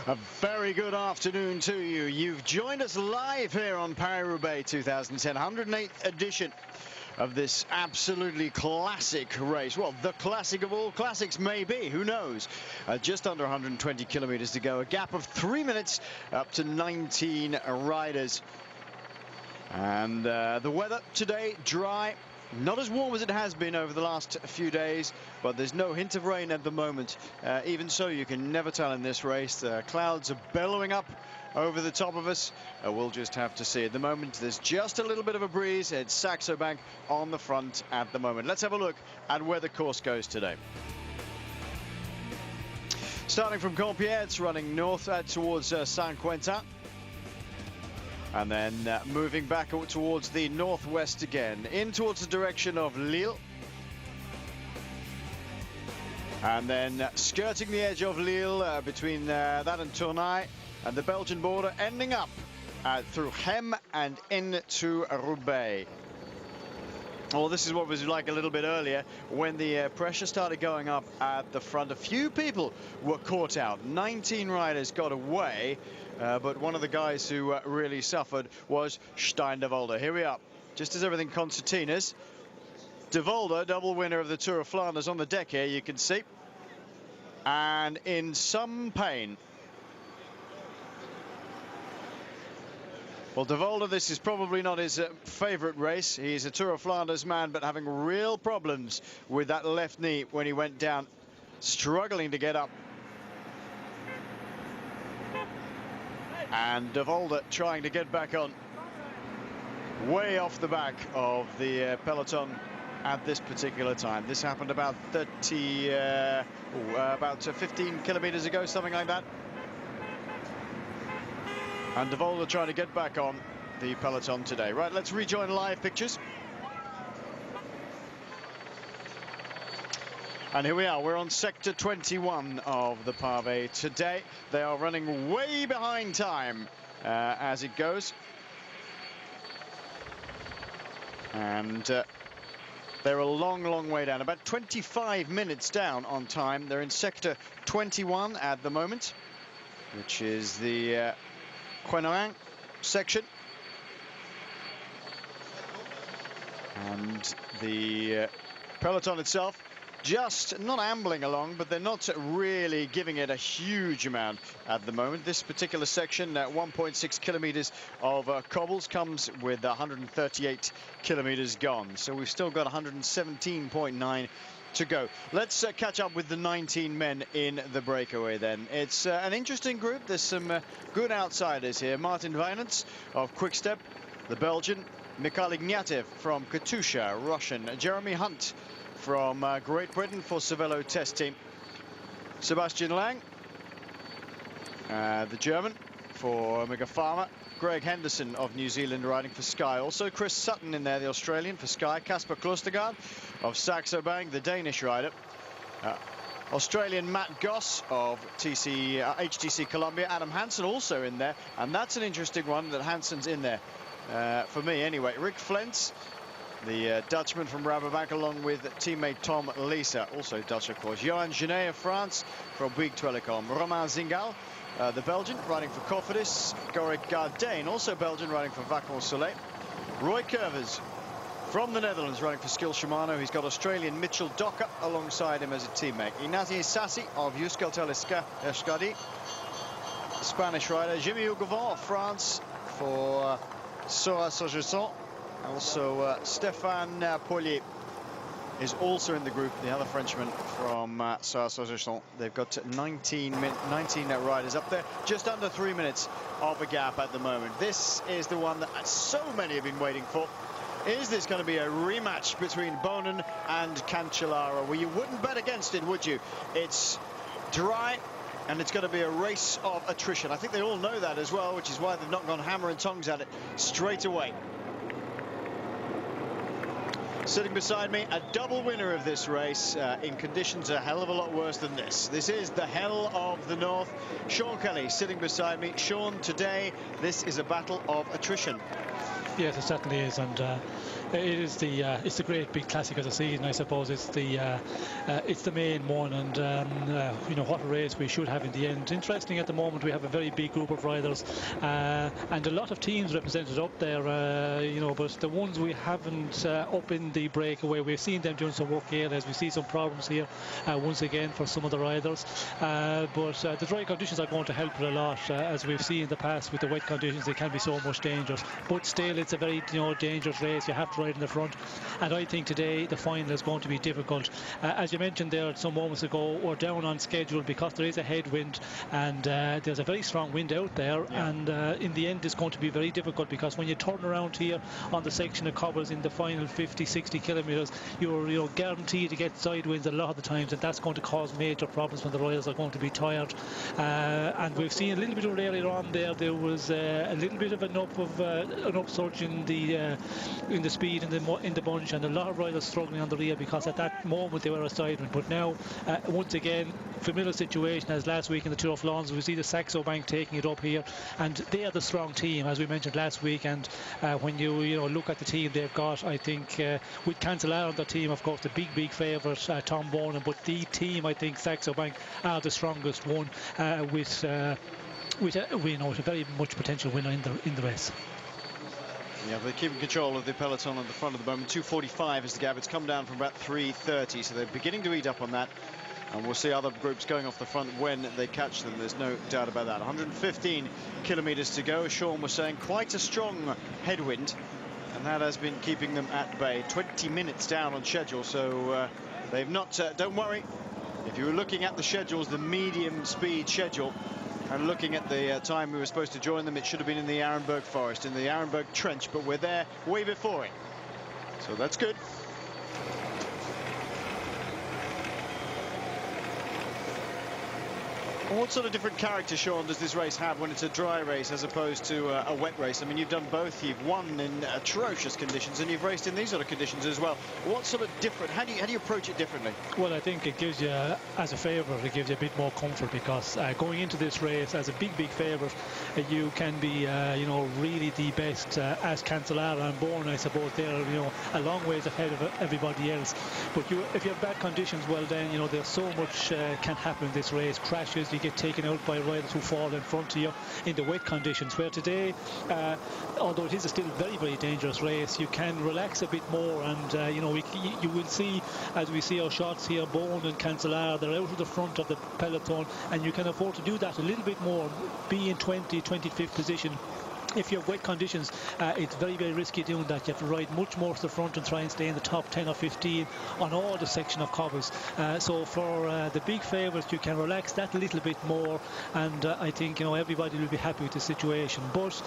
A very good afternoon to you. You've joined us live here on Paris Roubaix 2010, 108th edition of this absolutely classic race. Well, the classic of all classics, maybe, who knows. Just under 120 kilometers to go, a gap of 3 minutes up to 19 riders. And the weather today, dry. Not as warm as it has been over the last few days, but there's no hint of rain at the moment. Even so, you can never tell in this race. The clouds are bellowing up over the top of us. We'll just have to see. At the moment, there's just a little bit of a breeze. It's Saxo Bank on the front at the moment. Let's have a look at where the course goes today. Starting from Compiègne, it's running north towards Saint-Quentin. And then moving back towards the northwest again, in towards the direction of Lille. And then skirting the edge of Lille between that and Tournai and the Belgian border, ending up through Hem and into Roubaix. Well, this is what it was like a little bit earlier when the pressure started going up at the front. A few people were caught out. 19 riders got away, but one of the guys who really suffered was Stijn de Volder. Here we are, just as everything concertinas. De Volder, double winner of the Tour of Flanders, on the deck here, you can see. And in some pain. Well, De Volder, this is probably not his favourite race. He's a Tour of Flanders man, but having real problems with that left knee when he went down, struggling to get up. And De Volder trying to get back on, way off the back of the peloton at this particular time. This happened about 15 kilometers ago, something like that. And De Volder trying to get back on the peloton today. Right, let's rejoin live pictures. And here we are, we're on sector 21 of the Pavé today. They are running way behind time as it goes. And they're a long, long way down, about 25 minutes down on time. They're in sector 21 at the moment, which is the Quenoing section. And the peloton itself just not ambling along, but they're not really giving it a huge amount at the moment. This particular section, 1.6 kilometers of cobbles, comes with 138 kilometers gone. So we've still got 117.9 to go. Let's catch up with the 19 men in the breakaway then. It's an interesting group. There's some good outsiders here. Martin Weinens of Quickstep, the Belgian. Mikhail Ignatiev from Katusha, Russian. Jeremy Hunt from Great Britain for Cervelo Test Team. Sebastian Lang, the German, for Omega Pharma. Greg Henderson of New Zealand riding for Sky. Also Chris Sutton in there, the Australian, for Sky. Kasper Klostergaard of Saxo Bank, the Danish rider. Australian Matt Goss of HTC Columbia. Adam Hansen also in there. And that's an interesting one that Hansen's in there, for me anyway. Rick Flents, the Dutchman from Rabobank, along with teammate Tom Lisa, also Dutch of course. Johan Genet of France from Bouygues Telecom. Romain Zingal, the Belgian, riding for Cofidis. Gorik Gardane, also Belgian, riding for Vacances Soleil. Roy Curvers from the Netherlands, riding for Skill Shimano. He's got Australian Mitchell Docker alongside him as a teammate. Ignatie Sassi of Euskaltel Euskadi, Spanish rider. Jimmy Hugavant of France for Sora Sogesson. Also Stéphane Paulier is also in the group, the other Frenchman from Sogesson. They've got 19 riders up there, just under 3 minutes of a gap at the moment. This is the one that so many have been waiting for. Is this going to be a rematch between Bonen and Cancellara? Well, you wouldn't bet against it, would you? It's dry, and it's going to be a race of attrition. I think they all know that as well, which is why they've not gone hammer and tongs at it straight away. Sitting beside me, a double winner of this race in conditions a hell of a lot worse than this. This is the hell of the north. Sean Kelly sitting beside me. Sean, today this is a battle of attrition. Yes, it certainly is, and It is it's the great big classic of the season, I suppose. It's the main one, and you know, what a race we should have in the end. Interesting at the moment, we have a very big group of riders, and a lot of teams represented up there, you know, but the ones we haven't up in the breakaway, we've seen them doing some work here as we see some problems here once again for some of the riders, but the dry conditions are going to help it a lot, as we've seen in the past. With the wet conditions, it can be so much dangerous, but still it's a very, you know, dangerous race. You have to ride in the front, and I think today the final is going to be difficult. As you mentioned there some moments ago, we're down on schedule because there is a headwind, and there's a very strong wind out there, and in the end it's going to be very difficult, because when you turn around here on the section of cobbles in the final 50-60 kilometres, you're guaranteed to get side winds a lot of the times, and that's going to cause major problems when the riders are going to be tired, and we've seen a little bit of it earlier on there was a little bit of an upsurge in the speed in the bunch, and a lot of riders struggling on the rear because at that moment they were a side wind. But now once again, familiar situation as last week in the Tour of Flanders, we see the Saxo Bank taking it up here, and they are the strong team as we mentioned last week. And when you know, look at the team they've got, I think with Cancellara on the team, of course the big favourite Tom Boonen, but the team, I think Saxo Bank are the strongest one, with we know a very much potential winner in the race. Yeah, they're keeping control of the peloton at the front of the moment. 2:45 is the gap. It's come down from about 3:30, so they're beginning to eat up on that. And we'll see other groups going off the front when they catch them. There's no doubt about that. 115 kilometres to go. Sean was saying quite a strong headwind, and that has been keeping them at bay. 20 minutes down on schedule, so they've not... don't worry. If you were looking at the schedules, the medium speed schedule, and looking at the time we were supposed to join them, it should have been in the Arenberg Forest, in the Arenberg Trench, but we're there way before it. So that's good. What sort of different character, Sean, does this race have when it's a dry race as opposed to a wet race? I mean, you've done both. You've won in atrocious conditions, and you've raced in these sort of conditions as well. What sort of different? How do you approach it differently? Well, I think it gives you, as a favourite, it gives you a bit more comfort, because going into this race as a big favourite, you can be, you know, really the best. As Cancellara and Boonen, I suppose they're, you know, a long ways ahead of everybody else. But if you have bad conditions, well then, you know, there's so much can happen in this race. Crashes. You get taken out by riders who fall in front of you in the wet conditions, where today, although it is a still very dangerous race, you can relax a bit more, and you know, you will see, as we see our shots here, Boonen and Cancellara, they're out of the front of the peloton, and you can afford to do that a little bit more, be in 25th position. If you have wet conditions, it's very risky doing that. You have to ride much more to the front and try and stay in the top 10 or 15 on all the section of cobbles. So for the big favourites, you can relax that a little bit more, and I think, you know, everybody will be happy with the situation. But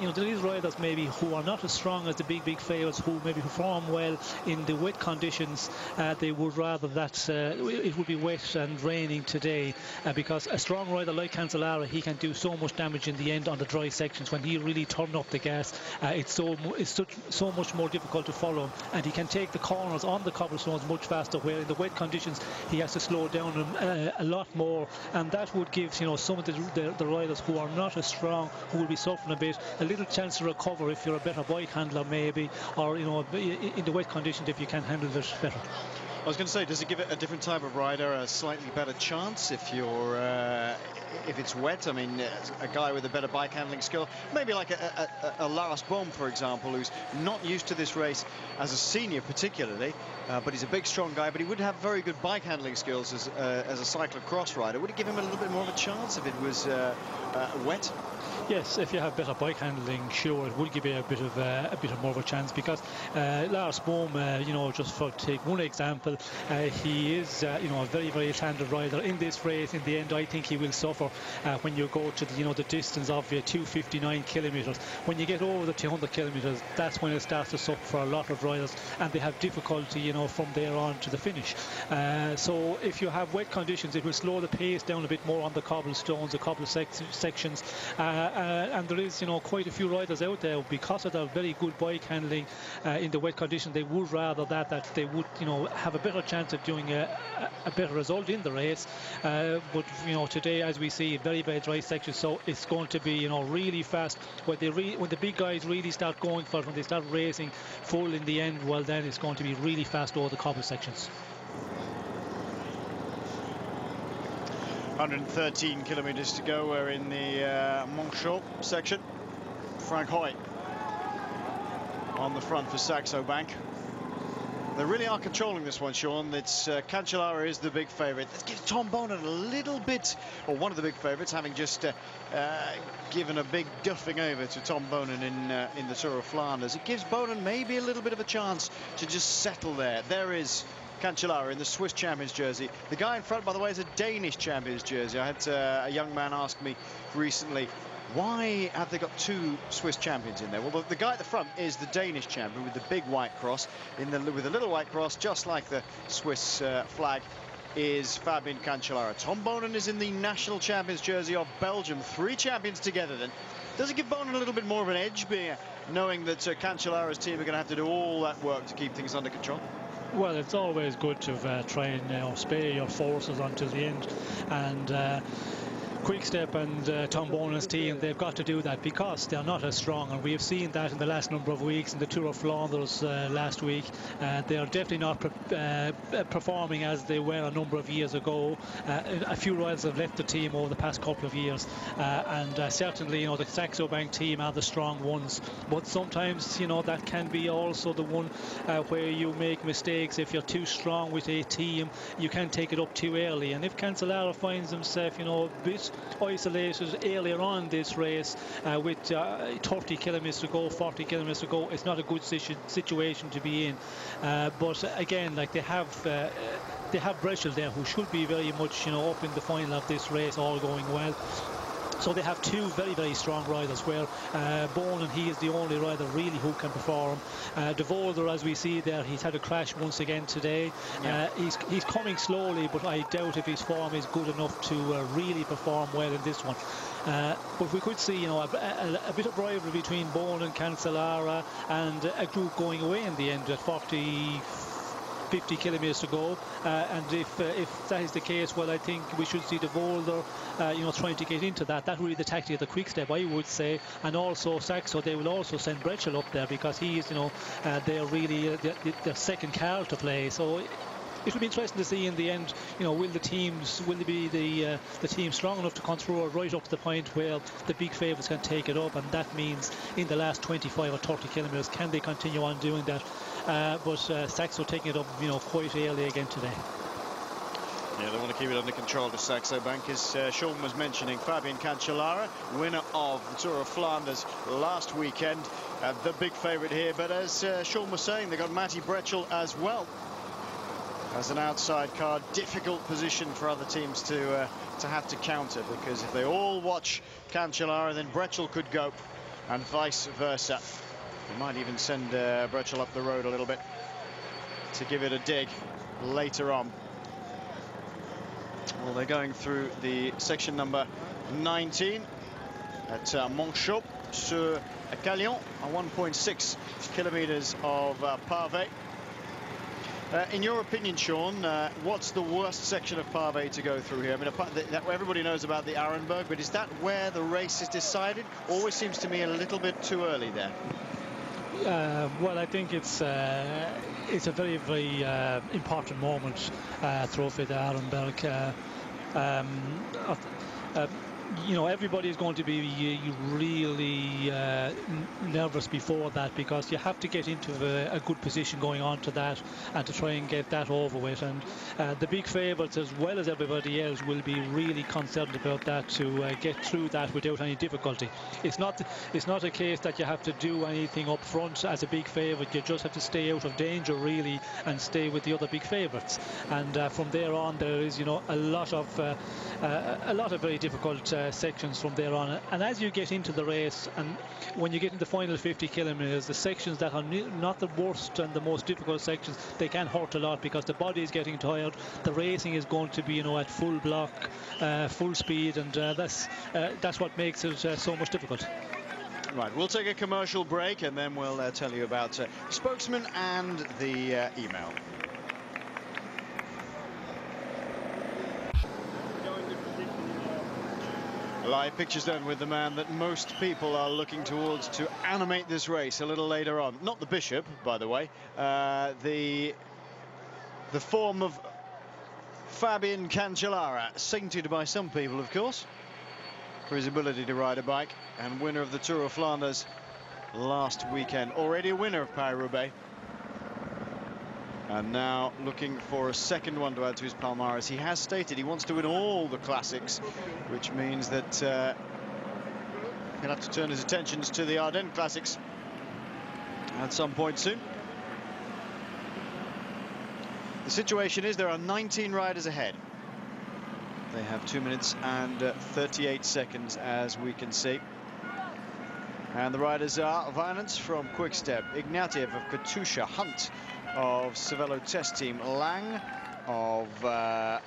you know, there is riders maybe who are not as strong as the big favourites, who maybe perform well in the wet conditions. They would rather that it would be wet and raining today, because a strong rider like Cancellara, he can do so much damage in the end on the dry sections. When he really turn up the gas, it's so much more difficult to follow him, and he can take the corners on the cobblestones much faster, where in the wet conditions he has to slow down a lot more, and that would give, you know, some of the riders who are not as strong, who will be suffering a bit, a little chance to recover if you're a better bike handler maybe, or, you know, in the wet conditions if you can handle it better. I was going to say, does it give it a different type of rider a slightly better chance if you're if it's wet? I mean, a guy with a better bike handling skill, maybe like a Lars Bohm, for example, who's not used to this race as a senior particularly, but he's a big, strong guy, but he would have very good bike handling skills as a cyclocross rider. Would it give him a little bit more of a chance if it was wet? Yes, if you have better bike handling, sure, it will give you a bit of more of a chance, because Lars Bohm, you know, just for take one example, he is, you know, a very talented rider. In this race, in the end, I think he will suffer when you go to the, you know, the distance of 259 kilometres. When you get over the 200 kilometres, that's when it starts to suffer for a lot of riders, and they have difficulty, you know, from there on to the finish. So if you have wet conditions, it will slow the pace down a bit more on the cobblestones, the cobble sections. and there is, quite a few riders out there because of their very good bike handling in the wet condition. They would rather that they would, have a better chance of doing a better result in the race. But today, as we see, very dry section, so it's going to be, really fast. When the big guys really start going for it, when they start racing full in the end, well, then it's going to be really fast over the cobble sections. 113 kilometers to go. We're in the Montchaux section. Frank Hoy on the front for Saxo Bank. They really are controlling this one, Sean. It's Cancellara is the big favourite. Let's give Tom Bonen a little bit, or one of the big favourites, having just given a big duffing over to Tom Bonen in the Tour of Flanders. It gives Bonen maybe a little bit of a chance to just settle there. There is Cancellara in the Swiss Champions jersey. The guy in front, by the way, is a Danish Champions jersey. I had a young man ask me recently, why have they got two Swiss champions in there? Well, the guy at the front is the Danish champion with the big white cross. With the little white cross, just like the Swiss flag, is Fabien Cancellara. Tom Bonen is in the national champions jersey of Belgium. 3 champions together then. Does it give Bonen a little bit more of an edge, knowing that Cancellara's team are going to have to do all that work to keep things under control? Well, it's always good to try and spare your forces until the end, and Quick-Step and Tom Bonen's team, they've got to do that because they're not as strong, and we have seen that in the last number of weeks in the Tour of Flanders last week. They are definitely not performing as they were a number of years ago. A few riders have left the team over the past couple of years, and certainly, the Saxo Bank team are the strong ones, but sometimes, that can be also the one where you make mistakes. If you're too strong with a team, you can take it up too early, and if Cancellara finds himself, a bit isolated earlier on this race with 30 kilometers to go, 40 kilometers to go, it's not a good situation to be in. But again, like they have Breschel there, who should be very much up in the final of this race, all going well. So they have 2 very strong riders, where Bonen, he is the only rider really who can perform. De Volder, as we see there, he's had a crash once again today. Yeah. He's coming slowly, but I doubt if his form is good enough to really perform well in this one. But we could see, a bit of rivalry between Bonen, Cancellara, and a group going away in the end at 50 kilometers to go, and if that is the case, well, I think we should see De Volder trying to get into that. That will be the tactic of the Quick-Step, I would say. And also Saxo, they will also send Breschel up there because he is, they're really their second car to play. So it will be interesting to see in the end, will the team strong enough to control right up to the point where the big favourites can take it up, and that means in the last 25 or 30 kilometres, can they continue on doing that? But Saxo taking it up, quite early again today. Yeah, they want to keep it under control, the Saxo Bank, as Sean was mentioning. Fabien Cancellara, winner of the Tour of Flanders last weekend, the big favourite here. But as Sean was saying, they got Matty Breschel as well as an outside card. Difficult position for other teams to have to counter, because if they all watch Cancellara, then Breschel could go, and vice versa. They might even send Breschel up the road a little bit to give it a dig later on. Well, they're going through the section number 19 at Montchaux sur Calion, 1.6 kilometers of pavé. In your opinion, Sean, what's the worst section of pavé to go through here? I mean, everybody knows about the Arenberg, but is that where the race is decided? Always seems to me a little bit too early there. Well, I think it's a very important moment through the Arenberg. Everybody is going to be really nervous before that, because you have to get into a good position going on to that and to try and get that over with. And the big favourites, as well as everybody else, will be really concerned about that, to get through that without any difficulty. It's not a case that you have to do anything up front as a big favourite. You just have to stay out of danger, really, and stay with the other big favourites. And from there on, there is a lot of very difficult sections from there on. And as you get into the race, and when you get into the final 50 kilometers, the sections that are not the worst and the most difficult sections, they can hurt a lot because the body is getting tired. The racing is going to be, you know, at full block, full speed, and that's what makes it so much difficult. Right, we'll take a commercial break and then we'll tell you about spokesman and the email. Live pictures then with the man that most people are looking towards to animate this race a little later on. Not the Bishop, by the way. The form of Fabian Cancellara, sainted by some people, of course, for his ability to ride a bike, and winner of the Tour of Flanders last weekend. Already a winner of Paris Roubaix. And now looking for a second one to add to his palmarès. He has stated he wants to win all the classics, which means that he'll have to turn his attentions to the Ardennes Classics at some point soon. The situation is there are 19 riders ahead. They have 2 minutes and 38 seconds, as we can see. And the riders are Violence from Quick-Step, Ignatiev of Katusha, Hunt of Cervelo Test Team, Lang of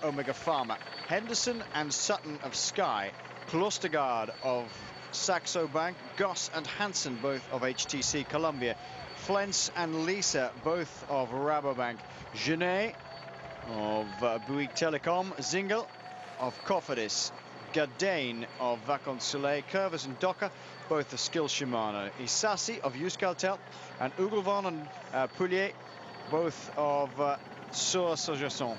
Omega Pharma, Henderson and Sutton of Sky, Klostergaard of Saxo Bank, Goss and Hansen, both of HTC Columbia, Flens and Lisa, both of Rabobank, Genet of Bouygues Telecom, Zingel of Cofidis, Gardane of Vacances Soleil, Curvers and Docker, both of Skill Shimano, Isasi of Euskaltel, and Ugelvan and Poulier, both of Source-Sogerson.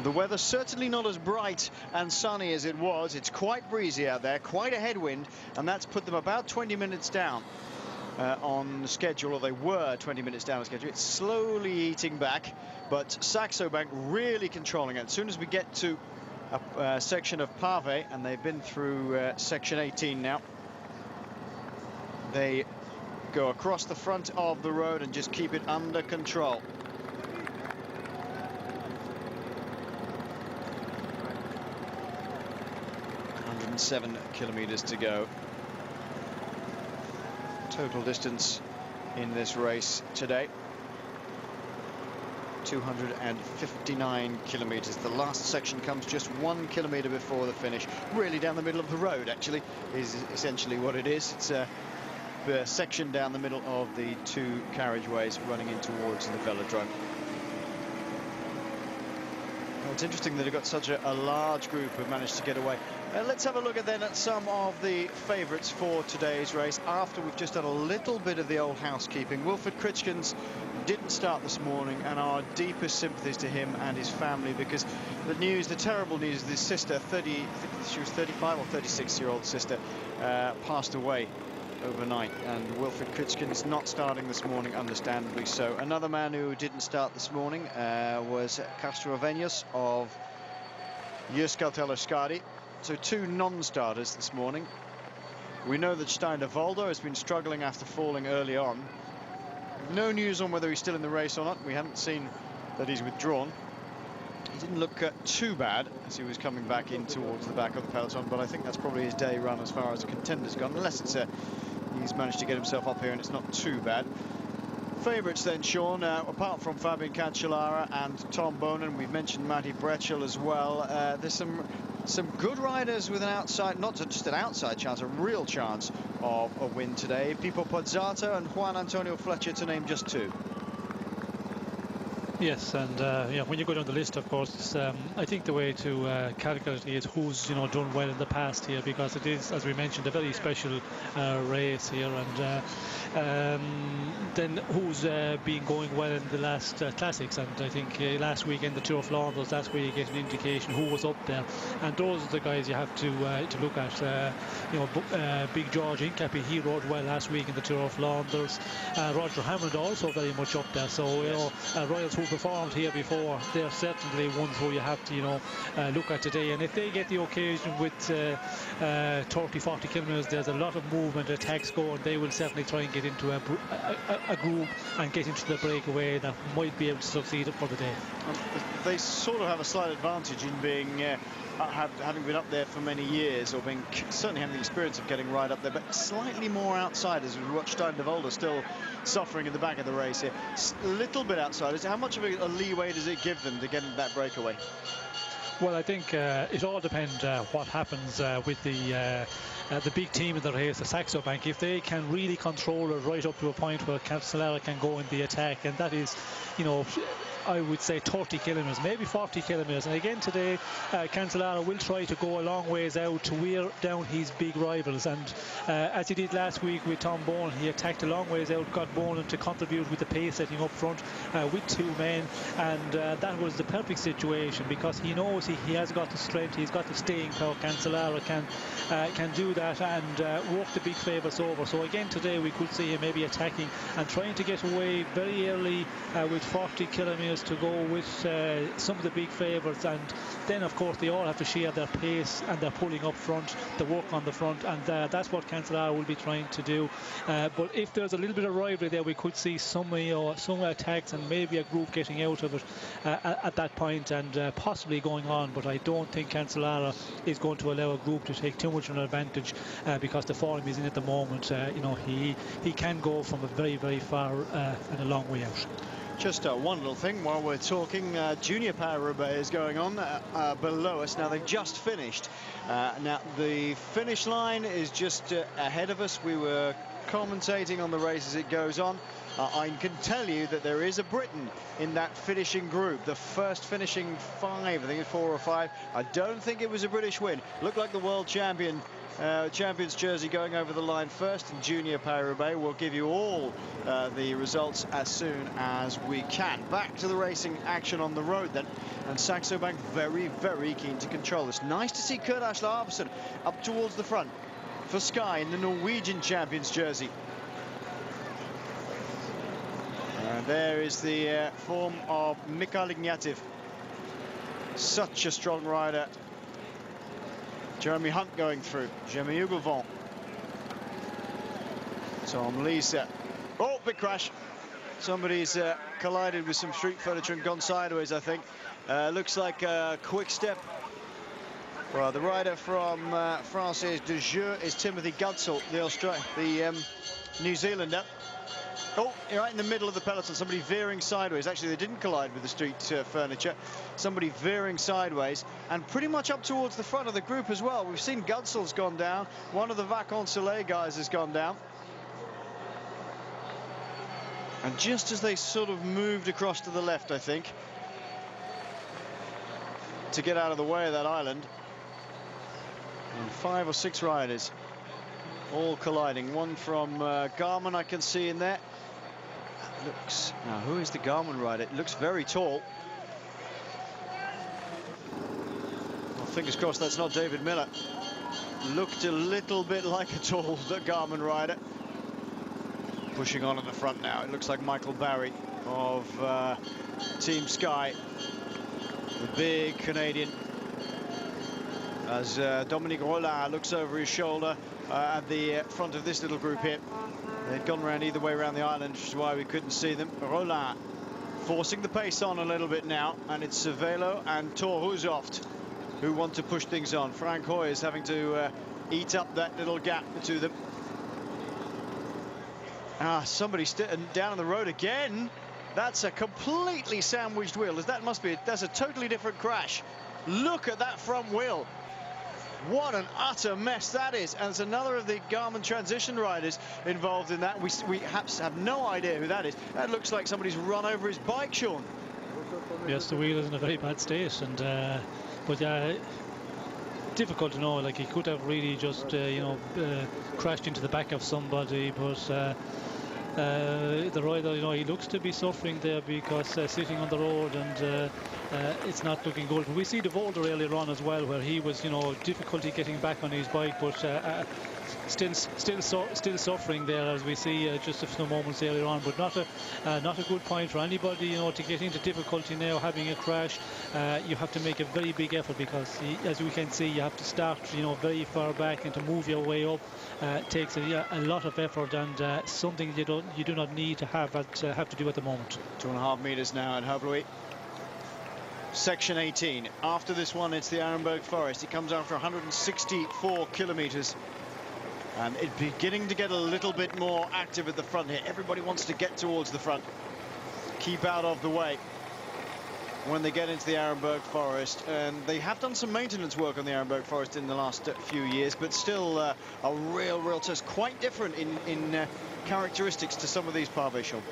The weather certainly not as bright and sunny as it was. It's quite breezy out there, quite a headwind, and that's put them about 20 minutes down on schedule, or they were 20 minutes down on schedule. It's slowly eating back, but Saxo Bank really controlling it. As soon as we get to a section of Pave, and they've been through section 18 now, they go across the front of the road and just keep it under control. .7 kilometers to go. Total distance in this race today, 259 kilometers. The last section comes just 1 kilometer before the finish. Really down the middle of the road, actually, is essentially what it is. It's a section down the middle of the two carriageways running in towards the velodrome. Well, it's interesting that they've got such a large group who managed to get away. Let's have a look at some of the favourites for today's race, after we've just done a little bit of the old housekeeping. Wilfred Kritschkens didn't start this morning, and our deepest sympathies to him and his family, because the terrible news is his sister, I think she was 35 or 36-year-old sister, passed away overnight, and Wilfred Kritschkens not starting this morning, understandably so. Another man who didn't start this morning was Castro Aveños of Euskaltel Euskadi. So two non-starters this morning. We know that Steiner Voldo has been struggling after falling early on. No news on whether he's still in the race or not. We haven't seen that he's withdrawn. He didn't look too bad as he was coming back in towards the back of the peloton, but I think that's probably his day run as far as the contender's gone, unless it's he's managed to get himself up here and it's not too bad. Favourites then, Sean, apart from Fabian Cancellara and Tom Bonen, we've mentioned Matty Bretschel as well. There's some good riders with an outside, not just an outside chance, a real chance of a win today. Pipo Pozzato and Juan Antonio Fletcher, to name just two. Yes, and yeah, when you go down the list, of course, I think the way to calculate it is who's done well in the past here, because it is, as we mentioned, a very special race here, and then who's been going well in the last classics. And I think last weekend the Tour of Flanders, that's where you get an indication who was up there, and those are the guys you have to look at. Big George Hincapie, he rode well last week in the Tour of Flanders. Roger Hammond also very much up there. So Royals Hoop performed here before, they're certainly ones who you have to, look at today. And if they get the occasion with 30-40 kilometres, there's a lot of movement, attacks going. They will certainly try and get into a group and get into the breakaway that might be able to succeed for the day. They sort of have a slight advantage in being having been up there for many years, or certainly having the experience of getting right up there, but slightly more outsiders. We watch Stein de Volder still suffering in the back of the race here. A little bit outsiders. How much of a leeway does it give them to get into that breakaway? Well, I think it all depends what happens with the big team in the race, the Saxo Bank. If they can really control it right up to a point where Cancellara can go in the attack, and that is, I would say 30 kilometres, maybe 40 kilometres. And again today, Cancellara will try to go a long ways out to wear down his big rivals. And as he did last week with Tom Bowen, he attacked a long ways out, got Bowen to contribute with the pace setting up front with two men. And that was the perfect situation, because he knows he has got the strength, he's got the staying power. Cancellara can do that and work the big favourites over. So again today we could see him maybe attacking and trying to get away very early with 40 kilometres to go with some of the big favourites. And then of course they all have to share their pace and their pulling up front, the work on the front, and that's what Cancellara will be trying to do. But if there's a little bit of rivalry there, we could see some attacks and maybe a group getting out of it at that point and possibly going on. But I don't think Cancellara is going to allow a group to take too much of an advantage because the form he's in at the moment. He can go from a very, very far and a long way out. Just one little thing while we're talking. Junior Paris Roubaix is going on below us. Now they've just finished. Now the finish line is just ahead of us. We were commentating on the race as it goes on. I can tell you that there is a Briton in that finishing group. The first finishing 5, I think it's 4 or 5. I don't think it was a British win. Looked like the world champion's jersey going over the line first in Junior Paris Roubaix. We'll give you all the results as soon as we can. Back to the racing action on the road then, and Saxo Bank very, very keen to control this. Nice to see Kurt Asle Arvesen up towards the front for Sky in the Norwegian champions jersey. And there is the form of Mikhail Ignatiev. Such a strong rider. Jeremy Hunt going through. Jeremy Hugelvon. Tom Lisa. Oh, big crash. Somebody's collided with some street furniture and gone sideways, I think. Looks like a quick step. Well, the rider from Francaise de Jeu is Timothy Gudsall, the New Zealander. Oh, you're right in the middle of the peloton. Somebody veering sideways. Actually, they didn't collide with the street furniture. Somebody veering sideways and pretty much up towards the front of the group as well. We've seen Gudsall's gone down. One of the Vacances Soleil guys has gone down. And just as they sort of moved across to the left, I think, to get out of the way of that island, and 5 or 6 riders all colliding. One from Garmin I can see in there. Now who is the Garmin rider? It looks very tall. Well, fingers crossed that's not David Miller. Looked a little bit like a tall Garmin rider. Pushing on at the front now. It looks like Michael Barry of Team Sky, the big Canadian, as Dominique Rollin looks over his shoulder at the front of this little group here. They'd gone around either way around the island, which is why we couldn't see them. Rollin forcing the pace on a little bit now, and it's Cervelo and Thor Hushoft who want to push things on. Frank Hoy is having to eat up that little gap to them. Somebody down on the road again. That's a completely sandwiched wheel. That's a totally different crash. Look at that front wheel. What an utter mess that is. And it's another of the Garmin transition riders involved in that. We have no idea who that is. That looks like somebody's run over his bike, Sean. Yes, the wheel is in a very bad state, and but difficult to know. Like, he could have really just crashed into the back of somebody, but the rider, he looks to be suffering there because sitting on the road, and it's not looking good. We see the Volder earlier on as well, where he was, difficulty getting back on his bike, but still suffering there, as we see just a few moments earlier on, but not a good point for anybody, you know, to get into difficulty now, having a crash. You have to make a very big effort, because as we can see, you have to start, you know, very far back, and to move your way up takes a lot of effort, and something you do not need to have to do at the moment. 2.5 meters now at Roubaix. Section 18. After this one, it's the Arenberg Forest. It comes after 164 kilometers. And it's beginning to get a little bit more active at the front here. Everybody wants to get towards the front, keep out of the way when they get into the Arenberg Forest. And they have done some maintenance work on the Arenberg Forest in the last few years, but still a real test. Quite different in characteristics to some of these pavé champs.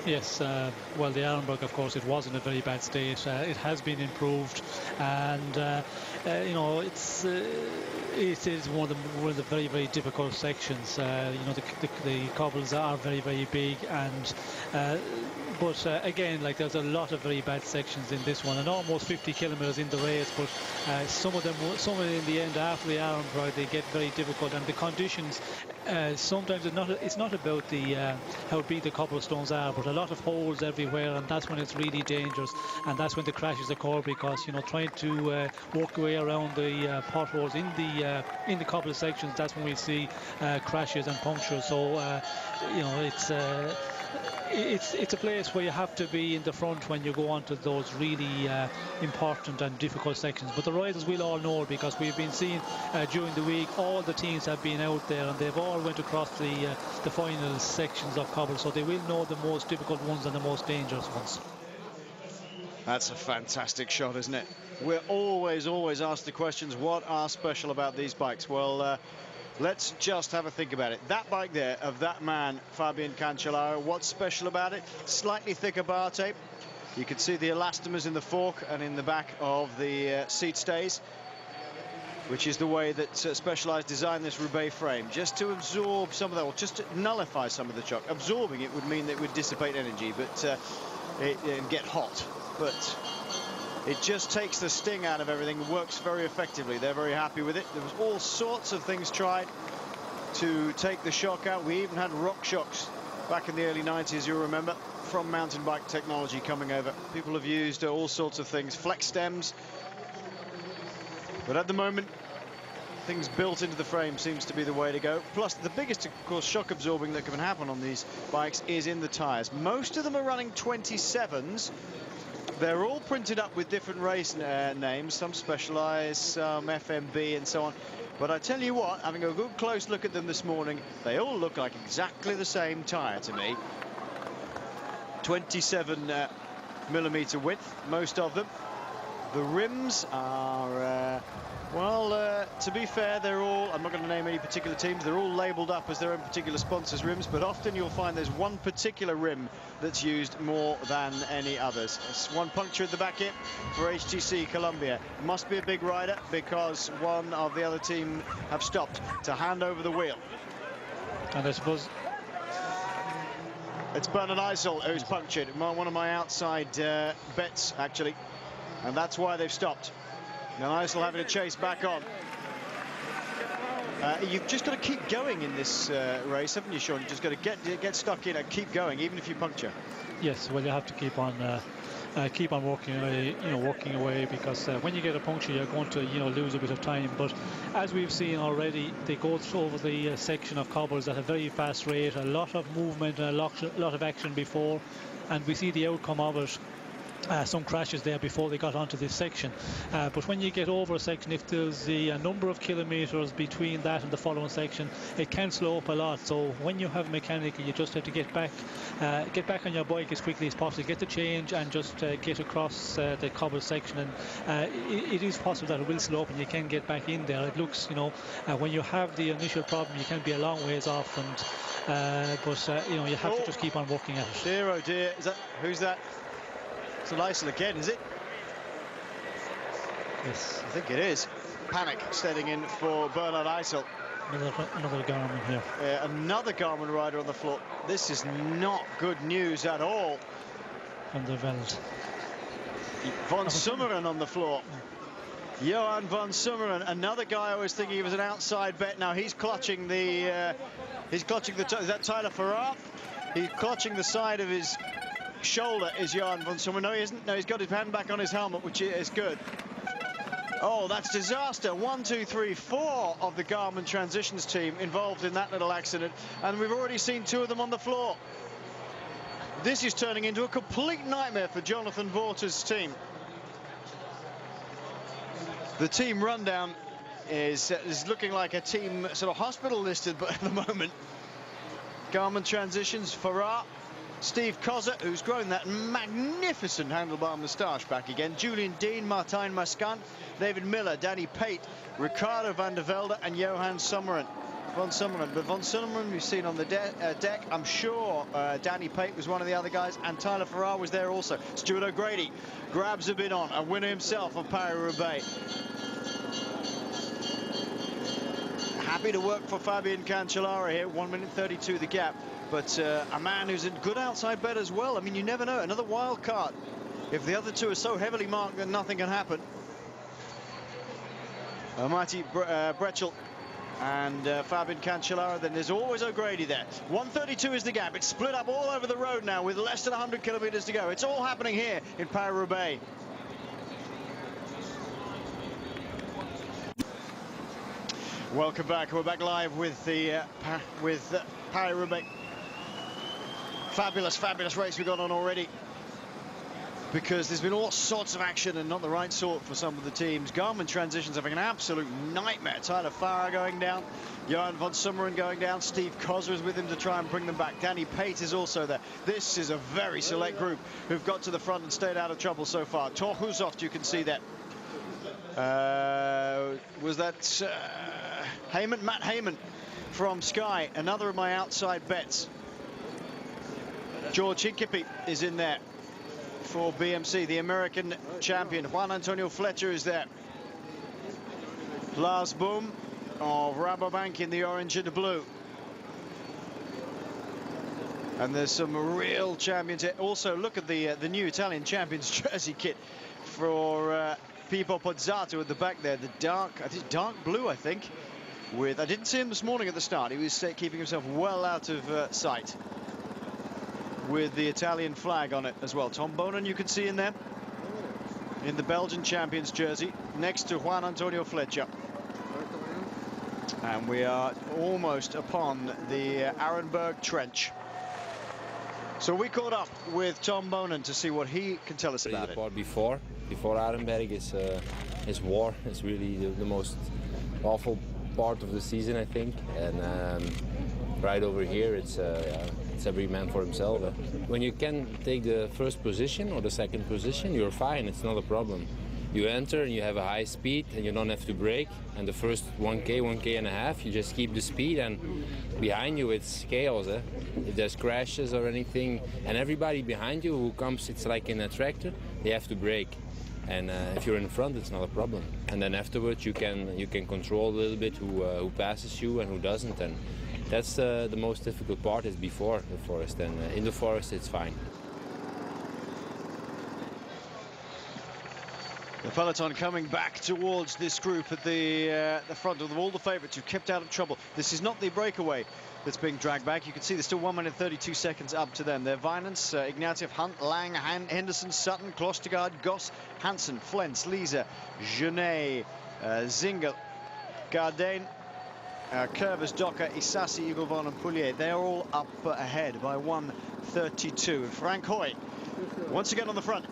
Yes, well, the Arenberg, of course, it was in a very bad state. It has been improved, and you know, it is one of the very difficult sections. You know, the cobbles are very big, and but again, like, there's a lot of very bad sections in this one, and almost 50 kilometers in the race. But some of them in the end, after the Arenberg, they get very difficult, and the conditions. Sometimes it's not about the how big the cobblestones are, but a lot of holes everywhere, and that's when it's really dangerous, and that's when the crashes occur, because, you know, trying to work your way around the potholes in the cobble sections, that's when we see crashes and punctures. So you know, it's a place where you have to be in the front when you go on to those really important and difficult sections. But the riders will all know it, because we've been seeing during the week, all the teams have been out there, and they've all went across the final sections of cobble, so they will know the most difficult ones and the most dangerous ones. That's a fantastic shot, isn't it? We're always asked the questions, what are special about these bikes? Well, let's just have a think about it. That bike there, of that man, Fabian Cancellara, what's special about it? Slightly thicker bar tape. You can see the elastomers in the fork and in the back of the seat stays, which is the way that Specialized designed this Roubaix frame, just to absorb some of that, or just to nullify some of the shock. Absorbing it would mean that it would dissipate energy, but and get hot. But it just takes the sting out of everything, works very effectively. They're very happy with it. There was all sorts of things tried to take the shock out. We even had rock shocks back in the early 90s, you'll remember, from mountain bike technology coming over. People have used all sorts of things, flex stems. But at the moment, things built into the frame seems to be the way to go. Plus, the biggest, of course, shock absorbing that can happen on these bikes is in the tires. Most of them are running 27s. They're all printed up with different race names, some Specialized, some FMB, and so on. But I tell you what, having a good close look at them this morning, they all look like exactly the same tire to me. 27 millimeter width, most of them. The rims are, well, to be fair, they're all, I'm not going to name any particular teams, they're all labelled up as their own particular sponsors' rims, but often you'll find there's one particular rim that's used more than any others. It's one puncture at the back here for HTC Columbia. Must be a big rider, because one of the other team have stopped to hand over the wheel. And I suppose it's Bernard Eisel who's punctured, one of my outside bets, actually. And that's why they've stopped. Now Eisel having to chase back on. You've just got to keep going in this race, haven't you, Sean? You've just got to get stuck in and keep going, even if you puncture. Yes, well, you have to keep on working away, working away, because when you get a puncture, you're going to, lose a bit of time. But as we've seen already, they go over the section of cobbles at a very fast rate, a lot of movement, a lot of action before, and we see the outcome of it. Some crashes there before they got onto this section, but when you get over a section, if there's a number of kilometers between that and the following section, it can slow up a lot. So when you have a mechanic, you just have to get back on your bike as quickly as possible, get the change, and just get across the cobble section. And it is possible that it will slow up and you can get back in there. It looks, when you have the initial problem, you can be a long ways off, and but you have to just keep on working at it. Dear, oh dear, who's that? It's Eisel again, is it? Yes. I think it is. Panic setting in for Bernard Eisel. Another Garmin here. Another Garmin rider on the floor. This is not good news at all. Van der Velde. Von Summeren on the floor. Johan van Summeren, another guy I was thinking he was an outside bet. Now he's clutching the, is that Tyler Farrar? He's clutching the side of his shoulder, is Johan van Summeren. No, he isn't. No, he's got his hand back on his helmet, which is good. Oh, that's disaster. 1, 2, 3, 4 of the Garmin Transitions team involved in that little accident, and we've already seen 2 of them on the floor. This is turning into a complete nightmare for Jonathan Vaughters' team. The team rundown is looking like a team sort of hospital listed, but at the moment, Garmin Transitions, Farrar, Steve Kozza, who's grown that magnificent handlebar moustache back again, Julian Dean, Martijn Mascan, David Miller, Danny Pate, Ricardo van der Velde, and Johan Summeren. Van Summeren, but Van Summeren we've seen on the deck. I'm sure Danny Pate was one of the other guys, and Tyler Farrar was there also. Stuart O'Grady grabs a bit on, a winner himself of Paris Roubaix. Happy to work for Fabian Cancellara here. 1 minute 32 the gap, but a man who's a good outside bet as well. I mean, you never know, another wild card. If the other 2 are so heavily marked that nothing can happen. Mighty Bretschel and Fabian Cancellara, then there's always O'Grady there. 1:32 is the gap. It's split up all over the road now with less than 100 kilometers to go. It's all happening here in Paris Roubaix. Welcome back. We're back live with the Paris Roubaix. Fabulous race we've got on already, because there's been all sorts of action and not the right sort for some of the teams. Garmin Transitions having an absolute nightmare. Tyler Farrar going down, Johan van Summeren going down, Steve Kozza is with him to try and bring them back. Danny Pate is also there. This is a very select group who've got to the front and stayed out of trouble so far. Thor Hushovd, you can see that. Was that Matt Heyman from Sky, another of my outside bets. George Hincapie is in there for BMC, the American champion. Juan Antonio Fletcher is there. Lars Boom of Rabobank in the orange and the blue. And there's some real champions here. Also, look at the new Italian champions jersey kit for Pippo Pozzato at the back there. The dark blue, I think. I didn't see him this morning at the start. He was keeping himself well out of sight, with the Italian flag on it as well. Tom Bonen you can see in there in the Belgian champions jersey next to Juan Antonio Fletcher. And we are almost upon the Arenberg Trench. So we caught up with Tom Bonen to see what he can tell us about it. The part before Arenberg is war. It's really the most awful part of the season, I think. And right over here, it's every man for himself. When you can take the first position or the second position, you're fine. It's not a problem. You enter and you have a high speed and you don't have to brake. And the first 1K and a half, you just keep the speed, and behind you it's chaos. If there's crashes or anything, and everybody behind you who comes, it's like in a tractor, they have to brake. And if you're in front, it's not a problem. And then afterwards, you can control a little bit who passes you and who doesn't. And that's the most difficult part, is before the forest. And in the forest, it's fine. The peloton coming back towards this group at the front of all the favourites who kept out of trouble. This is not the breakaway that's being dragged back. You can see there's still 1 minute 32 seconds up to them. They're Vinance, Ignatieff, Hunt, Lang, Henderson, Sutton, Klostergaard, Goss, Hansen, Flens, Lisa, Genet, Zingel, Gardain, Curvers, Docker, Isasi, Igovon and Poulier. They're all up ahead by 1:32. Frank Hoy once again on the front.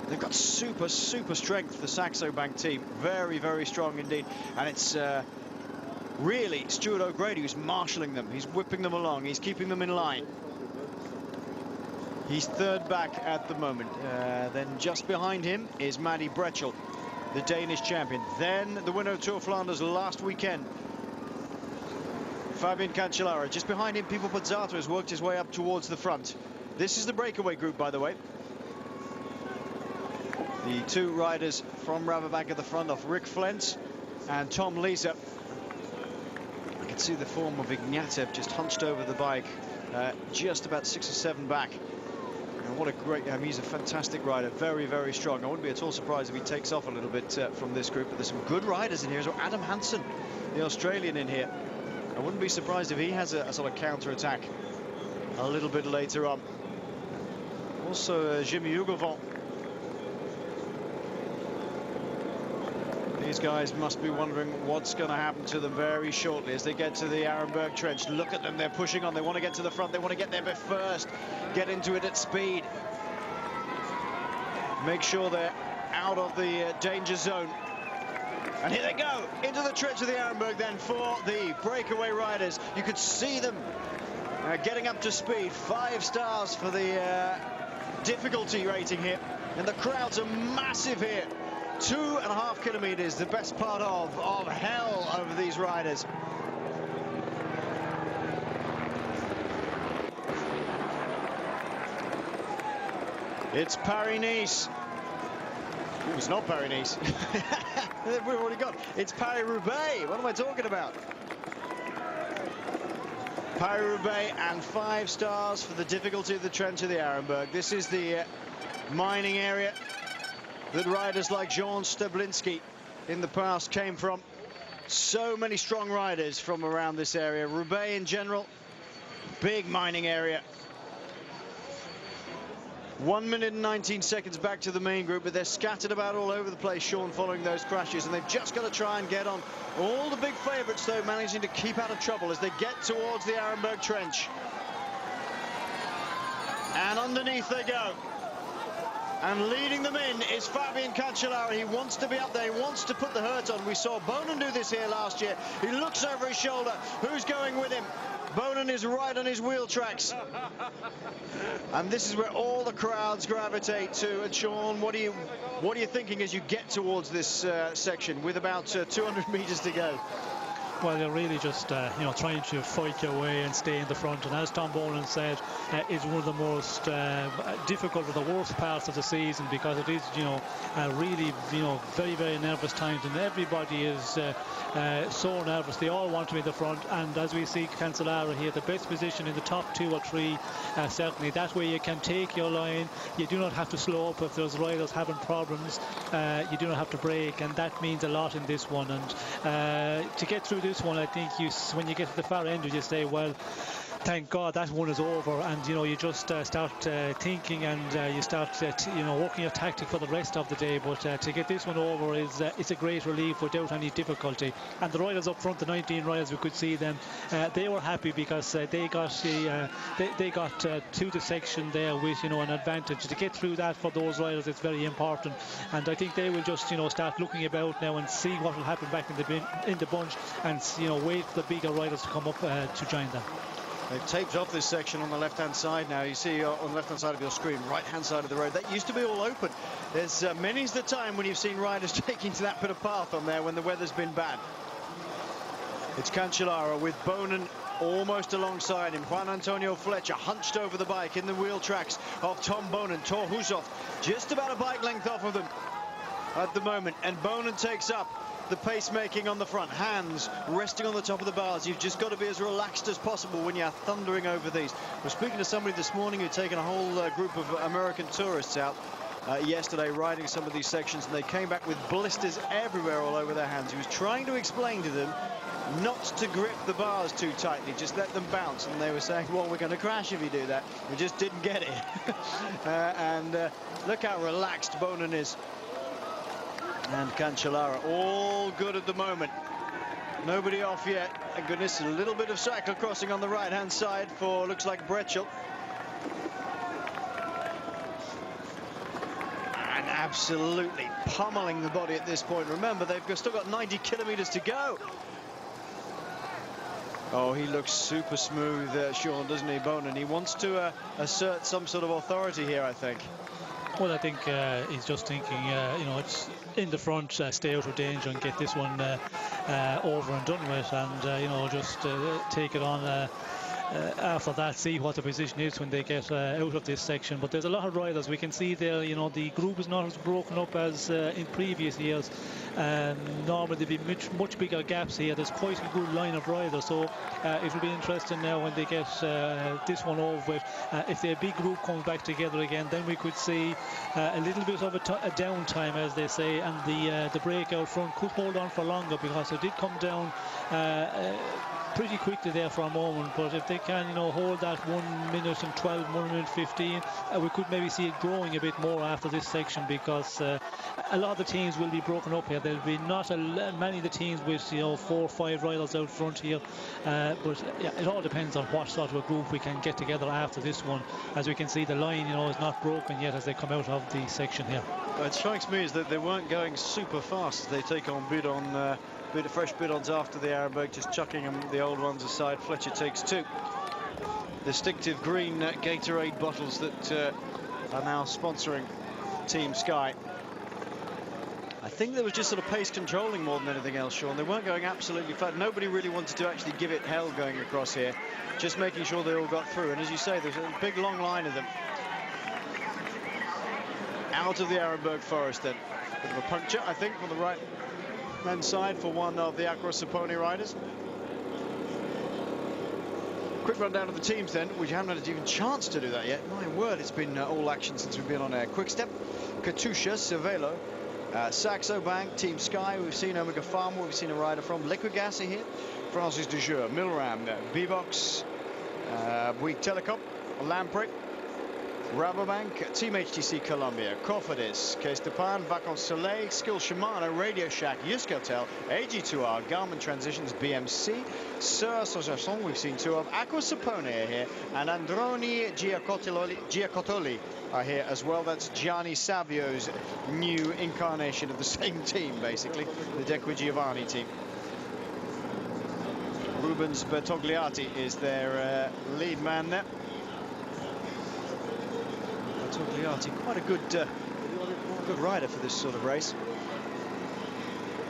They've got super strength, the Saxo Bank team. Very strong indeed. And it's really Stuart O'Grady who's marshalling them. He's whipping them along. He's keeping them in line. He's third back at the moment. Then just behind him is Maddie Bretschel, the Danish champion. Then the winner of Tour of Flanders last weekend, Fabian Cancellara. Just behind him, Pippo Pozzato has worked his way up towards the front. This is the breakaway group, by the way. The 2 riders from Rabobank at the front of Rick Flens and Tom Lisa. You can see the form of Ignatieff just hunched over the bike, just about 6 or 7 back. And what a great, he's a fantastic rider, very, very strong. I wouldn't be at all surprised if he takes off a little bit from this group, but there's some good riders in here as well. Adam Hansen, the Australian, in here. I wouldn't be surprised if he has a sort of counter-attack a little bit later on. Also, Jimmy Hugovant. These guys must be wondering what's going to happen to them very shortly as they get to the Arenberg Trench. Look at them, they're pushing on. They want to get to the front. They want to get there bit first. Get into it at speed. Make sure they're out of the danger zone. And here they go, into the trench of the Arenberg then for the breakaway riders. You could see them getting up to speed. 5 stars for the difficulty rating here. And the crowds are massive here. 2.5 kilometers, the best part of hell over these riders. It's Paris-Nice. Oh, it's not Paris-Nice. We've already got. It's Paris Roubaix. What am I talking about? Paris Roubaix and 5 stars for the difficulty of the trench of the Arenberg. This is the mining area that riders like Jean Stablinski in the past came from. So many strong riders from around this area. Roubaix in general, big mining area. 1 minute and 19 seconds back to the main group, but they're scattered about all over the place, Sean, following those crashes, and they've just got to try and get on. All the big favourites, though, managing to keep out of trouble as they get towards the Arenberg Trench. And underneath they go. And leading them in is Fabian Cancellara. He wants to be up there. He wants to put the hurt on. We saw Bonin do this here last year. He looks over his shoulder. Who's going with him? Bonin is right on his wheel tracks. And this is where all the crowds gravitate to. And Sean, what are you thinking as you get towards this section with about 200 meters to go? Well, you're really just, you know, trying to fight your way and stay in the front. And as Tom Bonin said, it's one of the most difficult or the worst parts of the season, because it is, you know, really, you know, very, very nervous times, and everybody is so nervous. They all want to be in the front. And as we see Cancellara here, the best position in the top 2 or 3, certainly. That way you can take your line. You do not have to slow up if there's riders having problems. You do not have to brake, and that means a lot in this one. And to get through this one, I think when you get to the far end, you just say, well, thank God that one is over. And you know, you just start thinking, and you start you know, working your tactic for the rest of the day. But to get this one over is it's a great relief without any difficulty. And the riders up front, the 19 riders, we could see them, they were happy because they got to the section there with, you know, an advantage. To get through that for those riders, it's very important. And I think they will just, you know, start looking about now and see what will happen back in the bunch, and, you know, wait for the bigger riders to come up to join them. They've taped off this section on the left-hand side now. You see on the left-hand side of your screen, right-hand side of the road. That used to be all open. There's many's the time when you've seen riders taking to that bit of path on there when the weather's been bad. It's Cancellara with Bonin almost alongside him. Juan Antonio Fletcher hunched over the bike in the wheel tracks of Tom Bonin. Thor Hushoff just about a bike length off of them at the moment. And Bonin takes up the pacemaking on the front, hands resting on the top of the bars. You've just got to be as relaxed as possible when you're thundering over these. We're speaking to somebody this morning who'd taken a whole group of American tourists out yesterday riding some of these sections, and they came back with blisters everywhere all over their hands. He was trying to explain to them not to grip the bars too tightly, just let them bounce, and they were saying, well, we're going to crash if you do that. We just didn't get it. And look how relaxed Bonin is. And Cancellara all good at the moment. Nobody off yet. Thank goodness. A little bit of cycle crossing on the right-hand side for, looks like, Bretschel. And absolutely pummeling the body at this point. Remember, they've still got 90 kilometers to go. Oh, he looks super smooth, Sean, doesn't he, Bonin? He wants to assert some sort of authority here, I think. Well, I think he's just thinking, you know, it's in the front, stay out of danger and get this one over and done with, and you know, just take it on after that, see what the position is when they get out of this section. But there's a lot of riders. We can see there, you know, the group is not as broken up as in previous years. Normally there'd be much bigger gaps here. There's quite a good line of riders, so it will be interesting now when they get this one over with. If their big group comes back together again, then we could see a little bit of a downtime, as they say, and the breakout front could hold on for longer, because it did come down pretty quickly there for a moment. But if they can, you know, hold that 1 minute and 12, 1 minute 15, we could maybe see it growing a bit more after this section, because a lot of the teams will be broken up here. There'll be not many of the teams with, you know, 4 or 5 riders out front here. But yeah, it all depends on what sort of a group we can get together after this one. As we can see, the line, you know, is not broken yet as they come out of the section here. What strikes me is that they weren't going super fast. They take on fresh bidons after the Arenberg, just chucking them, the old ones aside. Fletcher takes 2. Distinctive green Gatorade bottles that are now sponsoring Team Sky. I think there was just sort of pace controlling more than anything else, Sean. They weren't going absolutely flat. Nobody really wanted to actually give it hell going across here, just making sure they all got through. And as you say, there's a big long line of them out of the Arenberg Forest. Then bit of a puncture, I think, from the right hand side for one of the Aqua Sapone riders. Quick rundown of the teams then. We haven't had even a chance to do that yet. My word, it's been all action since we've been on air. Quick Step, Katusha, Cervelo, Saxo Bank, Team Sky. We've seen Omega Pharma. We've seen a rider from Liquigas here. Francis de Jure, Milram, Bebox, Bouygues Telecom, Lamprey, Rabobank, Team HTC Columbia, Cofidis, K-Stepan, Vacances Soleil, Skill Shimano, Radio Shack, Euskaltel, AG2R, Garmin Transitions, BMC, Sur Association, we've seen 2 of, Aqua Sapone are here, and Androni Giacottoli are here as well. That's Gianni Savio's new incarnation of the same team, basically, the Dequi Giovanni team. Rubens Bertogliati is their lead man there. Bertogliati, quite a good rider for this sort of race.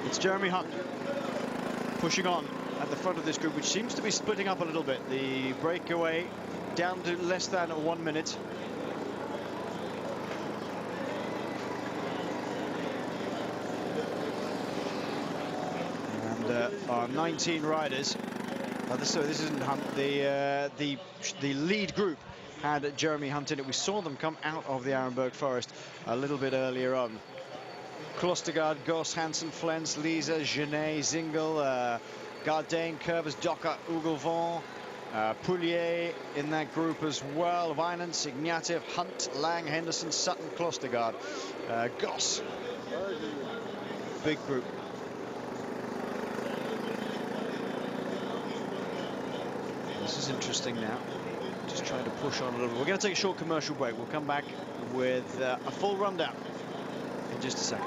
It's Jeremy Hunt pushing on at the front of this group, which seems to be splitting up a little bit. The breakaway down to less than 1 minute. And our 19 riders. So this isn't Hunt. The lead group had Jeremy Hunt in it. We saw them come out of the Arenberg Forest a little bit earlier on. Klostergaard, Goss, Hansen, Flens, Lisa, Genet, Zingel, Gardain, Curvers, Docker, Ugelvon, Poulier in that group as well. Vinance, Ignatiev, Hunt, Lang, Henderson, Sutton, Klostergaard, Goss. Big group. This is interesting now. Just trying to push on a little. We're going to take a short commercial break. We'll come back with a full rundown in just a second.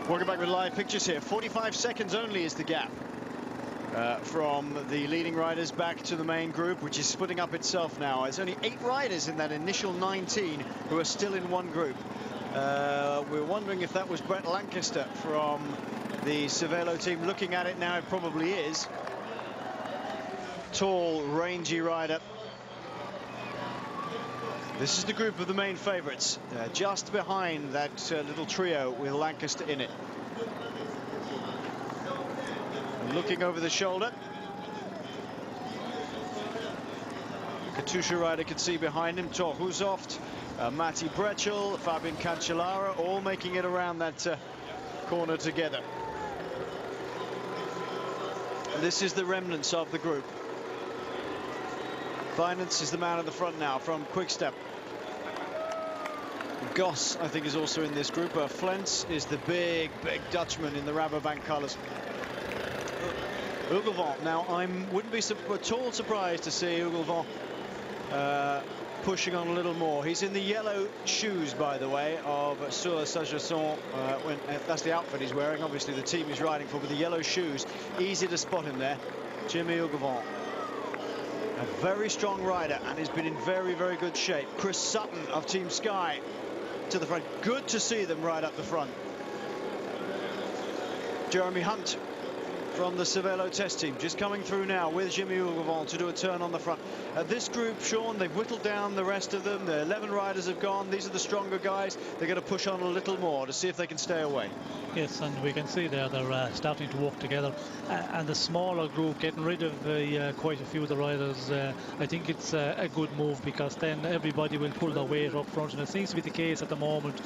Welcome back with live pictures here. 45 seconds only is the gap from the leading riders back to the main group, which is splitting up itself now. There's only 8 riders in that initial 19 who are still in one group. We're wondering if that was Brett Lancaster from the Cervelo team. Looking at it now, it probably is. Tall, rangy rider. This is the group of the main favourites, just behind that little trio with Lancaster in it. And looking over the shoulder, Katusha rider can see behind him, Thor Hushoft, Matti Brechel, Fabian Cancellara, all making it around that corner together. This is the remnants of the group. Vinance is the man at the front now from Quick Step. Goss, I think, is also in this group. Flens is the big Dutchman in the Rabobank colours. Ugelvon. Now, I wouldn't be at all surprised to see Ugelvon pushing on a little more. He's in the yellow shoes, by the way, of Sur Sajasson. That's the outfit he's wearing. Obviously, the team he's riding for with the yellow shoes. Easy to spot him there. Jimmy Ugelvon. A very strong rider, and has been in very, very good shape. Chris Sutton of Team Sky to the front. Good to see them right up the front. Jeremy Hunt from the Cervelo test team, just coming through now with Jimmy Ourgavant to do a turn on the front. This group, Sean, they've whittled down the rest of them. The 11 riders have gone. These are the stronger guys. They're going to push on a little more to see if they can stay away. Yes, and we can see there they're starting to work together. And the smaller group, getting rid of quite a few of the riders, I think it's a good move, because then everybody will pull their weight up front, and it seems to be the case at the moment.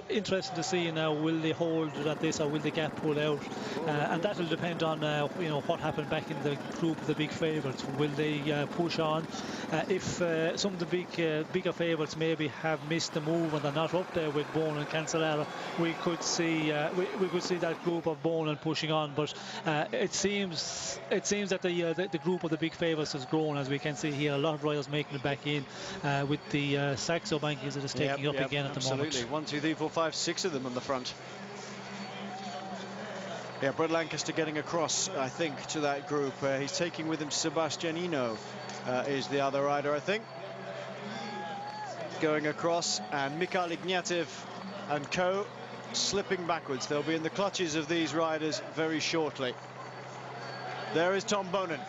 Interesting to see now, will they hold at this, or will the gap pull out? And that will depend on what happened back in the group of the big favourites. Will they push on? If some of the bigger favourites maybe have missed the move and they're not up there with Bone and Cancellara, we could see that group of Bone pushing on. But it seems that the group of the big favourites has grown, as we can see here. A lot of riders making it back in, with the Saxo Bank as it is taking up again at the moment. Absolutely, 1, 2, 3, 4, 5, 6 of them on the front. Yeah, Brett Lancaster getting across, I think, to that group. He's taking with him Sebastianino, is the other rider, I think. Going across, and Mikhail Ignatiev and co slipping backwards. They'll be in the clutches of these riders very shortly. There is Tom Bonin.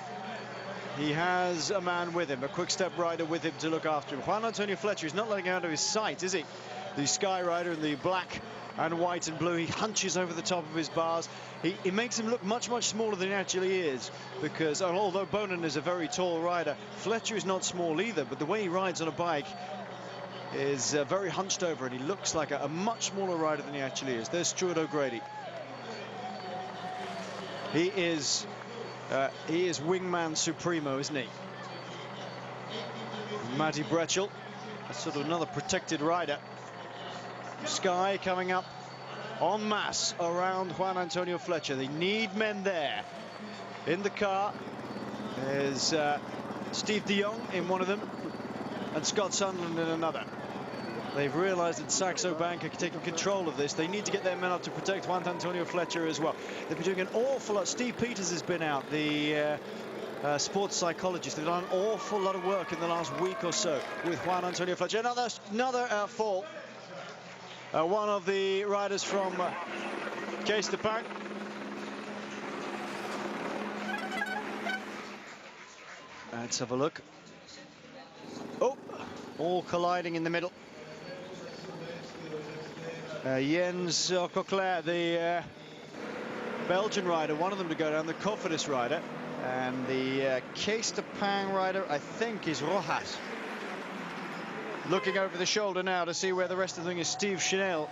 He has a man with him, a quick-step rider with him to look after him. Juan Antonio Fletcher is not letting out of his sight, is he? The Sky rider in the black and white and blue. He hunches over the top of his bars. He makes him look much, much smaller than he actually is, because although Bonin is a very tall rider, Fletcher is not small either, but the way he rides on a bike is very hunched over, and he looks like a much smaller rider than he actually is. There's Stuart O'Grady. He is wingman supremo, isn't he? Matty Bretchel, that's sort of another protected rider. Sky coming up en masse around Juan Antonio Fletcher. They need men there. In the car is Steve de Jong in one of them, and Scott Sunderland in another. They've realised that Saxo Bank are taking control of this. They need to get their men up to protect Juan Antonio Fletcher as well. They've been doing an awful lot. Steve Peters has been out, the sports psychologist. They've done an awful lot of work in the last week or so with Juan Antonio Fletcher. Another fall. One of the riders from Case de Pang. Let's have a look. Oh, all colliding in the middle. Jens Coquelin, the Belgian rider, one of them to go down, the Cofidis rider, and the Case de Pang rider, I think, is Rojas. Looking over the shoulder now to see where the rest of the thing is. Steve Chanel.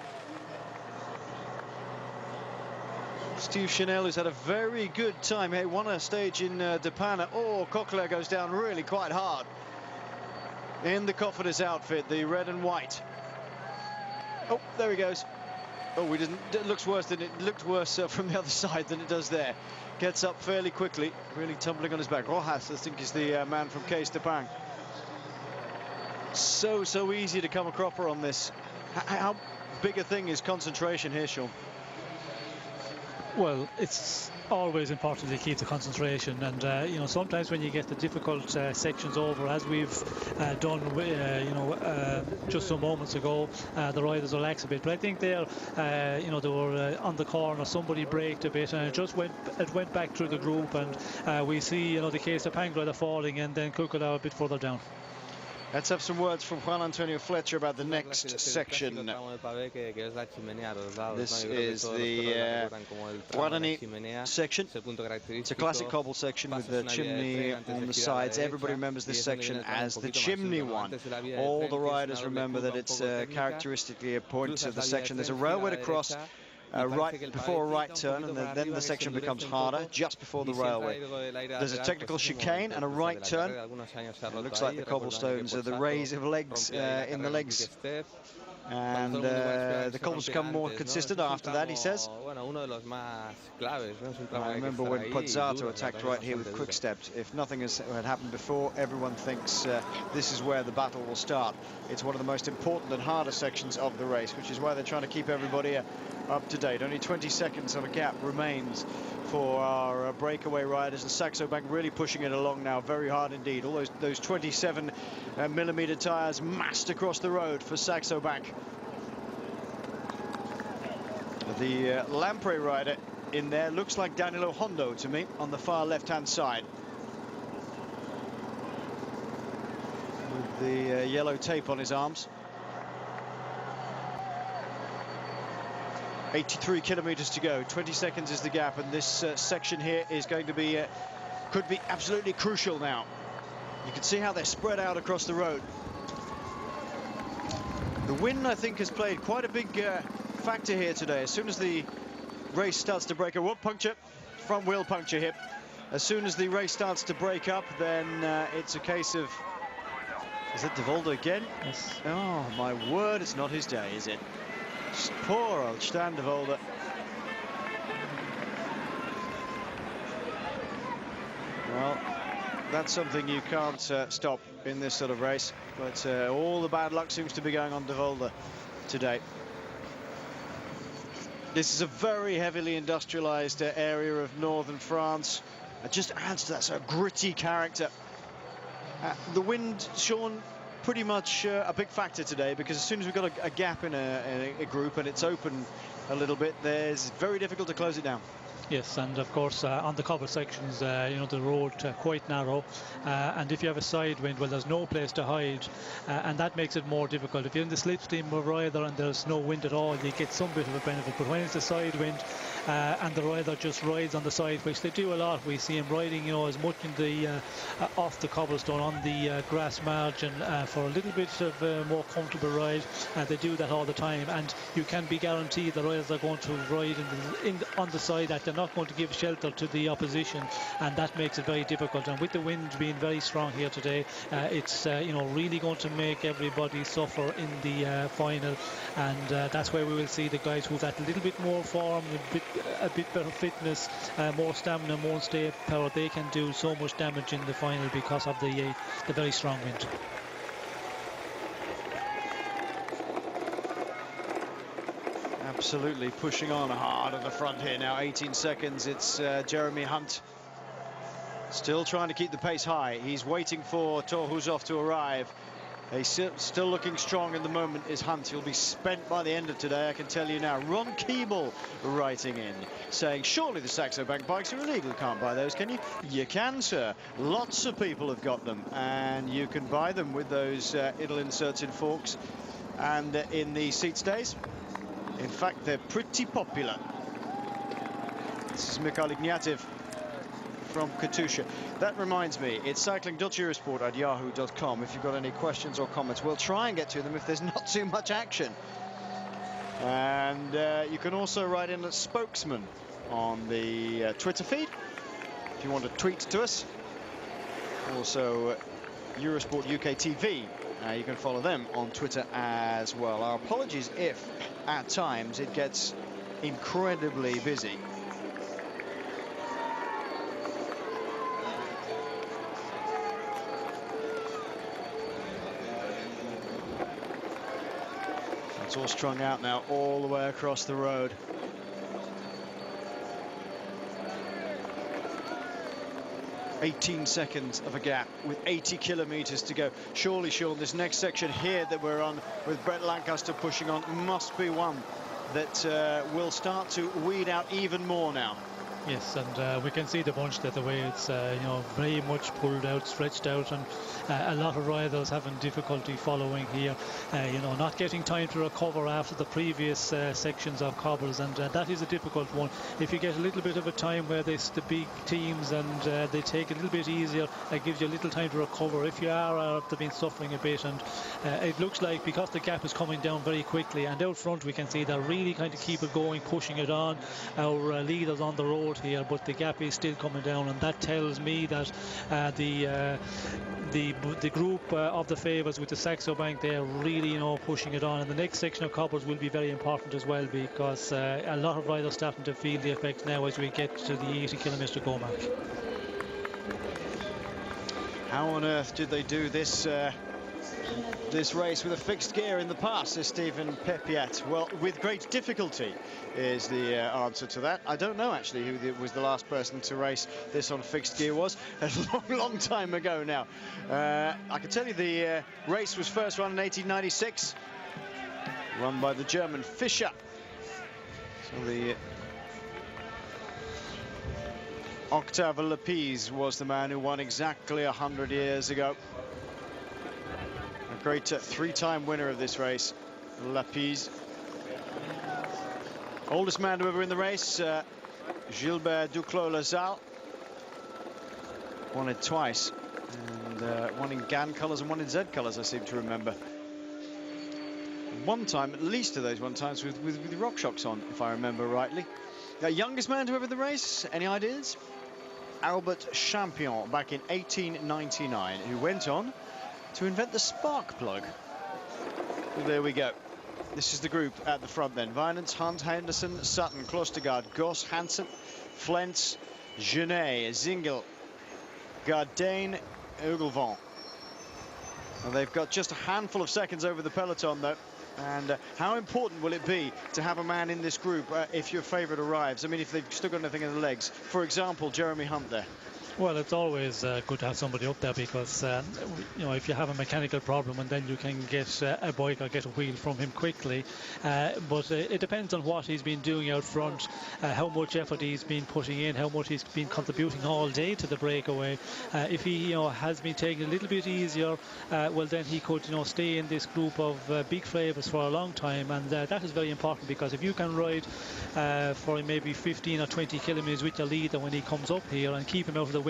Steve Chanel has had a very good time. He won a stage in Depana. Oh, Coquelin goes down really quite hard in the Cofidis outfit, the red and white. Oh, there he goes. Oh, it looks worse than it looked worse from the other side than it does there. Gets up fairly quickly, really tumbling on his back. Rojas, I think, is the man from Case de Pang. So easy to come a cropper on this. How big a thing is concentration here, Sean? Well, it's always important to keep the concentration, and sometimes when you get the difficult sections over, as we've done just some moments ago, the riders relax a bit. But I think there they were on the corner, somebody braked a bit, and it went back through the group, and we see the Case de Pang rider falling, and then Coquelin a bit further down. Let's have some words from Juan Antonio Fletcher about the next section. This is the Guarani section. It's a classic cobble section with the chimney on the sides. Everybody remembers this section as the chimney one. All the riders remember that it's characteristically a point of the section. There's a railway to cross right before a right turn, and then the section becomes harder just before the railway. There's a technical chicane and a right turn. It looks like the cobblestones are the raise of legs in the legs, and the cobbles become more consistent after that, he says. I remember when Pozzato attacked right here with quick steps. If nothing had happened before, everyone thinks this is where the battle will start. It's one of the most important and harder sections of the race, which is why they're trying to keep everybody up to date. Only 20 seconds of a gap remains for our breakaway riders, and Saxo Bank really pushing it along now very hard indeed. All those 27 millimeter tires massed across the road for Saxo Bank. The Lampre rider in there looks like Danilo Hondo to me on the far left-hand side, with the yellow tape on his arms. 83 kilometers to go, 20 seconds is the gap, and this section here is going to be could be absolutely crucial now. You can see how they're spread out across the road. The wind, I think, has played quite a big factor here today. As soon as the race starts to break up, puncture, front wheel puncture here. As soon as the race starts to break up, then it's a case of, is it De Volder again? Yes. Oh my word, it's not his day, is it? Poor old Stan De Volder. Well, that's something you can't stop in this sort of race, but all the bad luck seems to be going on De Volder today. This is a very heavily industrialized area of northern France. It just adds to that sort of gritty character. The wind, Sean, pretty much a big factor today, because as soon as we've got a gap in a group and it's open a little bit, it's very difficult to close it down. Yes, and of course on the cover sections, you know, the road quite narrow, and if you have a side wind, well, there's no place to hide, and that makes it more difficult. If you're in the slipstream of rider and there's no wind at all, you get some bit of a benefit, but when it's a side wind and the rider just rides on the side, which they do a lot, we see him riding, you know, as much in the off the cobblestone on the grass margin for a little bit of a more comfortable ride, and they do that all the time, and you can be guaranteed the riders are going to ride on the side that they're not going to give shelter to the opposition, and that makes it very difficult. And with the wind being very strong here today, it's you know, really going to make everybody suffer in the final, and that's where we will see the guys who've that little bit more form, a bit better fitness, more stamina, more stay power. They can do so much damage in the final because of the very strong wind. Absolutely pushing on hard at the front here now. 18 seconds. It's Jeremy Hunt still trying to keep the pace high. He's waiting for Thor Hushoff to arrive. He's still looking strong in the moment is Hunt. He'll be spent by the end of today, I can tell you now. Ron Keeble writing in, saying, surely the Saxo Bank bikes are illegal. Can't buy those, can you? You can, sir. Lots of people have got them, and you can buy them with those idle inserts in forks and in the seat stays. In fact, they're pretty popular. This is Mikhail Ignatiev from Katusha. That reminds me, it's cycling.eurosport@yahoo.com. If you've got any questions or comments, we'll try and get to them if there's not too much action. And you can also write in a spokesman on the Twitter feed if you want to tweet to us. Also, Eurosport UK TV. You can follow them on Twitter as well. Our apologies if, at times, it gets incredibly busy. It's all strung out now, all the way across the road. "18 seconds of a gap with 80 kilometers to go. Surely, Sean, this next section here that we're on with Brett Lancaster pushing on must be one that will start to weed out even more now. Yes, and we can see the bunch that the way it's you know, very much pulled out, stretched out, and a lot of riders having difficulty following here, you know, not getting time to recover after the previous sections of cobbles, and that is a difficult one. If you get a little bit of a time where the big teams and they take it a little bit easier, it gives you a little time to recover. If you are they've been suffering a bit, and it looks like because the gap is coming down very quickly, and out front we can see they're really kind of keep it going, pushing it on. Our leaders on the road here, but the gap is still coming down, and that tells me that the group of the favourites with the Saxo Bank, they are really, you know, pushing it on, and the next section of cobbles will be very important as well, because a lot of riders starting to feel the effects now as we get to the 80 kilometres to go, Mark. How on earth did they do this this race with a fixed gear in the past, says Stephen Pepiat? Well, with great difficulty is the answer to that. I don't know actually who was the last person to race this on fixed gear was. A long time ago now. I can tell you the race was first run in 1896, run by the German Fischer. So the Octave Lapise was the man who won exactly 100 years ago. A great three-time winner of this race, Lapise. Oldest man to ever win the race, Gilbert Duclos-Lassalle. Won it twice, and one in GAN colours and one in Z colours, I seem to remember. One time, at least of those times, with RockShox on, if I remember rightly. The youngest man to ever win the race, any ideas? Albert Champion, back in 1899, who went on to invent the spark plug. Well, there we go. This is the group at the front then. Vinance, Hunt, Henderson, Sutton, Klostergaard, Goss, Hansen, Flents, Genet, Zingel, Gardain, Ugelvon. Well, they've got just a handful of seconds over the peloton, though. And how important will it be to have a man in this group if your favourite arrives? I mean, if they've still got nothing in the legs. For example, Jeremy Hunt there. Well, it's always good to have somebody up there because, you know, if you have a mechanical problem and then you can get a bike or get a wheel from him quickly. But it depends on what he's been doing out front, how much effort he's been putting in, how much he's been contributing all day to the breakaway. If he, you know, has been taking a little bit easier, well, then he could, you know, stay in this group of big favourites for a long time. And that is very important because if you can ride for maybe 15 or 20 kilometres with your leader when he comes up here and keep him out of the wind,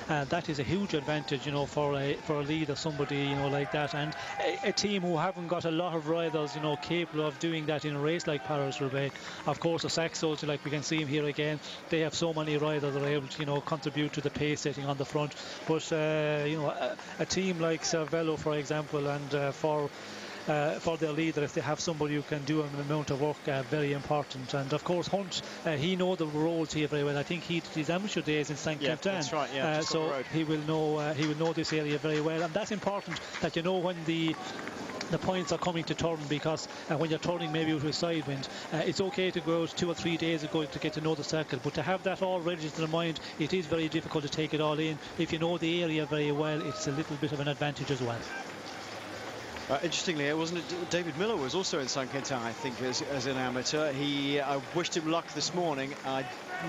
that is a huge advantage, you know, for a leader, somebody, you know, like that. And a team who haven't got a lot of riders, you know, capable of doing that in a race like Paris Roubaix. Of course, the Saxos, like we can see him here again, they have so many riders that are able to, you know, contribute to the pace setting on the front. But you know, a team like Cervelo, for example, and for their leader, if they have somebody who can do an amount of work, very important. And of course, Hunt, he knows the roads here very well. I think he did his amateur days in St. Quentin. That's right, yeah, so he will know this area very well, and that's important that you know when the points are coming to turn, because when you're turning maybe with a side wind, it's okay to go 2 or 3 days ago to get to know the circle, but to have that all registered in mind, it is very difficult to take it all in. If you know the area very well, it's a little bit of an advantage as well. Interestingly, wasn't it David Miller was also in St. Quentin, I think, as an amateur. I wished him luck this morning. I'm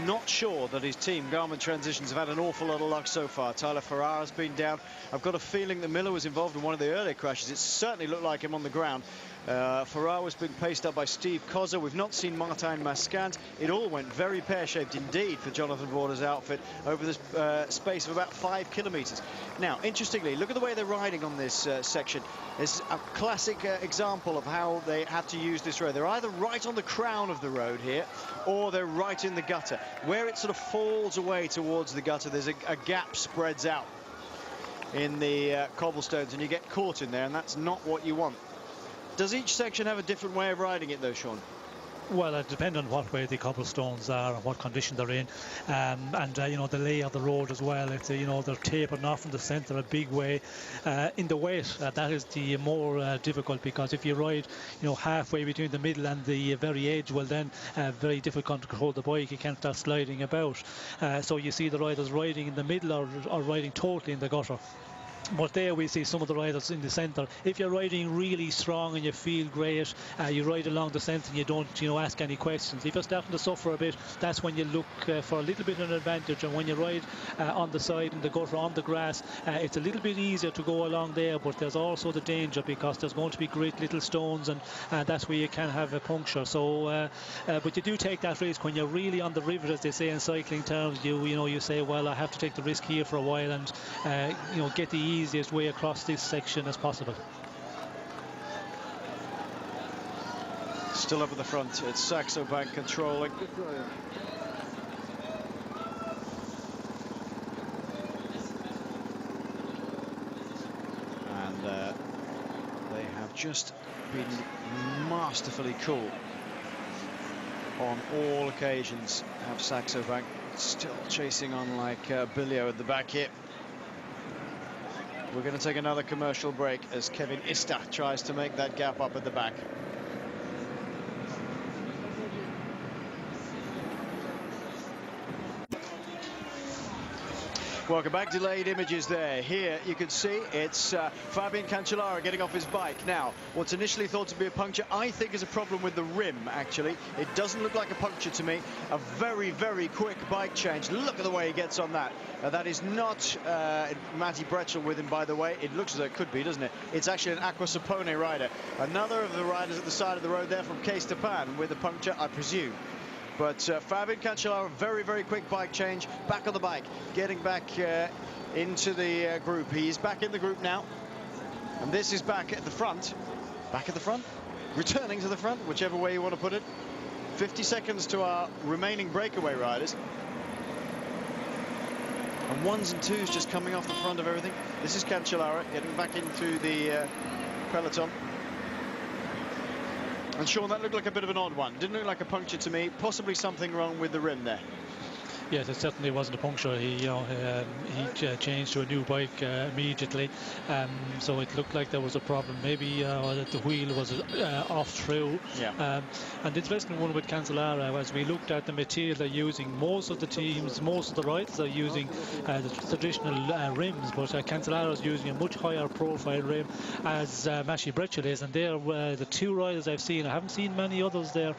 not sure that his team, Garmin Transitions, have had an awful lot of luck so far. Tyler Ferrara's been down. I've got a feeling that Miller was involved in one of the earlier crashes. It certainly looked like him on the ground. Ferrara was being paced up by Steve Kozza. We've not seen Martin Mascant. It all went very pear-shaped indeed for Jonathan Vorder's outfit over this space of about 5 kilometres. Now, interestingly, look at the way they're riding on this section. It's a classic example of how they have to use this road. They're either right on the crown of the road here, or they're right in the gutter. Where it sort of falls away towards the gutter, there's a gap spreads out in the cobblestones, and you get caught in there, and that's not what you want. Does each section have a different way of riding it, though, Sean? Well, it depends on what way the cobblestones are and what condition they're in, and you know, the lay of the road as well. If you know, they're tapering off from the centre a big way in the wet, that is the more difficult, because if you ride, you know, halfway between the middle and the very edge, well then very difficult to control the bike. You can't start sliding about. So you see the riders riding in the middle or riding totally in the gutter. But there we see some of the riders in the centre. If you're riding really strong and you feel great, you ride along the centre and you don't, you know, ask any questions. If you're starting to suffer a bit, that's when you look for a little bit of an advantage. And when you ride on the side in the gutter on the grass, it's a little bit easier to go along there. But there's also the danger, because there's going to be great little stones, and that's where you can have a puncture. So, but you do take that risk when you're really on the river, as they say in cycling terms. You know, you say, well, I have to take the risk here for a while and you know, get the easiest way across this section as possible. Still up at the front, it's Saxo Bank controlling. And they have just been masterfully cool on all occasions. Have Saxo Bank still chasing on like Billio at the back here. We're going to take another commercial break as Kevin Ista tries to make that gap up at the back. Welcome back. Delayed images there. Here you can see it's Fabian Cancellara getting off his bike. Now, what's initially thought to be a puncture, I think is a problem with the rim, actually. It doesn't look like a puncture to me. A very, very quick bike change. Look at the way he gets on that. That is not Matti Bretschel with him, by the way. It looks as though it could be, doesn't it? It's actually an Aqua Sapone rider. Another of the riders at the side of the road there from K-Stepan with a puncture, I presume. But Fabian Cancellara, very, very quick bike change, back on the bike, getting back into the group. He's back in the group now. And this is back at the front. Back at the front? Returning to the front, whichever way you want to put it. 50 seconds to our remaining breakaway riders. And ones and twos just coming off the front of everything. This is Cancellara getting back into the peloton. And Sean, that looked like a bit of an odd one. Didn't look like a puncture to me. Possibly something wrong with the rim there. Yes, it certainly wasn't a puncture. He changed to a new bike immediately, so it looked like there was a problem. Maybe that the wheel was off through. Yeah. And the interesting one with Cancellara, as we looked at the material they're using, most of the teams, most of the riders are using the traditional rims, but Cancellara is using a much higher profile rim, as Matti Bretschel is, and they're the two riders I've seen. I haven't seen many others there.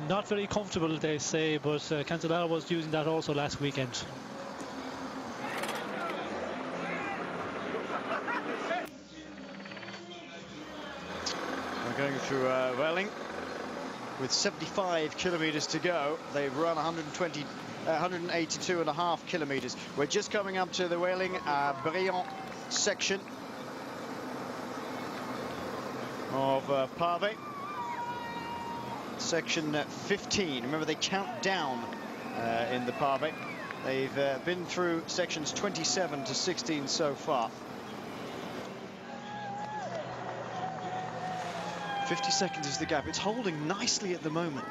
Not very comfortable, they say, but Cancellara was using that also last weekend. We're going through Welling with 75 kilometers to go. They've run 182.5 kilometers. We're just coming up to the Welling Briand section of Pavé. Section 15. Remember, they count down in the Pavé. They've been through sections 27 to 16 so far. 50 seconds is the gap. It's holding nicely at the moment.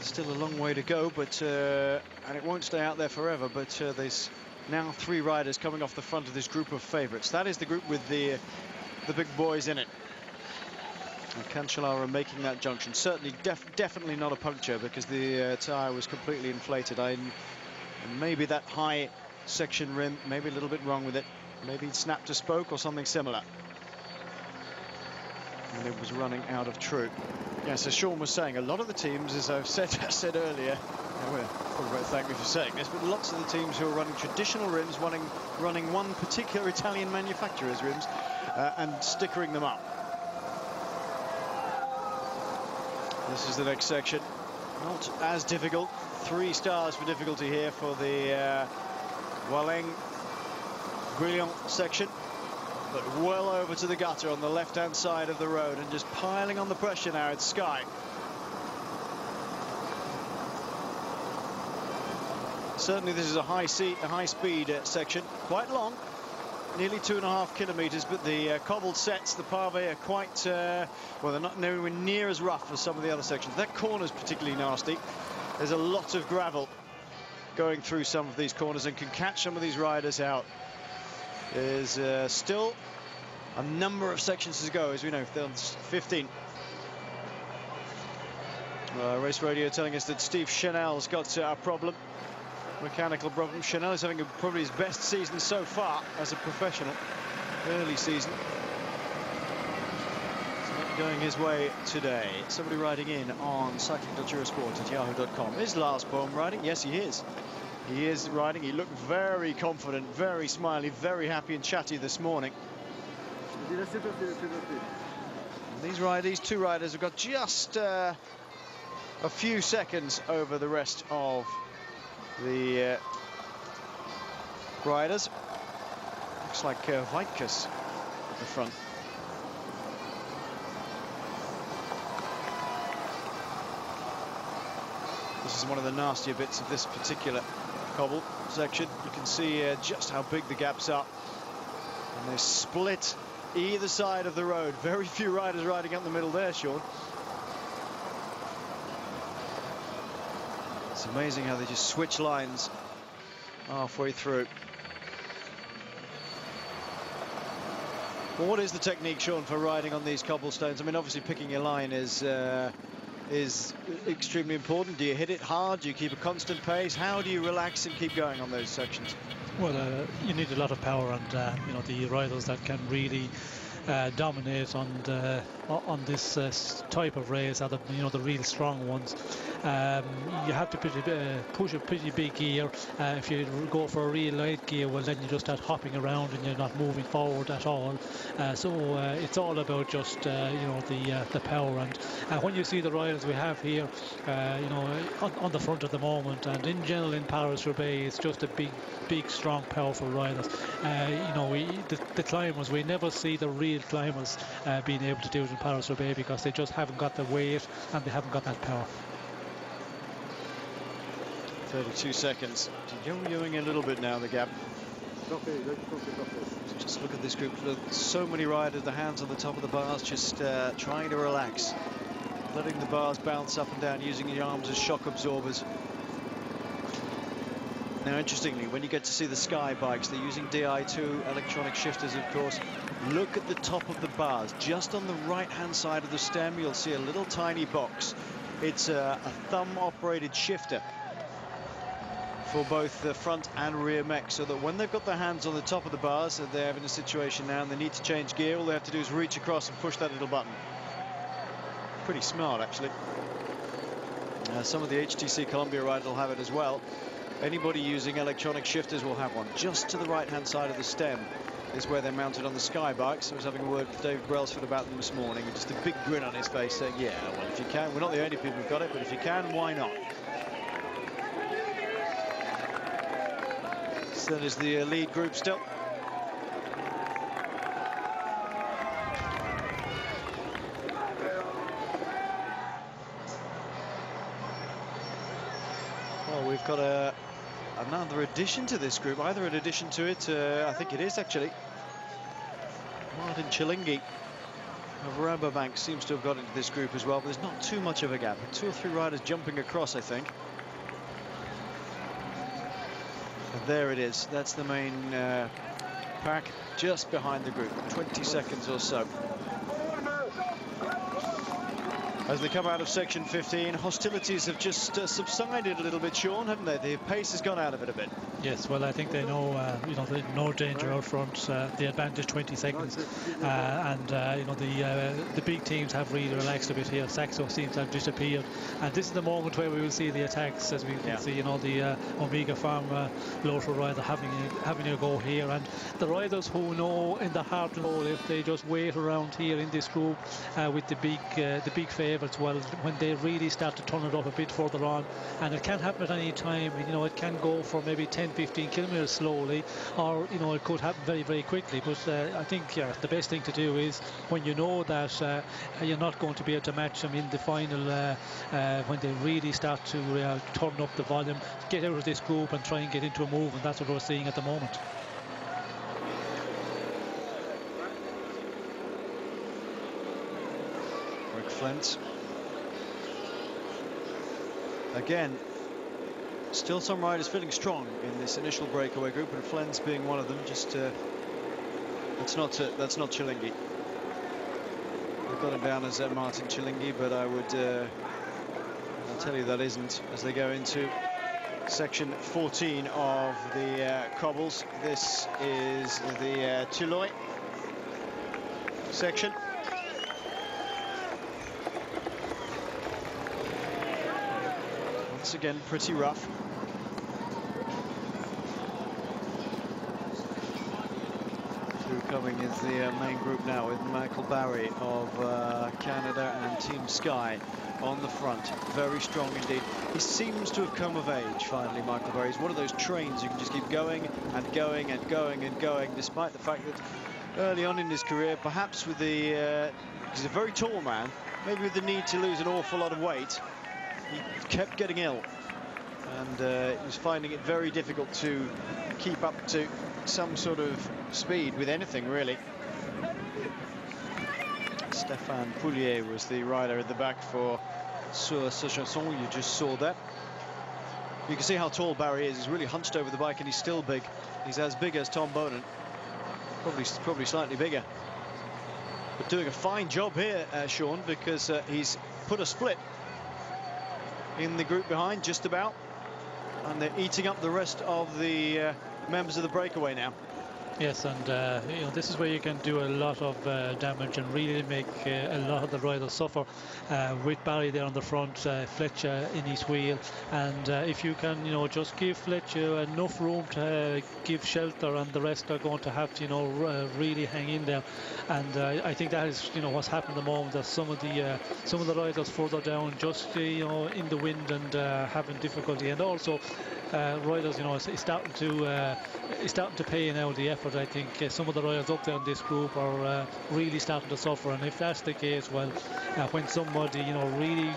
Still a long way to go, but and it won't stay out there forever. But there's now 3 riders coming off the front of this group of favourites. That is the group with the big boys in it. And Cancellara making that junction. Certainly, definitely not a puncture, because the tyre was completely inflated. And maybe that high section rim, maybe a little bit wrong with it. Maybe it snapped a spoke or something similar. And it was running out of true. Yes, as Sean was saying, a lot of the teams, as I've said earlier, well, probably won't thank me for saying this, but lots of the teams who are running traditional rims, running one particular Italian manufacturer's rims and stickering them up. This is the next section. Not as difficult. 3 stars for difficulty here for the Walling-Briand section. But well over to the gutter on the left-hand side of the road, and just piling on the pressure now. It's Sky. Certainly this is a high-speed section. Quite long. Nearly 2.5 kilometers, but the cobbled sets, the Pavé, are quite, well, they're not nowhere near as rough as some of the other sections. That corner's particularly nasty. There's a lot of gravel going through some of these corners and can catch some of these riders out. There's still a number of sections to go, as we know. There's 15. Race radio telling us that Steve Chanel's got a problem. Mechanical problem. Chanel is having probably his best season so far as a professional. Early season. It's not going his way today. Somebody writing in on cycling.eurosport@yahoo.com. Is Lars Bohm riding? Yes, he is. He is riding. He looked very confident, very smiley, very happy and chatty this morning. And these 2 riders have got just a few seconds over the rest of the riders. Looks like Weitkus at the front. This is one of the nastier bits of this particular cobble section. You can see just how big the gaps are. And they split either side of the road. Very few riders riding up the middle there, Sean. It's amazing how they just switch lines halfway through. Well, what is the technique, Sean, for riding on these cobblestones? I mean, obviously picking your line is is extremely important. Do you hit it hard? Do you keep a constant pace? How do you relax and keep going on those sections? Well, you need a lot of power, and you know, the riders that can really dominate on this type of race are the real strong ones. You have to push a pretty big gear. If you go for a real light gear, well, then you just start hopping around and you're not moving forward at all. So it's all about just the power. And when you see the riders we have here, on the front at the moment, and in general in Paris Roubaix, it's just a big, strong, powerful riders. The climbers, we never see the real climbers being able to do it in Paris Roubaix because they just haven't got the weight and they haven't got that power. 32 seconds. Yo-yoing a little bit now, the gap. Just look at this group. Look, so many riders, the hands on the top of the bars, just trying to relax, letting the bars bounce up and down, using the arms as shock absorbers. Now, interestingly, when you get to see the Sky bikes, they're using Di2 electronic shifters, of course. Look at the top of the bars. Just on the right-hand side of the stem, you'll see a little tiny box. It's a thumb-operated shifter for both the front and rear mech, so that when they've got their hands on the top of the bars, they're in a situation now and they need to change gear, all they have to do is reach across and push that little button. Pretty smart, actually. Some of the HTC Columbia riders will have it as well. Anybody using electronic shifters will have one. Just to the right-hand side of the stem is where they're mounted on the Sky bikes. I was having a word with David Brailsford about them this morning, and just a big grin on his face saying, yeah, well, if you can, we're not the only people who've got it, but if you can, why not? So that is the lead group still. Well, we've got another addition to this group, either an addition to it, I think it is actually. Martin Cilingi of Rabobank seems to have got into this group as well, but there's not too much of a gap. 2 or 3 riders jumping across, I think. And there it is. That's the main pack just behind the group. 20 seconds or so. As they come out of section 15, hostilities have just subsided a little bit, Sean, haven't they? The pace has gone out of it a bit. Yes, well, I think they know, there's no danger out front. The advantage 20 seconds, the big teams have really relaxed a bit here. Saxo seems to have disappeared, and this is the moment where we will see the attacks, as we can see, the Omega Pharma Lotto rider having a go here, and the riders who know in the heart and soul, if they just wait around here in this group with the big favourites, well, when they really start to turn it up a bit further on, and it can happen at any time. It can go for maybe 10-15 kilometers slowly, or it could happen very, very quickly. But I think the best thing to do is, when you know that you're not going to be able to match them in the final, when they really start to turn up the volume, get out of this group and try and get into a move, and that's what we're seeing at the moment. Rick Flint. Again, still some riders feeling strong in this initial breakaway group, and Flens being one of them. Just that's not Cilingi. We've got him down as Martin Cilingi, but I'll tell you that isn't, as they go into section 14 of the cobbles. This is the Touloy section. Once again, pretty rough. Coming is the main group now, with Michael Barry of Canada and Team Sky on the front. Very strong indeed. He seems to have come of age finally, Michael Barry. He's one of those trains you can just keep going and going and going and going, despite the fact that early on in his career, perhaps with the he's a very tall man, maybe with the need to lose an awful lot of weight, he kept getting ill, and he was finding it very difficult to keep up to some sort of speed with anything, really. Stéphane Poulier was the rider at the back for Sochasson. You just saw that. You can see how tall Barry is. He's really hunched over the bike, and he's still big. He's as big as Tom Bonan, probably slightly bigger, but doing a fine job here, Sean, because he's put a split in the group behind, just about. And they're eating up the rest of the members of the breakaway now. Yes, and you know, this is where you can do a lot of damage and really make a lot of the riders suffer. With Barry there on the front, Fletcher in his wheel, and if you can, you know, just give Fletcher enough room to give shelter, and the rest are going to have to, you know, really hang in there. And I think that is, you know, what's happened at the moment. That some of the riders further down, just you know, in the wind and having difficulty, and also riders, you know, it's starting to pay now the effort. I think some of the riders up there in this group are really starting to suffer, and if that's the case, well, when somebody, you know, really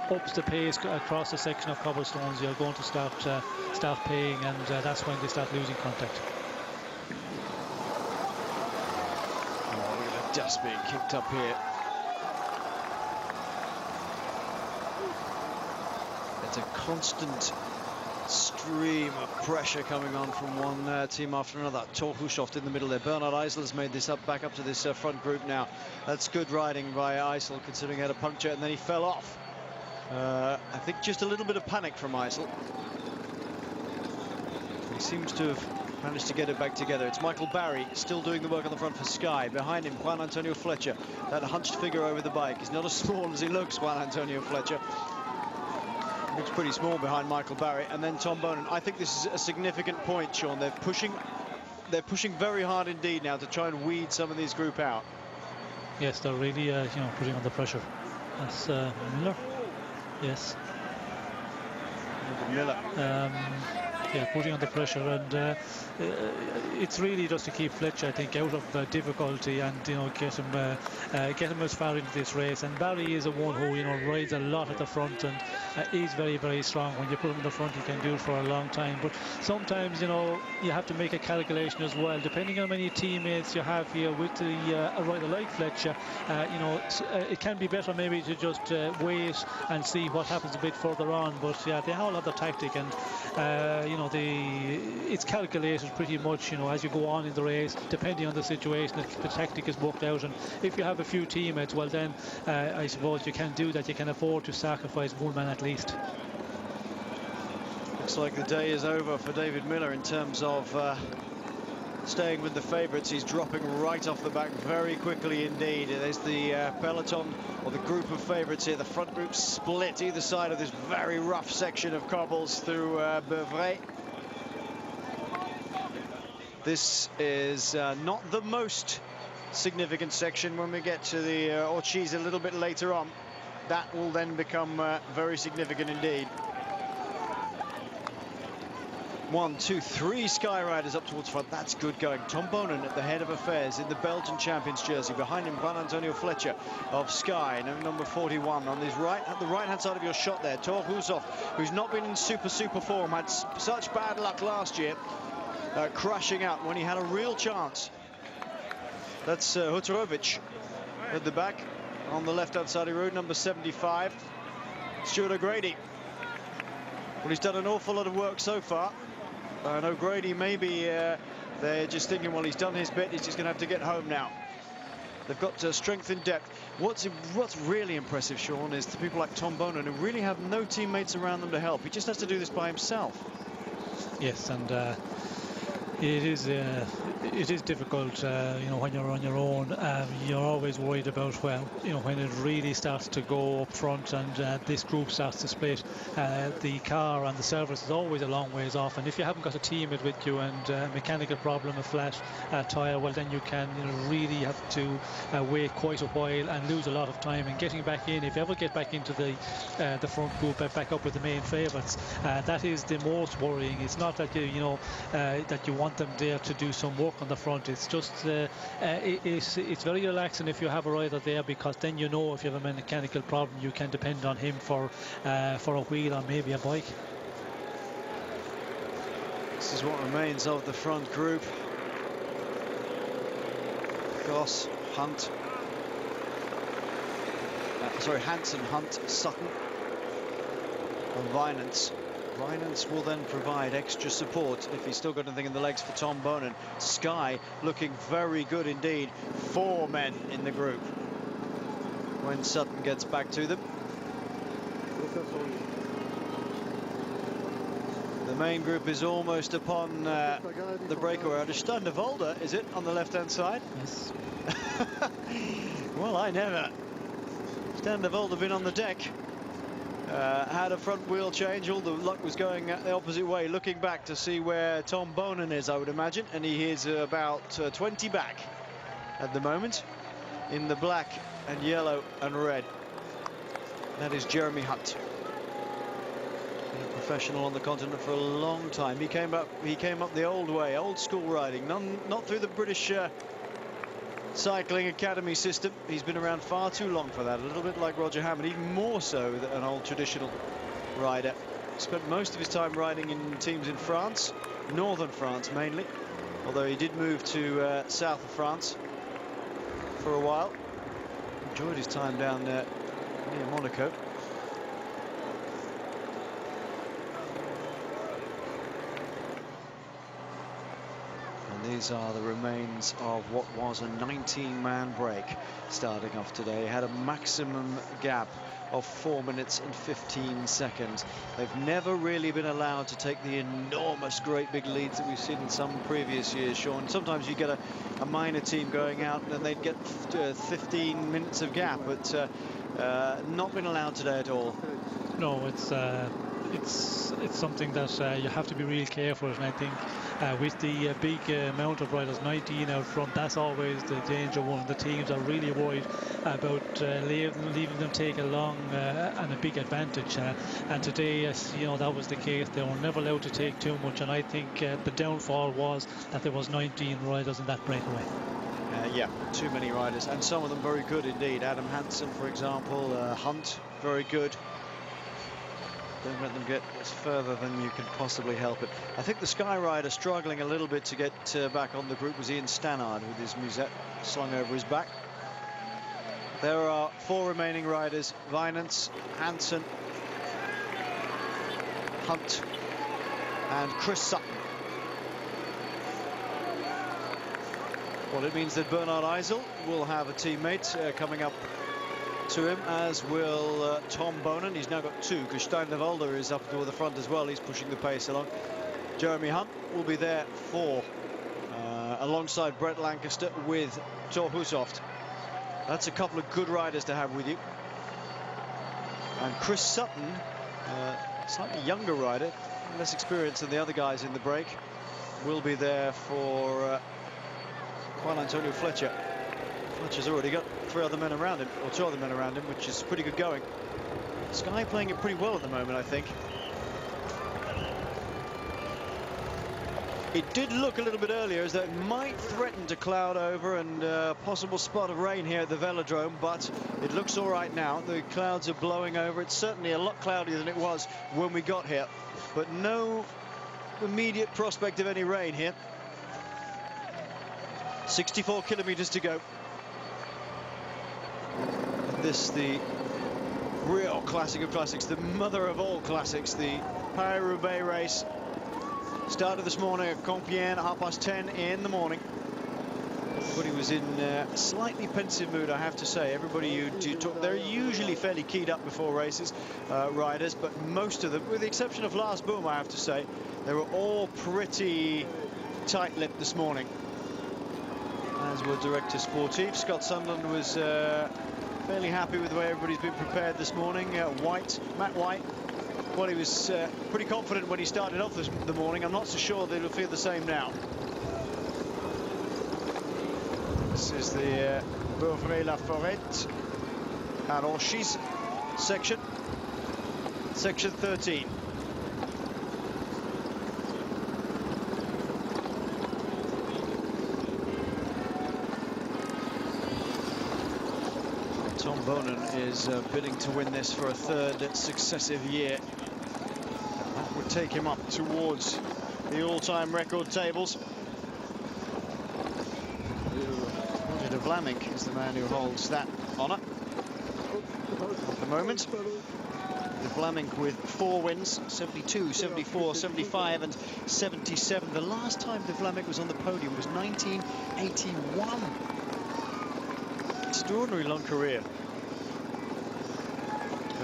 ups the pace across a section of cobblestones, you're going to start paying, and that's when they start losing contact. Oh, look at the dust being kicked up here. It's a constant stream of pressure coming on from one team after another. Torhushoft in the middle there. Bernhard Eissel's made this back up to this front group now. That's good riding by Eissel, considering he had a puncture and then he fell off. I think just a little bit of panic from Eissel. He seems to have managed to get it back together. It's Michael Barry still doing the work on the front for Sky. Behind him, Juan Antonio Fletcher. That hunched figure over the bike. He's not as small as he looks, Juan Antonio Fletcher. Looks pretty small behind Michael Barry, and then Tom Bonin. I think this is a significant point, Sean. They're pushing very hard indeed now to try and weed some of these group out. Yes, they're really you know, putting on the pressure. That's Miller. Yes. Miller. Yeah, putting on the pressure, and it's really just to keep Fletcher, I think, out of difficulty, and you know, get him as far into this race. And Barry is a one who, you know, rides a lot at the front, and is very, very strong. When you put him in the front, he can do it for a long time. But sometimes, you know, you have to make a calculation as well, depending on how many teammates you have here with a rider like Fletcher. You know, it can be better maybe to just wait and see what happens a bit further on. But yeah, they all have the tactic, and you know, it's calculated pretty much, you know, as you go on in the race, depending on the situation. The tactic is worked out, and if you have a few teammates, well then I suppose you can do that. You can afford to sacrifice one man at least. Looks like the day is over for David Miller in terms of staying with the favourites. He's dropping right off the back very quickly indeed. There's the peloton, or the group of favourites here. The front group split either side of this very rough section of cobbles through Beuvray. This is not the most significant section. When we get to the Orchies a little bit later on, that will then become very significant indeed. 1, 2, 3 Sky riders up towards front. That's good going. Tom Bonin at the head of affairs in the Belgian champions jersey. Behind him, Juan Antonio Fletcher of Sky, number 41. On his right, at the right-hand side of your shot there, Tor Hushoff, who's not been in super form, had such bad luck last year, crashing out when he had a real chance. That's Huterovic at the back. On the left-hand side of the road, number 75, Stuart O'Grady. Well, he's done an awful lot of work so far. And O'Grady, maybe they're just thinking, well, he's done his bit, he's just going to have to get home now. They've got strength in depth. What's really impressive, Sean, is the people like Tom Bonin, who really have no teammates around them to help. He just has to do this by himself. Yes, and it is difficult, you know, when you're on your own. You're always worried about, well, you know, when it really starts to go up front and this group starts to split, the car and the service is always a long ways off. And if you haven't got a teammate with you and a mechanical problem, a flat tyre, well, then you can, you know, really have to wait quite a while and lose a lot of time. And getting back in, if you ever get back into the front group, back up with the main favourites, that is the most worrying. It's not that you know that you want them there to do some work on the front. It's just it's very relaxing if you have a rider there, because then you know if you have a mechanical problem, you can depend on him for a wheel or maybe a bike. This is what remains of the front group. Goss, Hunt, Hansen, Hunt, Sutton, and Vinance. Vinance will then provide extra support if he's still got anything in the legs for Tom Bonin. Sky looking very good indeed. 4 men in the group when Sutton gets back to them. The main group is almost upon the breakaway. Stein de Volder, is it, on the left-hand side? Yes. Well, I never. Stein de Volder been on the deck. Had a front wheel change. All the luck was going the opposite way, looking back to see where Tom Bonen is, I would imagine. And he is about 20 back at the moment in the black and yellow and red. That is Jeremy Hunt. Been a professional on the continent for a long time. He came up the old way, old school riding, not through the British cycling academy system. He's been around far too long for that, a little bit like Roger Hammond, even more so than an old traditional rider. Spent most of his time riding in teams in France, northern France mainly, although he did move to south of France for a while. Enjoyed his time down there near Monaco. These are the remains of what was a 19-man break starting off today. Had a maximum gap of 4 minutes and 15 seconds. They've never really been allowed to take the enormous, great big leads that we've seen in some previous years, Sean. Sometimes you get a minor team going out and they'd get 15 minutes of gap, but not been allowed today at all. No, it's something that you have to be real careful, and I think with the big amount of riders, 19 out front, that's always the danger one. The teams are really worried about leaving them take a long and a big advantage, and today, you know, that was the case. They were never allowed to take too much, and I think the downfall was that there was 19 riders in that breakaway. Yeah, too many riders, and some of them very good indeed. Adam Hansen, for example, Hunt, very good. Don't let them get further than you can possibly help it. I think the Sky rider struggling a little bit to get back on the group was Ian Stannard with his musette slung over his back. There are 4 remaining riders: Vinance, Hansen, Hunt and Chris Sutton. Well, it means that Bernard Eisel will have a teammate coming up to him, as will Tom Bonen. He's now got 2 because Stein de Volder is up toward the front as well. He's pushing the pace along. Jeremy Hunt will be there for alongside Brett Lancaster with Thor Hushovd. That's a couple of good riders to have with you. And Chris Sutton, slightly younger rider, less experienced than the other guys in the break, will be there for Juan Antonio Fletcher. Fletcher's already got 3 other men around him, or 2 other men around him, which is pretty good going. Sky playing it pretty well at the moment, I think. It did look a little bit earlier as though it might threaten to cloud over and a possible spot of rain here at the Velodrome, but it looks all right now. The clouds are blowing over. It's certainly a lot cloudier than it was when we got here, but no immediate prospect of any rain here. 64 kilometers to go. And this, the real classic of classics, the mother of all classics, the Paris Roubaix race. Started this morning at Compiègne at 10:30 in the morning. Everybody was in a slightly pensive mood, I have to say. Everybody you talk, they're usually fairly keyed up before races, riders, but most of them, with the exception of Lars Boom, I have to say, they were all pretty tight-lipped this morning. As were Director Sportif. Scott Sunderland was fairly happy with the way everybody's been prepared this morning. Matt White, well, he was pretty confident when he started off the morning. I'm not so sure that he'll feel the same now. This is the Beauvray-la-Forêt at Orchies section 13. Tom Bonen is bidding to win this for a 3rd successive year. That would take him up towards the all-time record tables. De Vlaming is the man who holds that honour at the moment. De Vlaming with 4 wins, 72, 74, 75 and 77. The last time De Vlaming was on the podium was 1981. Extraordinary long career.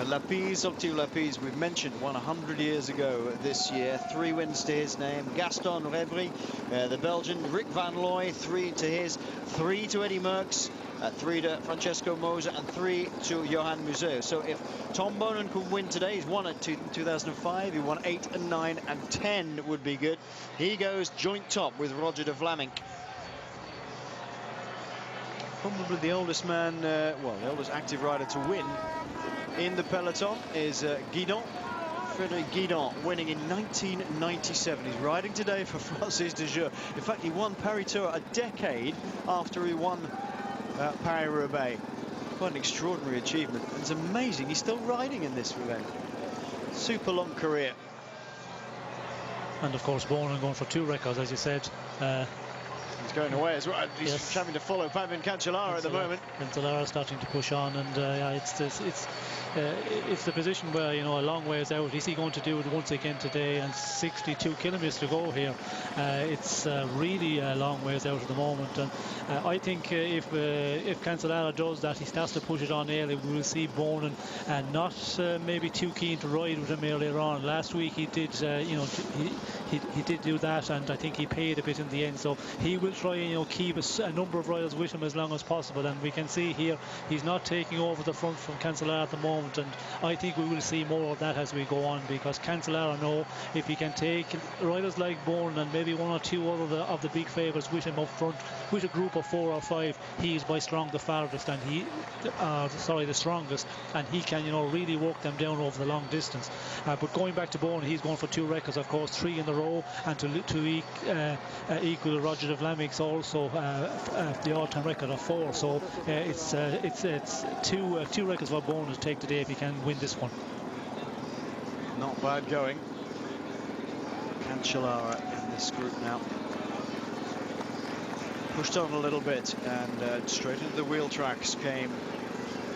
Lapise, Octave Lapise, we've mentioned, won 100 years ago this year. 3 wins to his name. Gaston Rebry, the Belgian. Rick Van Looy, 3 to his. 3 to Eddie Merckx. 3 to Francesco Moser, and 3 to Johan Museeuw. So if Tom Boonen could win today, he's won it in 2005. He won 8 and 9 and 10 would be good. He goes joint top with Roger de Vlamingh. Probably the oldest man, well, the oldest active rider to win in the peloton is Guidon. Frédéric Guidon, winning in 1997. He's riding today for Francis de Jeux. In fact, he won Paris Tour a decade after he won Paris Roubaix. Quite an extraordinary achievement. It's amazing he's still riding in this event. Super long career. And of course, Boonen going for 2 records, as you said. He's going away as well. He's yes. having to follow Pavan Cancellara at the moment. Cancellara starting to push on, and yeah, it's the position where, you know, a long ways out. Is he going to do it once again today? And 62 kilometers to go here. It's really a long ways out at the moment. And I think if Cancellara does that, he starts to push it on early, we will see Boonen not maybe too keen to ride with him earlier on. Last week he did, you know, he did do that, and I think he paid a bit in the end. So he will try and, you know, keep a number of riders with him as long as possible. And we can see here he's not taking over the front from Cancellara at the moment, and I think we will see more of that as we go on, because Cancellara know if he can take riders like Boonen and maybe 1 or 2 other of the big favourites with him up front, with a group of 4 or 5, he's by strong the farthest, and the strongest, and he can, you know, really walk them down over the long distance. But going back to Boonen, he's going for 2 records, of course, 3 in a row, and to equal Roger de Vlamingh also the all-time record of 4. So it's 2 records for Boonen to take today if he can win this one. Not bad going. Cancellara in this group now. Pushed on a little bit, and straight into the wheel tracks came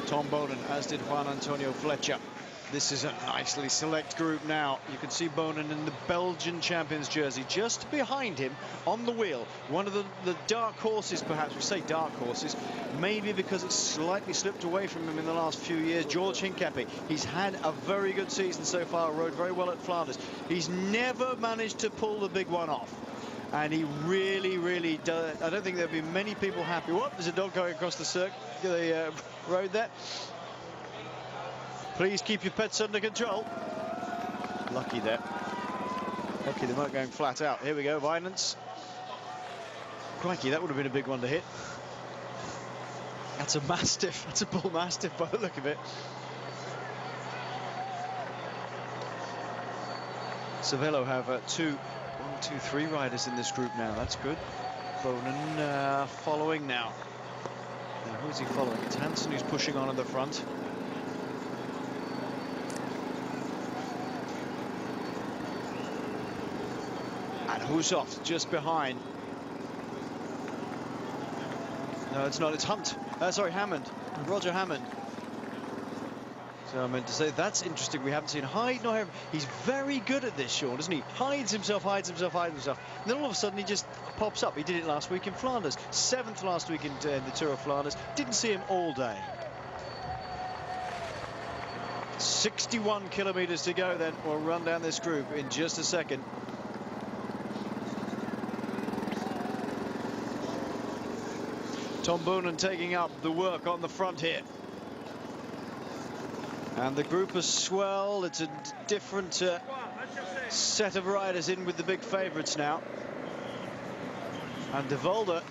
Tom Boonen, as did Juan Antonio Fletcher. This is a nicely select group now. You can see Boonen in the Belgian champions jersey just behind him on the wheel. One of the dark horses, perhaps. We say dark horses, maybe because it's slightly slipped away from him in the last few years. George Hincapie. He's had a very good season so far, rode very well at Flanders. He's never managed to pull the big one off. And he really, really does. I don't think there'll be many people happy. Whoop, there's a dog going across the road there. Please keep your pets under control. Lucky there. Lucky they weren't going flat out. Here we go, Vinance. Crikey, that would have been a big one to hit. That's a Mastiff. That's a bull Mastiff by the look of it. Cervelo have 3 riders in this group now. That's good. Boonen following now. Now, who's he following? It's Hansen who's pushing on in the front. And Hushoff just behind. No, it's not. It's Hunt. Sorry, Hammond. Roger Hammond. So I meant to say, that's interesting. We haven't seen Hyde nor Herb. He's very good at this, Sean, isn't he? Hides himself, hides himself, hides himself. And then all of a sudden he just pops up. He did it last week in Flanders. 7th last week in the Tour of Flanders. Didn't see him all day. 61 kilometers to go then. We'll run down this group in just a second. Tom Boonen taking up the work on the front here. And the group has swelled. It's a different set of riders in with the big favourites now. And De Volder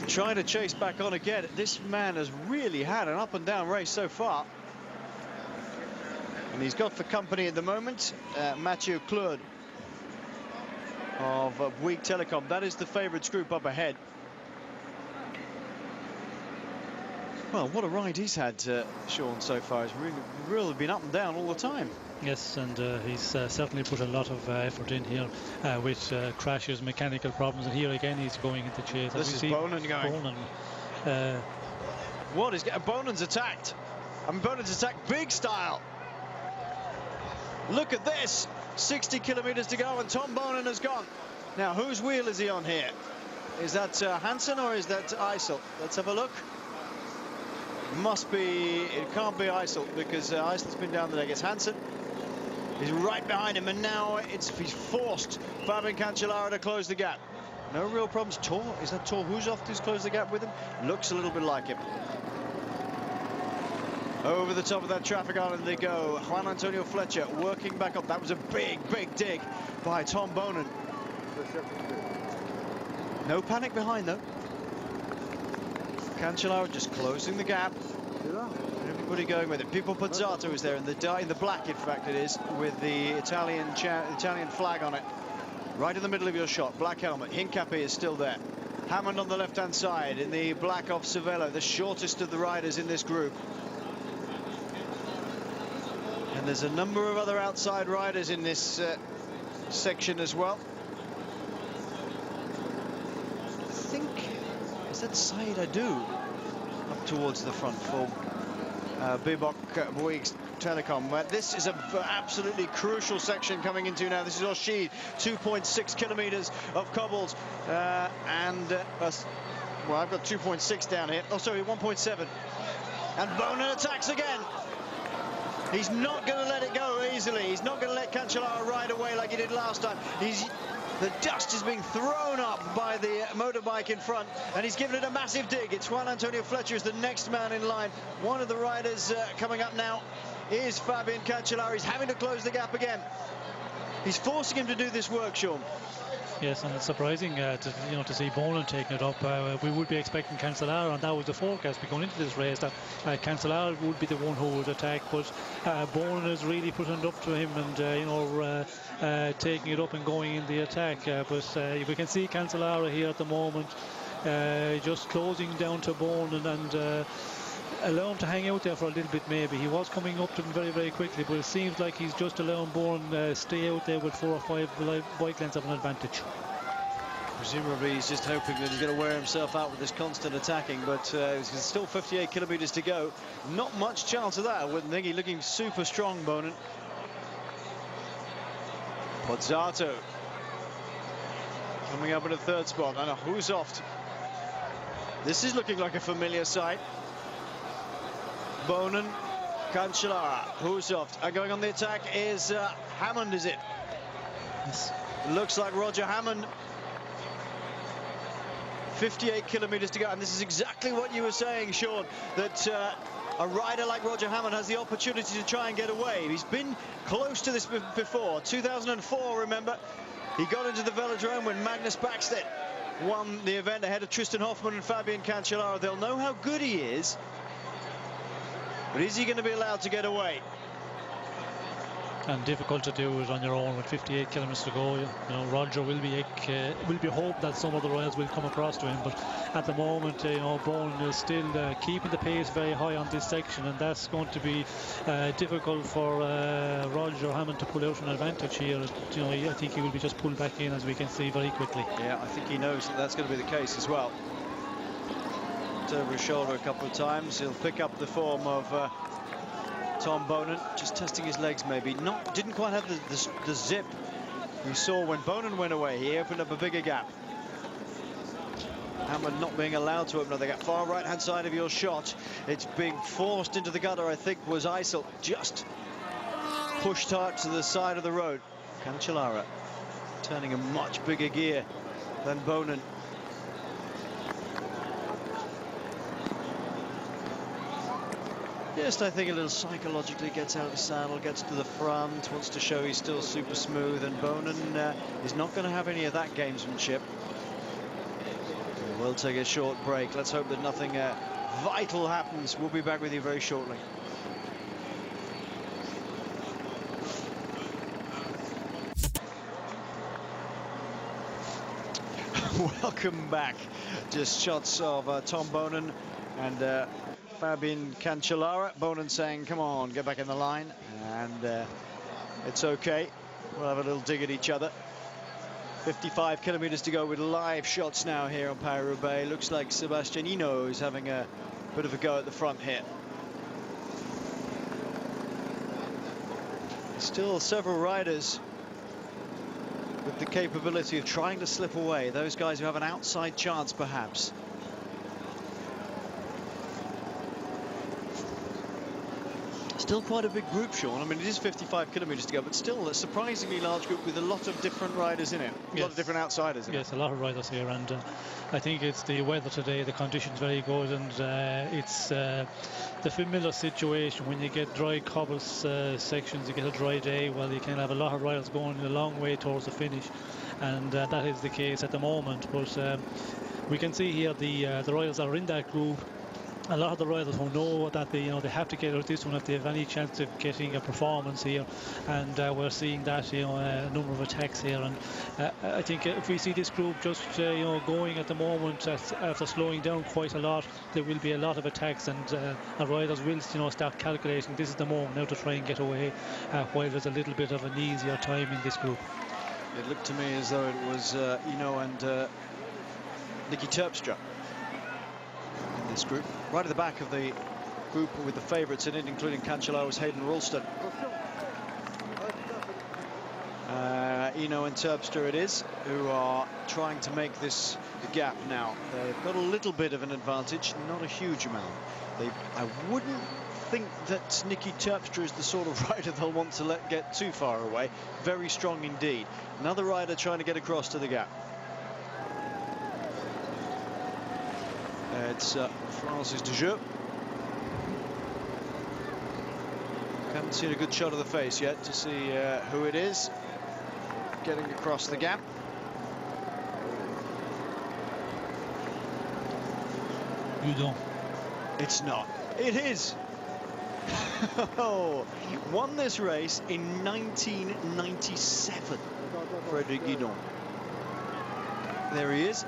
trying to chase back on again. This man has really had an up and down race so far. And he's got for company at the moment Mathieu Claude of Bouygues Telecom. That is the favourites group up ahead. Well, what a ride he's had, Sean, so far. He's really been up and down all the time. Yes, and he's certainly put a lot of effort in here with crashes, mechanical problems, and here again he's going into chase. This is Boonen going. Boonen. What is Boonen's attacked? I mean, Boonen's attacked big style. Look at this. 60 kilometers to go, and Tom Boonen has gone. Now, whose wheel is he on here? Is that Hansen or is that Eisel? Let's have a look. It can't be Eisel, because Eisel's been down the leg. It's Hansen. He's right behind him, and now he's forced Fabian Cancellara to close the gap. No real problems. Is that Thor Hushovd who's closed the gap with him? Looks a little bit like him. Over the top of that traffic island they go. Juan Antonio Fletcher working back up. That was a big dig by Tom Bonen. No panic behind, though. Cancellara just closing the gap. Everybody going with it. Pippo Pozzato is there in the black, in fact it is, with the Italian flag on it. Right in the middle of your shot. Black helmet. Hincapie is still there. Hammond on the left-hand side in the black of Cervelo, the shortest of the riders in this group. And there's a number of other outside riders in this section as well. I think, is that Said Adu up towards the front for Bibok Bouygues Telecom. This is an absolutely crucial section coming into now. This is Oshid, 2.6 kilometers of cobbles. Well, I've got 2.6 down here. Oh, sorry, 1.7. And Bonen attacks again. He's not going to let it go easily. He's not going to let Cancellara ride away like he did last time. The dust is being thrown up by the motorbike in front, and he's given it a massive dig. It's Juan Antonio Fletcher is the next man in line. One of the riders coming up now is Fabian Cancellara. He's having to close the gap again. He's forcing him to do this work, Sean. Yes, and it's surprising to see Bonen taking it up. We would be expecting Cancellara, and that was the forecast going into this race, that Cancellara would be the one who would attack, but Bonen is really putting it up to him and taking it up and going in the attack. But we can see Cancellara here at the moment, just closing down to Bonen and allow him to hang out there for a little bit. Maybe he was coming up to him very quickly, but it seems like he's just allowing Bonen stay out there with 4 or 5 bike lengths of an advantage. Presumably he's just hoping that he's going to wear himself out with this constant attacking, but there's still 58 kilometers to go. Not much chance of that, I wouldn't think. He's looking super strong, Bonen. Pozzato coming up in a third spot, and a Hushovd. This is looking like a familiar sight. Bonen, Cancellara, Hushovd, and going on the attack is Hammond, is it? Yes. Looks like Roger Hammond. 58 kilometers to go, and this is exactly what you were saying, Sean, that a rider like Roger Hammond has the opportunity to try and get away. He's been close to this before. 2004, remember, he got into the velodrome when Magnus Backstedt won the event ahead of Tristan Hoffmann and Fabian Cancellara. They'll know how good he is, but is he going to be allowed to get away? And difficult to do it on your own with 58 kilometers to go. Roger will be hope that some of the riders will come across to him, but at the moment, Bonen is still keeping the pace very high on this section, and that's going to be difficult for Roger Hammond to pull out an advantage here. I think he will be just pulled back in, as we can see very quickly. Yeah, I think he knows that that's going to be the case as well. Over his shoulder a couple of times. He'll pick up the form of Tom Bonen, just testing his legs maybe. Didn't quite have the zip we saw when Bonen went away. He opened up a bigger gap. Hammond not being allowed to open up the gap. Far right-hand side of your shot. It's being forced into the gutter, I think, was Eisel. Just pushed out to the side of the road. Cancellara turning a much bigger gear than Bonen. Just, I think, a little psychologically gets out of the saddle, gets to the front, wants to show he's still super smooth, and Bonen is not going to have any of that gamesmanship. We'll take a short break. Let's hope that nothing vital happens. We'll be back with you very shortly. Welcome back. Just shots of Tom Bonen and Fabian Cancellara. Bonen saying, come on, get back in the line. And it's okay. We'll have a little dig at each other. 55 kilometers to go with live shots now here on Paris Roubaix. Looks like Sebastianino is having a bit of a go at the front here. Still several riders with the capability of trying to slip away. Those guys who have an outside chance, perhaps. Still quite a big group, Sean. I mean, it is 55 kilometres to go, but still a surprisingly large group with a lot of different riders in it. A lot of different outsiders in it. Yes, a lot of riders here, and I think it's the weather today, the conditions very good, and it's the familiar situation when you get dry cobbles sections, you get a dry day. Well, you can have a lot of riders going a long way towards the finish, and that is the case at the moment. But we can see here the riders that are in that group. A lot of the riders who know that they have to get out this one if they have any chance of getting a performance here, and we're seeing that a number of attacks here, and I think if we see this group just going at the moment after slowing down quite a lot, there will be a lot of attacks, and riders will start calculating this is the moment now to try and get away, while there's a little bit of an easier time in this group. It looked to me as though it was and Nicky Terpstra in this group. Right at the back of the group with the favourites in it, including Cancellaro's Hayden Ralston. Eno and Terpstra it is, who are trying to make this gap now. They've got a little bit of an advantage, not a huge amount. I wouldn't think that Nicky Terpstra is the sort of rider they'll want to let get too far away. Very strong indeed. Another rider trying to get across to the gap. It's Francis Dejeu. Haven't seen a good shot of the face yet to see who it is getting across the gap. You don't. It's not. It is. Won this race in 1997. Frédéric Guidon. There he is.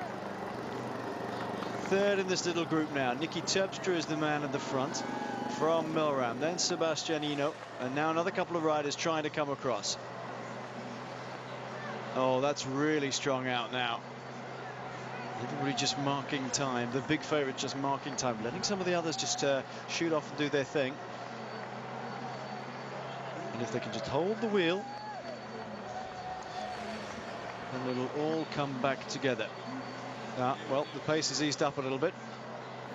Third in this little group now. Nicky Terpstra is the man at the front from Milram. Then Sebastianino, and now another couple of riders trying to come across. Oh, that's really strong out now. Everybody just marking time. The big favourite just marking time, letting some of the others just shoot off and do their thing. And if they can just hold the wheel, then it'll all come back together. Well, the pace has eased up a little bit.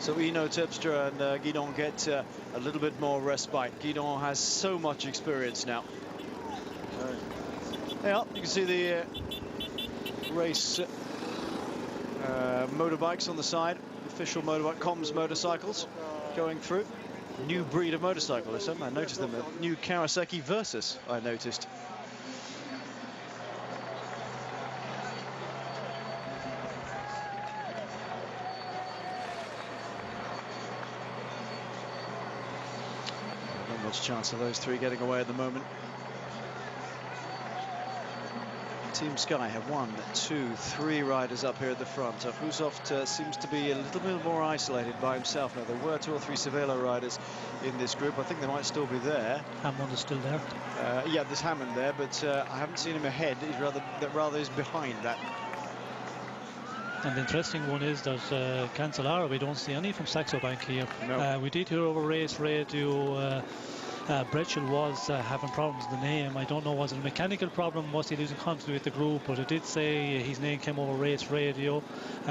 So Eno, Terpstra and Guidon get a little bit more respite. Guidon has so much experience now. Yeah, you can see the race motorbikes on the side. Official motorbike, comms motorcycles going through. New breed of motorcycle this time. I noticed them. A new Kawasaki Versus, I noticed. Not much chance of those three getting away at the moment. Team Sky have 1, 2, 3 riders up here at the front. Hushoft seems to be a little bit more isolated by himself now. There were 2 or 3 Cervelo riders in this group. I think they might still be there. Hammond is still there. Yeah, there's Hammond there, but I haven't seen him ahead. He's rather is behind that. And the interesting one is that Cancellara, we don't see any from Saxo Bank here. No. We did hear over race radio Bretschel was having problems with the name. I don't know, was it a mechanical problem, was he losing continuity with the group, but it did say his name came over race radio,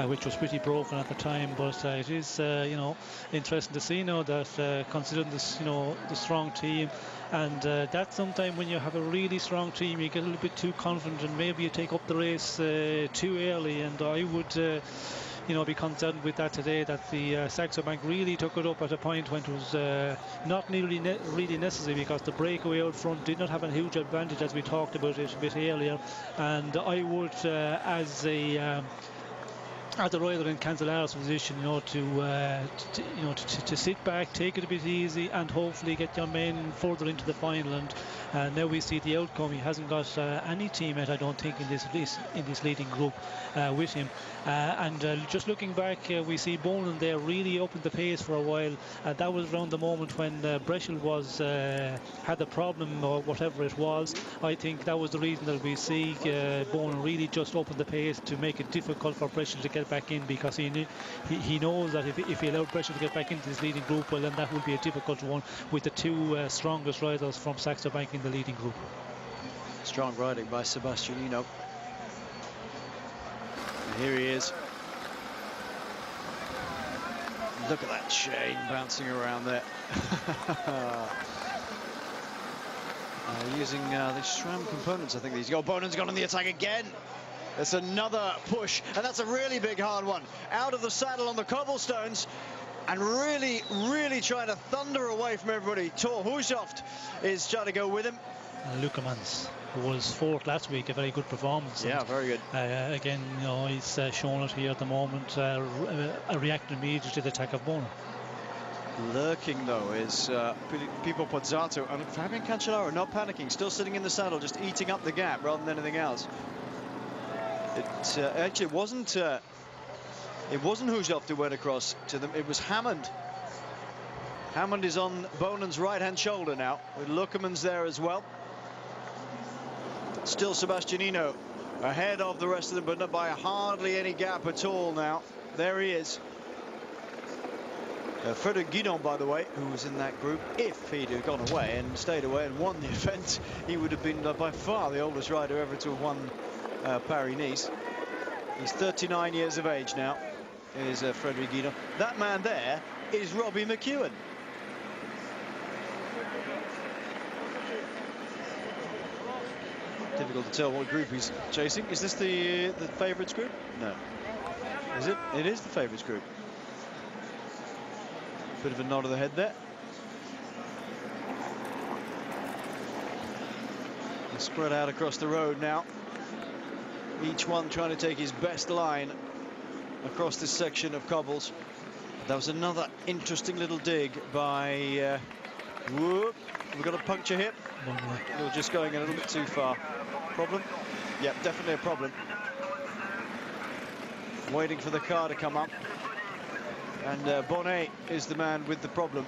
which was pretty broken at the time. But it is interesting to see now that considering this the strong team, and that sometimes when you have a really strong team you get a little bit too confident and maybe you take up the race too early, and I would be concerned with that today, that the Saxo Bank really took it up at a point when it was not really necessary, because the breakaway out front did not have a huge advantage, as we talked about it a bit earlier. And I would, as a rider in Cancellara's position, to sit back, take it a bit easy, and hopefully get your men further into the final. And now we see the outcome. He hasn't got any teammate, I don't think, in this leading group with him. And just looking back, we see Bonin there really opened the pace for a while. That was around the moment when Bretschel had the problem or whatever it was. I think that was the reason that we see Bonin really just opened the pace to make it difficult for Bretschel to get back in, because he knows that if he allowed Bretschel to get back into this leading group, well, then that would be a difficult one with the 2 strongest riders from Saxo Bank in the leading group. Strong riding by Sebastianino. And here he is. Look at that chain bouncing around there. using the SRAM components, I think these go. Bonen's gone on the attack again. It's another push, and that's a really big hard one. Out of the saddle on the cobblestones, and really trying to thunder away from everybody. Thor Hushovd is trying to go with him. Lukemans, who was fourth last week, a very good performance. Yeah, very good. Again, you know, he's shown it here at the moment, reacting immediately to the attack of Bonen. Lurking, though, is Pipo Pozzato, and Fabian Cancellara not panicking, still sitting in the saddle, just eating up the gap rather than anything else. It actually wasn't Hushovd who went across to them, it was Hammond. Hammond is on Bonen's right-hand shoulder now, with Lukemans there as well. Still Sebastianino ahead of the rest of them, but not by hardly any gap at all now. There he is. Frederic Guidon, by the way, who was in that group, if he'd have gone away and stayed away and won the event, he would have been by far the oldest rider ever to have won Paris-Nice. He's 39 years of age now, is Frederic Guidon. That man there is Robbie McEwen. Difficult to tell what group he's chasing. Is this the favourites group? No. Is it? It is the favourites group. Bit of a nod of the head there. They're spread out across the road now. Each one trying to take his best line across this section of cobbles. That was another interesting little dig by whoop. We've got a puncture here. You're just going a little bit too far. Problem? Yep, definitely a problem. Waiting for the car to come up. And Bonnet is the man with the problem.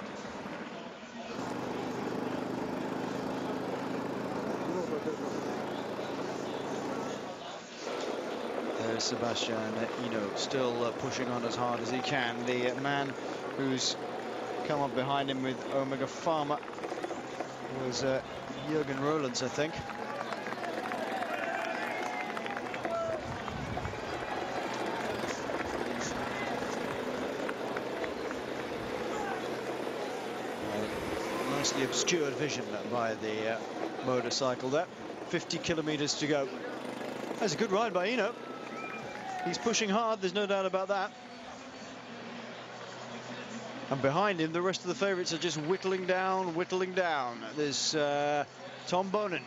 There's Sebastian Hino still pushing on as hard as he can. The man who's come up behind him with Omega Pharma was Jürgen Roelands, I think. Nicely obscured vision by the motorcycle there. 50 kilometers to go. That's a good ride by Hino. He's pushing hard, there's no doubt about that. And behind him, the rest of the favourites are just whittling down. There's Tom Bonen,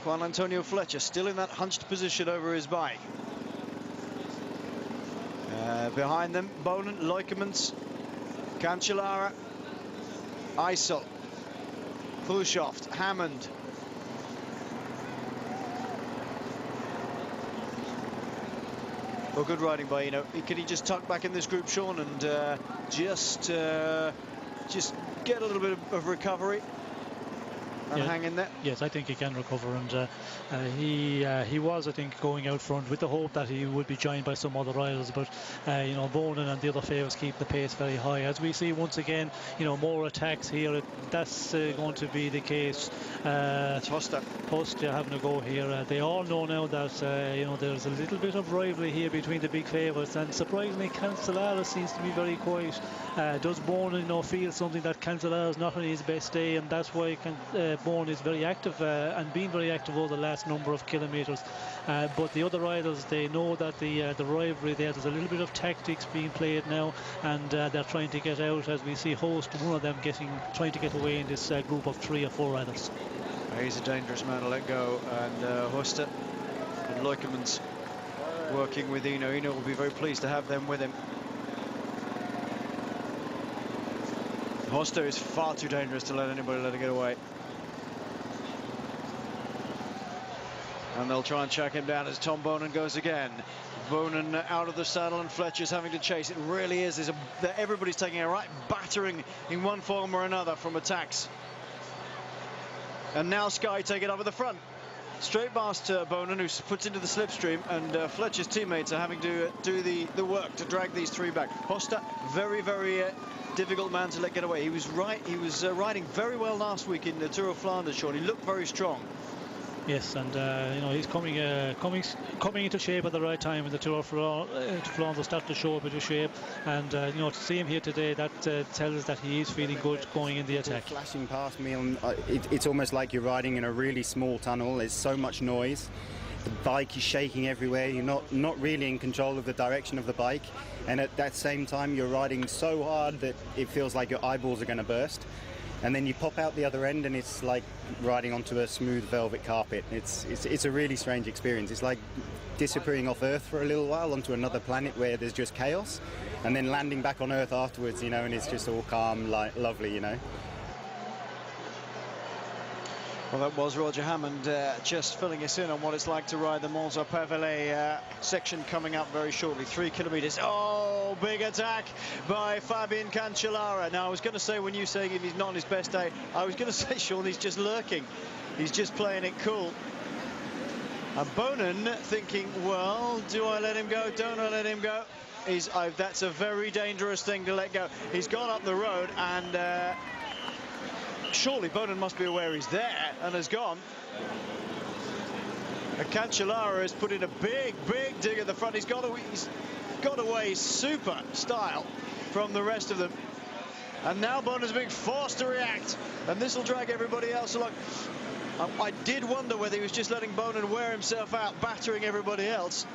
Juan Antonio Fletcher, still in that hunched position over his bike. Behind them, Bonen, Leukemans, Cancellara, Eisel, Hushovd, Hammond. Well, good riding by Hino. Can he just tuck back in this group, Sean, and just get a little bit of recovery and hang in there? Yes, I think he can recover, and he was, I think, going out front with the hope that he would be joined by some other riders, but you know, Bonen and the other favourites keep the pace very high. As we see once again, you know, more attacks here. That's going to be the case. It's Hosta having a go here. They all know now that you know, there's a little bit of rivalry here between the big favourites, and surprisingly Cancellara seems to be very quiet. Does Bonen, you know, feel something that Cancellara is not on his best day, and that's why Bonen is very active and been very active over the last number of kilometres. But the other riders, they know that the rivalry there's a little bit of tactics being played now, and they're trying to get out, as we see Host, one of them trying to get away in this group of 3 or 4 riders. He's a dangerous man to let go, and Hosta and Leukemans working with Hino. Hino will be very pleased to have them with him. Hosta is far too dangerous to let anybody let it get away. And they'll try and track him down as Tom Bonen goes again. Bonen out of the saddle, and Fletcher's having to chase. It really is. Everybody's taking a right battering in one form or another from attacks. And now Sky take it up at the front. Straight past Bonen, who puts into the slipstream, and Fletcher's teammates are having to do the work to drag these 3 back. Hosta, very difficult man to let get away. He was riding very well last week in the Tour of Flanders, Sean. He looked very strong. Yes, and you know, he's coming into shape at the right time in the Tour of Flanders will start to show a bit of shape, and you know, to see him here today, that tells us that he is feeling good going in the attack. Flashing past me, it's almost like you're riding in a really small tunnel. There's so much noise. The bike is shaking everywhere. You're not really in control of the direction of the bike, and at that same time, you're riding so hard that it feels like your eyeballs are going to burst. And then you pop out the other end and it's like riding onto a smooth velvet carpet. It's a really strange experience. It's like disappearing off Earth for a little while onto another planet where there's just chaos, and then landing back on Earth afterwards, you know, and it's just all calm, like lovely, you know. Well, that was Roger Hammond just filling us in on what it's like to ride the Mons au Pavelet section coming up very shortly. 3 kilometers. Oh, big attack by Fabian Cancellara. Now, I was going to say, when you say he's not on his best day, I was going to say, Sean, he's just lurking. He's just playing it cool. And Bonin thinking, well, do I let him go? Don't I let him go? That's a very dangerous thing to let go. He's gone up the road, and surely Bonin must be aware he's there and has gone. And Cancellara has put in a big dig at the front. He's got away super style from the rest of them. And now Bonin's being forced to react, and this will drag everybody else along. I did wonder whether he was just letting Bonin wear himself out, battering everybody else.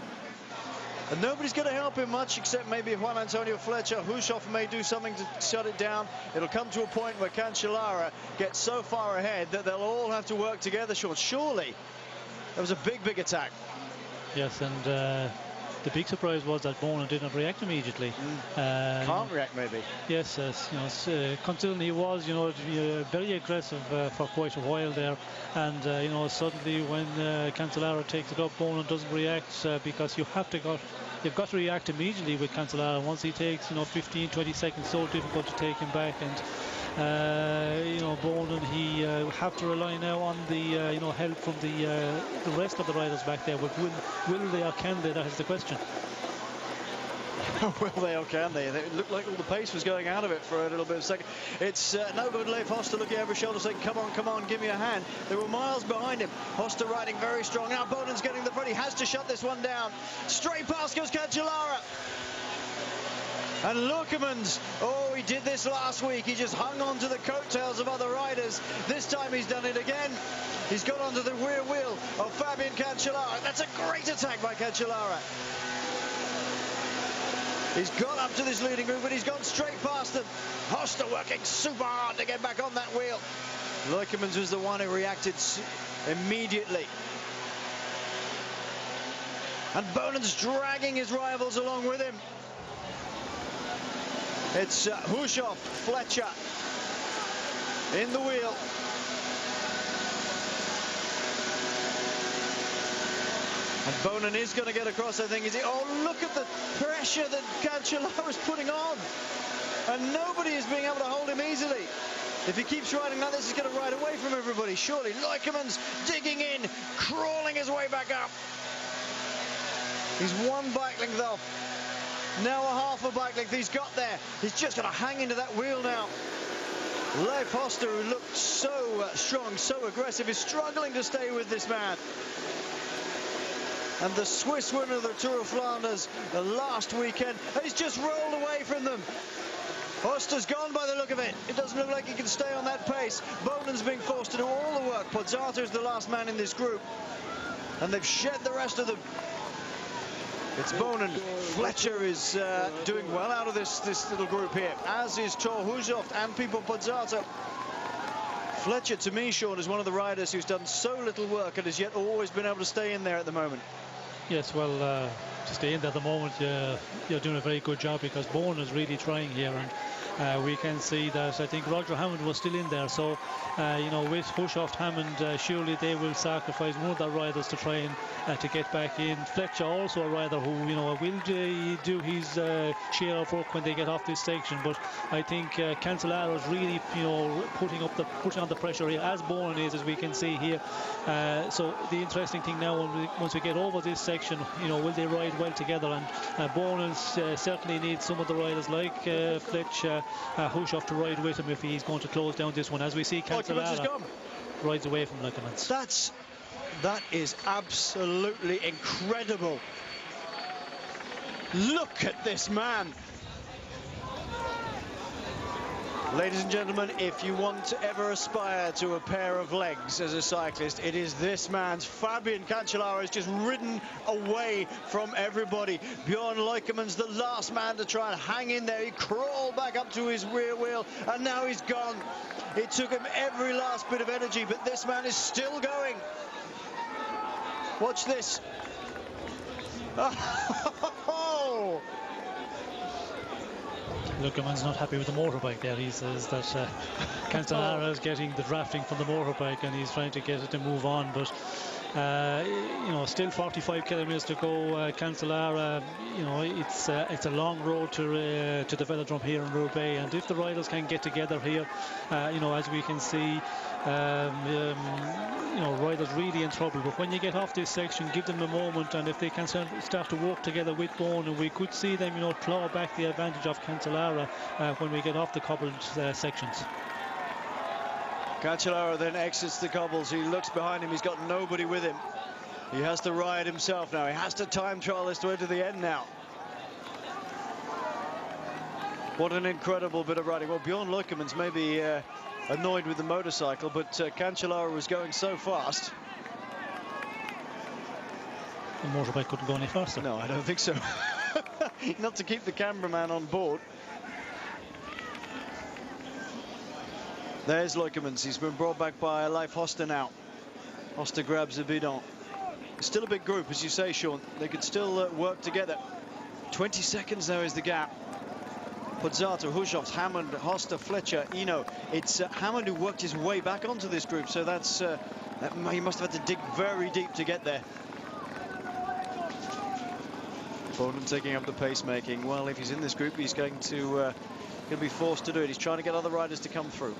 And nobody's going to help him much, except maybe Juan Antonio Fletcher. Hushoff may do something to shut it down. It'll come to a point where Cancellara gets so far ahead that they'll all have to work together. Surely that was a big attack. Yes, and the big surprise was that Bonin did not react immediately. Can't react, maybe. Yes, you know, considering he was, you know, very aggressive for quite a while there, and you know, suddenly when Cancellara takes it up, Bonin doesn't react, because you've got to react immediately with Cancellara. Once he takes, you know, 15-20 seconds, so difficult to take him back, and you know, Bonin, he have to rely now on the you know, help from the rest of the riders back there. But will they or can they? That is the question. Will they or can they? It looked like all the pace was going out of it for a little bit of a second. It's no good. Leif Hoster looking over his shoulder saying, come on, give me a hand. They were miles behind him. Hoster riding very strong. Now Bonin's getting the front. He has to shut this one down. Straight past goes Cancellara. And Lookemans, oh, he did this last week. He just hung on to the coattails of other riders. This time he's done it again. He's got onto the rear wheel of Fabian Cancellara. That's a great attack by Cancellara. He's gone up to this leading group, but he's gone straight past them. Hoster working super hard to get back on that wheel. Lookemans was the one who reacted immediately. And Bonin's dragging his rivals along with him. It's Hushoff, Fletcher in the wheel. And Bonin is going to get across, I think. Oh, look at the pressure that Cancellara is putting on. And nobody is being able to hold him easily. If he keeps riding like this, he's going to ride away from everybody. Surely Loikemans digging in, crawling his way back up. He's one bike length off. Now a half a bike length. He's got there. He's just going to hang into that wheel now. Leif Hoster, who looked so strong, so aggressive, is struggling to stay with this man. And the Swiss winner of the Tour of Flanders the last weekend, he's just rolled away from them. Hoster's gone by the look of it. It doesn't look like he can stay on that pace. Bonin's being forced to do all the work. Pozzata is the last man in this group. And they've shed the rest of them. It's Bonin. Fletcher is doing well out of this little group here, as is Thor Hushoff and Pipo Pozzata. Fletcher, to me, Sean, is one of the riders who's done so little work and has yet always been able to stay in there at the moment. Yes, well, to stay in there at the moment, you're doing a very good job, because Bonin is really trying here, and we can see that I think Roger Hammond was still in there. So, you know, with Hushoff, Hammond, surely they will sacrifice one of their riders to try and to get back in. Fletcher, also a rider who, you know, will do his share of work when they get off this section. But I think Cancellara is really, you know, putting on the pressure here, as Bonin is, as we can see here. So the interesting thing now, once we get over this section, you know, will they ride well together? And Bonin certainly needs some of the riders like Fletcher, Hushoff to ride with him if he's going to close down this one. As we see, Cancellara rides away from Lookemans. That's That is absolutely incredible. Look at this man. Ladies and gentlemen, if you want to ever aspire to a pair of legs as a cyclist, it is this man's. Fabian Cancellara has just ridden away from everybody. Bjorn Leukeman's the last man to try and hang in there. He crawled back up to his rear wheel, and now he's gone. It took him every last bit of energy, but this man is still going. Watch this. Oh! Leukeman's not happy with the motorbike there. He says that Cancellara is getting the drafting from the motorbike and he's trying to get it to move on, but you know, still 45 kilometers to go. Cancellara, you know, it's a long road to the velodrome here in Roubaix, and if the riders can get together here, you know, as we can see, you know, riders really in trouble. But when you get off this section, give them a moment, and if they can start to work together with Bone, and we could see them, you know, claw back the advantage of Cancellara when we get off the cobbled sections. Cancellara then exits the cobbles. He looks behind him. He's got nobody with him. He has to ride himself now. He has to time trial this way to the end now. What an incredible bit of riding. Well, Bjorn Leukeman's maybe annoyed with the motorcycle, but Cancellara was going so fast. The motorbike couldn't go any faster. No, I don't think so. Not to keep the cameraman on board. There's Leukeman's. He's been brought back by Leif Hoste now. Hoste grabs the bidon. It's still a big group, as you say, Sean. They could still work together. 20 seconds now is the gap. Pozzato, Hushovs, Hammond, Hoste, Fletcher, Eno. It's Hammond who worked his way back onto this group, so that's he must have had to dig very deep to get there. Bowden taking up the pacemaking. Well, if he's in this group, he's going to be forced to do it. He's trying to get other riders to come through.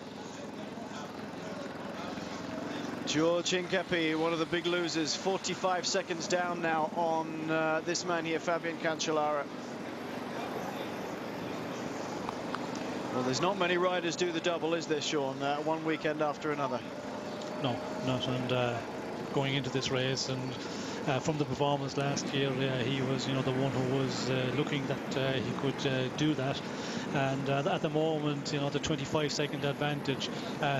George Hinkepi, one of the big losers, 45 seconds down now on this man here, Fabian Cancellara. Well, there's not many riders do the double, is there, Sean? One weekend after another. No, not. And going into this race, and from the performance last year, he was, you know, the one who was looking that he could do that. And at the moment, you know, the 25-second advantage,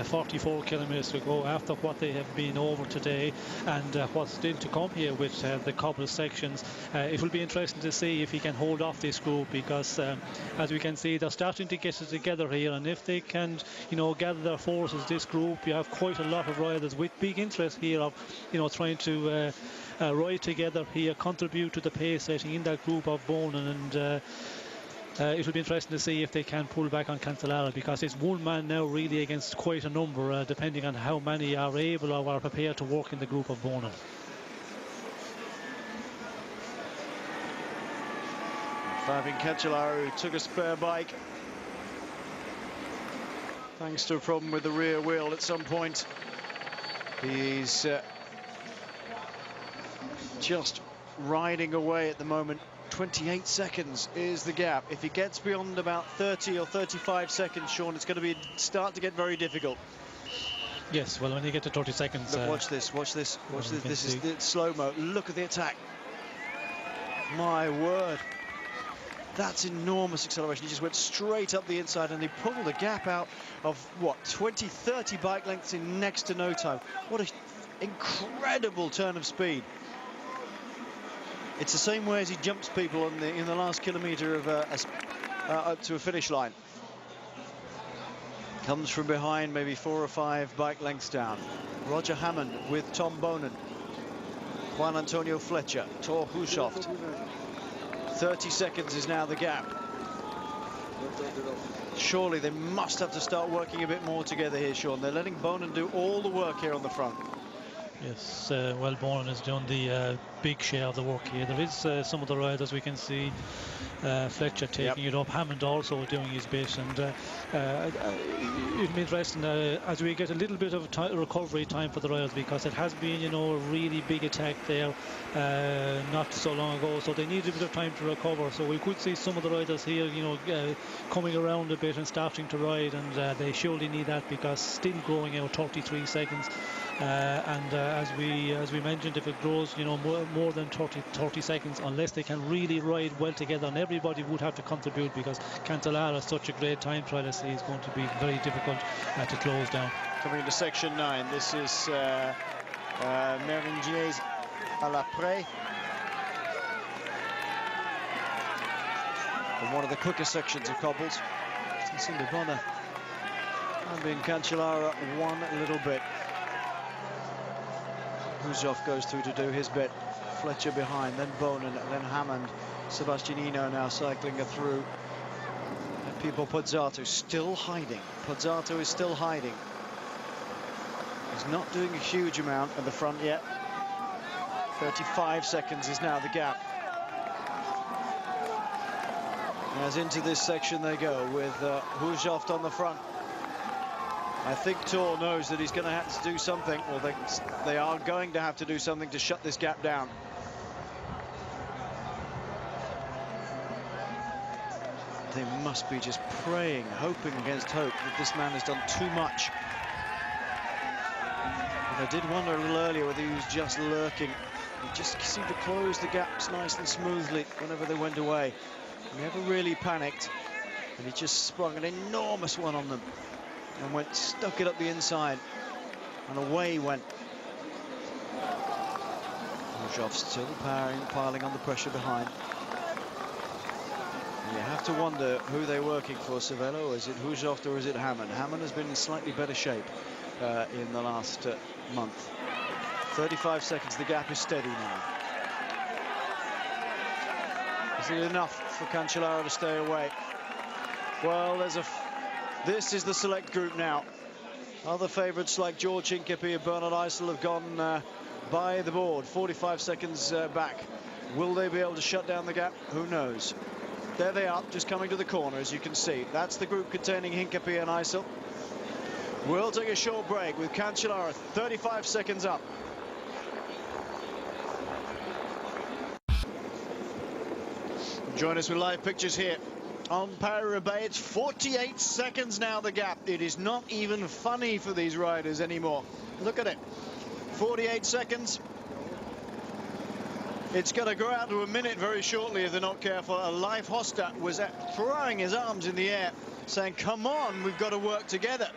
44 kilometers to go after what they have been over today, and what's still to come here with the cobble sections. It will be interesting to see if he can hold off this group, because as we can see, they're starting to get it together here, and if they can, you know, gather their forces, this group, you have quite a lot of riders with big interest here of, you know, trying to ride together here, contribute to the pace setting in that group of Bonin, and it will be interesting to see if they can pull back on Cancellara, because it's one man now really against quite a number, depending on how many are able or are prepared to work in the group of Bonin. Fabian Cancellara, who took a spare bike thanks to a problem with the rear wheel at some point. He's just riding away at the moment. 28 seconds is the gap. If he gets beyond about 30 or 35 seconds, Sean, it's going to start to get very difficult. Yes, well, when you get to 30 seconds... Look, watch this, watch this, watch this. This is the slow-mo. Look at the attack. My word. That's enormous acceleration. He just went straight up the inside, and he pulled a gap out of, what, 20, 30 bike lengths in next to no time. What an incredible turn of speed. It's the same way as he jumps people on in the last kilometre of up to a finish line. Comes from behind, maybe 4 or 5 bike lengths down. Roger Hammond with Tom Bonin. Juan Antonio Fletcher, Thor Hushovd. 30 seconds is now the gap. Surely they must have to start working a bit more together here, Sean. They're letting Bonin do all the work here on the front. Yes, well, Bonin has done the big share of the work here. There is some of the riders we can see, Fletcher taking it up, Hammond also doing his bit, and it'll be interesting as we get a little bit of recovery time for the riders, because it has been, you know, a really big attack there not so long ago, so they need a bit of time to recover. So we could see some of the riders here, you know, coming around a bit and starting to ride, and they surely need that, because still growing out 33 seconds. and as we mentioned, if it grows, you know, more than 30 seconds, unless they can really ride well together, and everybody would have to contribute, because Cancellara is such a great time trialist, he's going to be very difficult to close down. Coming into section 9, this is Meringiers à la Pré. And one of the quicker sections of cobbles. Cimbibona and being Cancellara one little bit. Huzov goes through to do his bit. Fletcher behind, then Bonin, then Hammond. Sebastianino now cycling her through. And Pipo Pozzato still hiding. Pozzato is still hiding. He's not doing a huge amount at the front yet. 35 seconds is now the gap. As into this section they go, with Huzov on the front. I think Tor knows that he's going to have to do something, or they are going to have to do something to shut this gap down. They must be just praying, hoping against hope that this man has done too much. And I did wonder a little earlier whether he was just lurking. He just seemed to close the gaps nice and smoothly whenever they went away. He never really panicked, and he just sprung an enormous one on them and stuck it up the inside, and away he went. Huzov still piling on the pressure behind. And you have to wonder who they're working for, Cervelo. Is it Huzov or is it Hammond? Hammond has been in slightly better shape in the last month. 35 seconds, the gap is steady now. Is it enough for Cancellara to stay away? Well, this is the select group now. Other favourites like George Hincapie and Bernard Eisel have gone by the board, 45 seconds back. Will they be able to shut down the gap? Who knows? There they are, just coming to the corner, as you can see. That's the group containing Hincapie and Eisel. We'll take a short break with Cancellara 35 seconds up. Join us with live pictures here on Paris Roubaix. It's 48 seconds now, the gap. It is not even funny for these riders anymore. Look at it. 48 seconds. It's going to go out to a minute very shortly if they're not careful. Leif Hofstad was throwing his arms in the air, saying, come on, we've got to work together.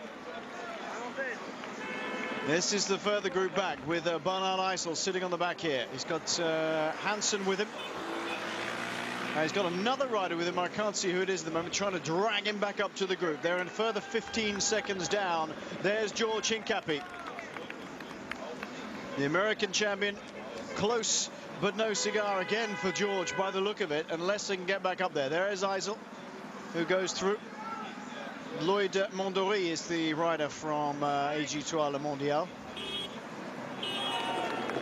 This is the further group back with Bernard Eisel sitting on the back here. He's got Hansen with him. He's got another rider with him. I can't see who it is at the moment, trying to drag him back up to the group. They're in further 15 seconds down. There's George Hincapie, the American champion. Close, but no cigar again for George by the look of it, unless they can get back up there. There is Eisel, who goes through. Lloyd Mondory is the rider from AG3 Le Mondial.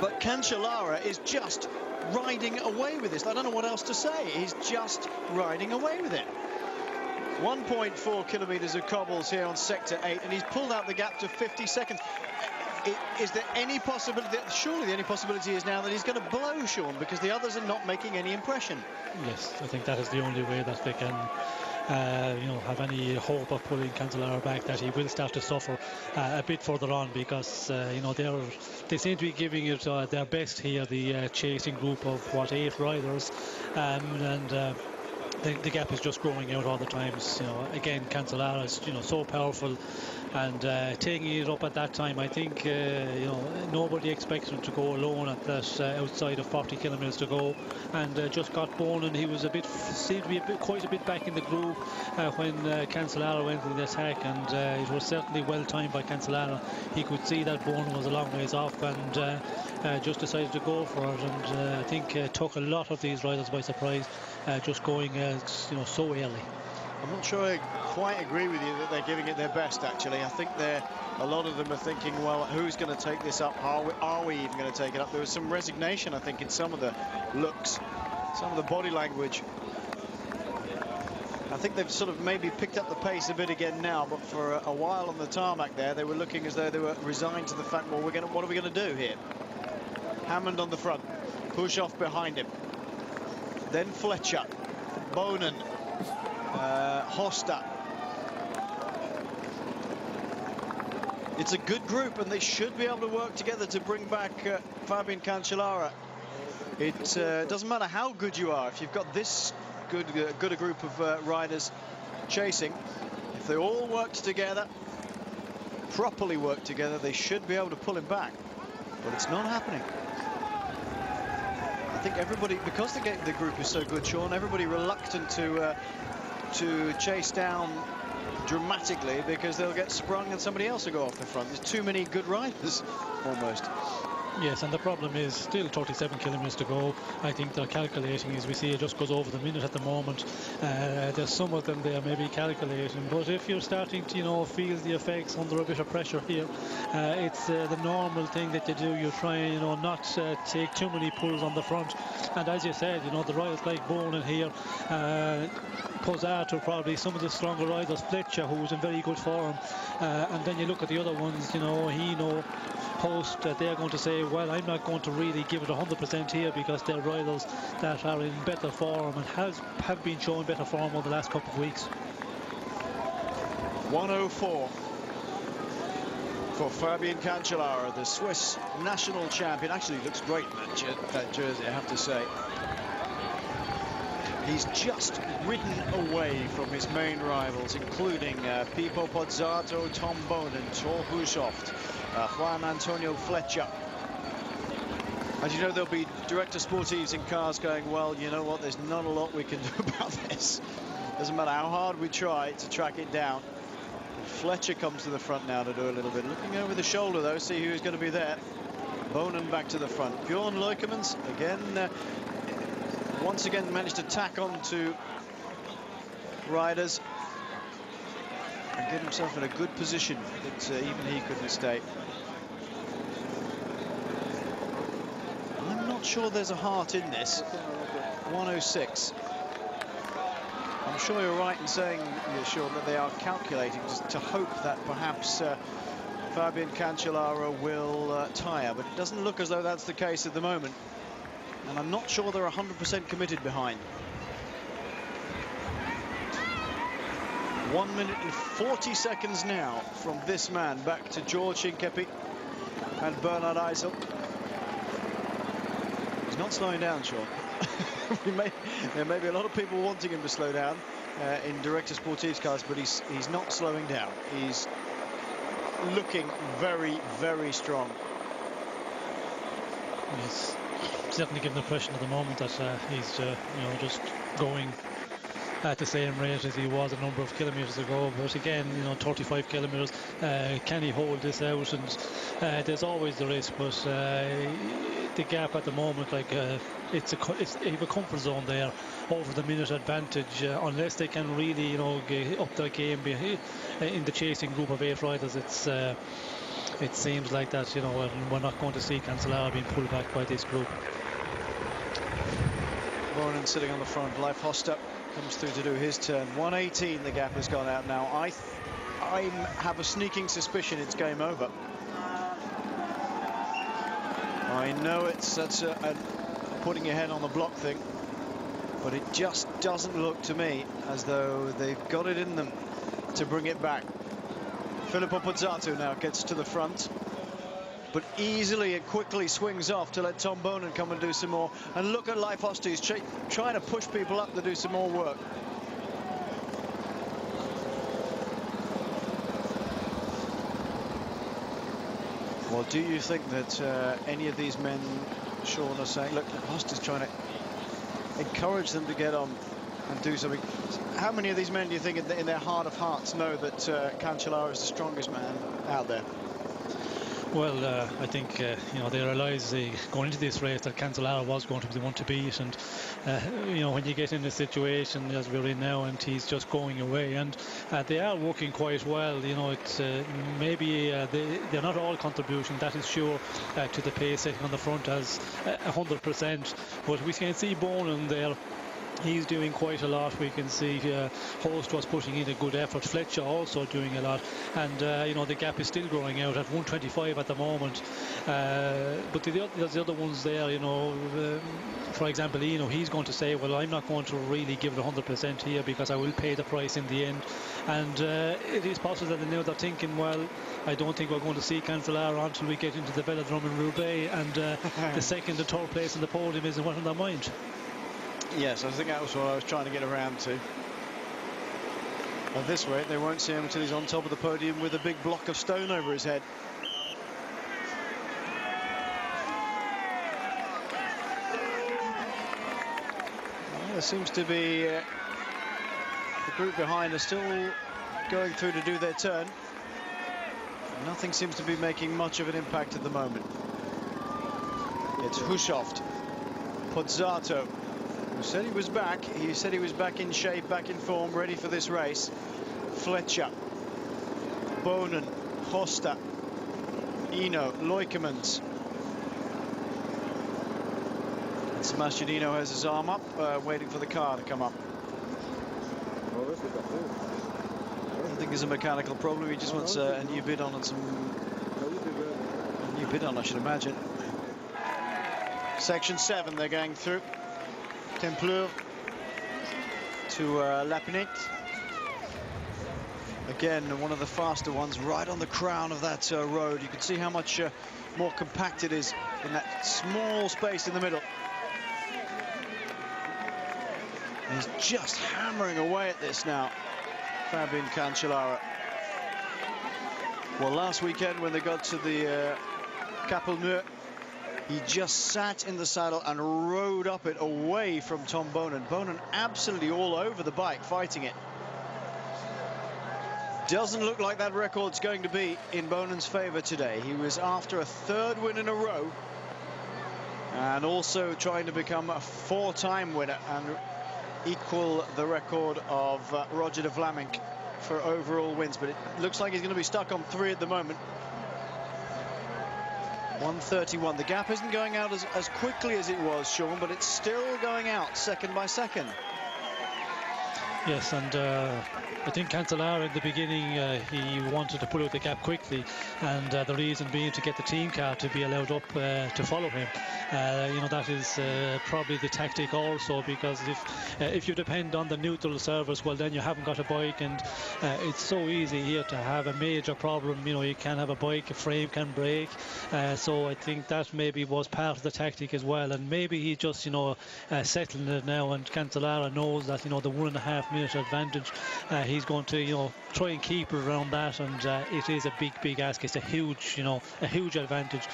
But Cancellara is just riding away with this. I don't know what else to say. He's just riding away with it. 1.4 kilometers of cobbles here on sector 8, and he's pulled out the gap to 50 seconds. Is there any possibility? Surely the only possibility is now that he's going to blow Sean, because the others are not making any impression. Yes, I think that is the only way that they can have any hope of pulling Cancellara back, that he will start to suffer a bit further on, because they seem to be giving it their best here, the chasing group of 8 riders, and the gap is just growing out all the times. Again, Cancellara is so powerful, and taking it up at that time, I think nobody expects him to go alone at that outside of 40 kilometers to go, and just got Bonin. He was seemed to be quite a bit back in the groove when Cancellara went in the attack, and it was certainly well timed by Cancellara. He could see that Bonin was a long ways off, and just decided to go for it, and I think took a lot of these riders by surprise, just going so early. I'm not sure I quite agree with you that they're giving it their best, actually. I think a lot of them are thinking, well, who's going to take this up? Are we even going to take it up? There was some resignation, I think, in some of the looks, some of the body language. I think they've sort of maybe picked up the pace a bit again now, but for a while on the tarmac there, they were looking as though they were resigned to the fact, well, what are we going to do here? Hammond on the front, Huzov behind him, then Fletcher, Bonin, Hofstad. It's a good group, and they should be able to work together to bring back Fabian Cancellara. It doesn't matter how good you are, if you've got this good a group of riders chasing, if they all worked together, properly worked together, they should be able to pull him back. But it's not happening. I think everybody, because the group is so good, Sean, everybody reluctant to chase down dramatically, because they'll get sprung and somebody else will go off the front. There's too many good riders, almost. Yes, and the problem is still 37 kilometres to go. I think they're calculating, as we see, it just goes over the minute at the moment. There's some of them there maybe calculating, but if you're starting to, you know, feel the effects under a bit of pressure here, it's the normal thing that you do. You try and, you know, not take too many pulls on the front. And as you said, you know, the riders like Bonin here, Pozzato, probably some of the stronger riders, Fletcher, who's in very good form, and then you look at the other ones, you know, Hino, Post, they're going to say, well, I'm not going to really give it 100% here, because they're riders that are in better form and have been showing better form over the last couple of weeks. 104 for Fabian Cancellara, the Swiss national champion. Actually looks great in that jersey, I have to say. He's just ridden away from his main rivals, including Pippo Pozzato, Tom Bonin, Tor Hushoft, Juan Antonio Fletcher. And you know, there'll be director sportives in cars going, well, you know what, there's not a lot we can do about this. Doesn't matter how hard we try to track it down. Fletcher comes to the front now to do a little bit. Looking over the shoulder, though, see who's going to be there. Bonin back to the front. Bjorn Leukemans, again, once again managed to tack on to riders and get himself in a good position that even he couldn't stay. I'm not sure there's a heart in this. 106. I'm sure you're right in saying, Sean, that they are calculating just to hope that perhaps Fabian Cancellara will tire, but it doesn't look as though that's the case at the moment. And I'm not sure they're 100% committed behind. 1 minute and 40 seconds now from this man back to George Hinkepi and Bernhard Eisel. He's not slowing down, Sean. There may be a lot of people wanting him to slow down in Director Sportive's cars, but he's not slowing down. He's looking very, very strong. He's certainly given the impression at the moment that he's you know, just going at the same rate as he was a number of kilometres ago. But again, you know, 35 kilometres, can he hold this out? And there's always the risk, but the gap at the moment, like it's a comfort zone there over the minute advantage, unless they can really, you know, get up their game in the chasing group of 8 riders. It seems like that, you know, and we're not going to see Cancellara being pulled back by this group. Bonin sitting on the front. Leif Hoster comes through to do his turn. 118, the gap has gone out now. I have a sneaking suspicion it's game over. I know it's such a putting your head on the block thing, but it just doesn't look to me as though they've got it in them to bring it back. Filippo Pozzato now gets to the front, but easily and quickly swings off to let Tom Bonin come and do some more. And look at Leif Hoster, he's trying to push people up to do some more work. Well, do you think that any of these men, Sean, are saying, look, Hoster's trying to encourage them to get on and do something? How many of these men do you think in their heart of hearts know that Cancellara is the strongest man out there? Well, I think, you know, they realise going into this race that Cancellara was going to be the one to beat. And, you know, when you get in a situation as we're in now and he's just going away, and they are working quite well, you know, it's maybe they're not all contribution, that is sure, to the pace setting on the front as 100%. But we can see Bonin there He's doing quite a lot. We can see Host was putting in a good effort. Fletcher also doing a lot, and you know, the gap is still growing out at 125 at the moment. But there's the other ones there. You know, for example, you know, he's going to say, well, I'm not going to really give it 100% here because I will pay the price in the end. And it is possible that now they're thinking, well, I don't think we're going to see Cancellara until we get into the Velodrome in Roubaix, and the second and third place in the podium isn't what in their mind. Yes, I think that was what I was trying to get around to. At this rate, they won't see him until he's on top of the podium with a big block of stone over his head. Well, there seems to be the group behind are still going through to do their turn. Nothing seems to be making much of an impact at the moment. It's Hushovd, Pozzato, who said he was back. He said he was back in shape, back in form, ready for this race. Fletcher, Bonen, Hosta, Eno, Leukemans. And Sebastian Eno has his arm up, waiting for the car to come up. I don't think there's a mechanical problem. He just wants a new bid on and a new bid on, I should imagine. Section 7 they're going through. Templeur to Lapinette. Again, one of the faster ones right on the crown of that road. You can see how much more compact it is in that small space in the middle. He's just hammering away at this now, Fabian Cancellara. Well, last weekend when they got to the Capelmeur, he just sat in the saddle and rode up it away from Tom Bonen. Bonen absolutely all over the bike, fighting it. Doesn't look like that record's going to be in Bonen's favor today. He was after a third win in a row and also trying to become a 4-time winner and equal the record of Roger de Vlamingh for overall wins. But it looks like he's going to be stuck on 3 at the moment. 131. The gap isn't going out as quickly as it was, Sean, but it's still going out second by second. Yes, and I think Cancellara in the beginning, he wanted to pull out the gap quickly, and the reason being to get the team car to be allowed up to follow him. You know, that is probably the tactic also, because if you depend on the neutral service, well, then you haven't got a bike, and it's so easy here to have a major problem. You know, you can have a bike, a frame can break, so I think that maybe was part of the tactic as well, and maybe he just, you know, settling it now, and Cancellara knows that, you know, the 1.5 minute advantage, he's going to, you know, try and keep it around that, and it is a big ask. It's a huge, you know, a huge advantage.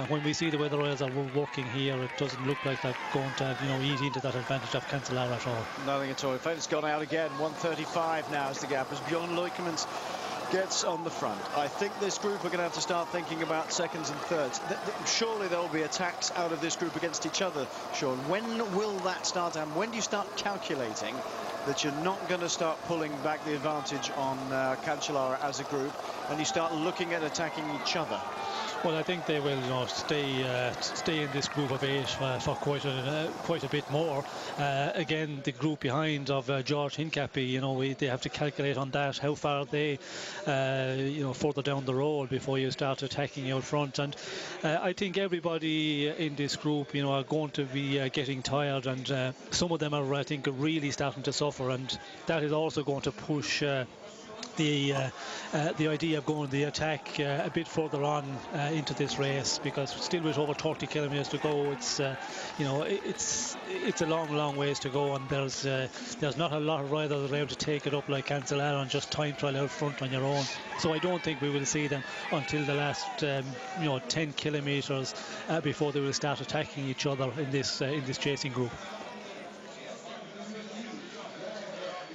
When we see the way the Royals are working here, it doesn't look like they're going to, you know, eat into that advantage of Cancellara at all. Nothing at all. In fact, it's gone out again. 135 now is the gap as Bjorn Leukemans gets on the front. I think this group are going to have to start thinking about seconds and thirds. Surely there will be attacks out of this group against each other, Sean. When will that start to happen? When do you start calculating that you're not going to start pulling back the advantage on Cancellara as a group, and you start looking at attacking each other? Well, I think they will, you know, stay in this group of 8 for quite a bit more. Again, the group behind of George Hincapie, you know, they have to calculate on that, how far they, you know, further down the road before you start attacking out front. And I think everybody in this group, you know, are going to be getting tired, and some of them are, I think, really starting to suffer, and that is also going to push the idea of going the attack a bit further on into this race, because still with over 30 kilometers to go, it's you know, it's a long ways to go, and there's not a lot of riders around to take it up like Cancellara and just time trial out front on your own. So I don't think we will see them until the last you know, 10 kilometers before they will start attacking each other in this chasing group.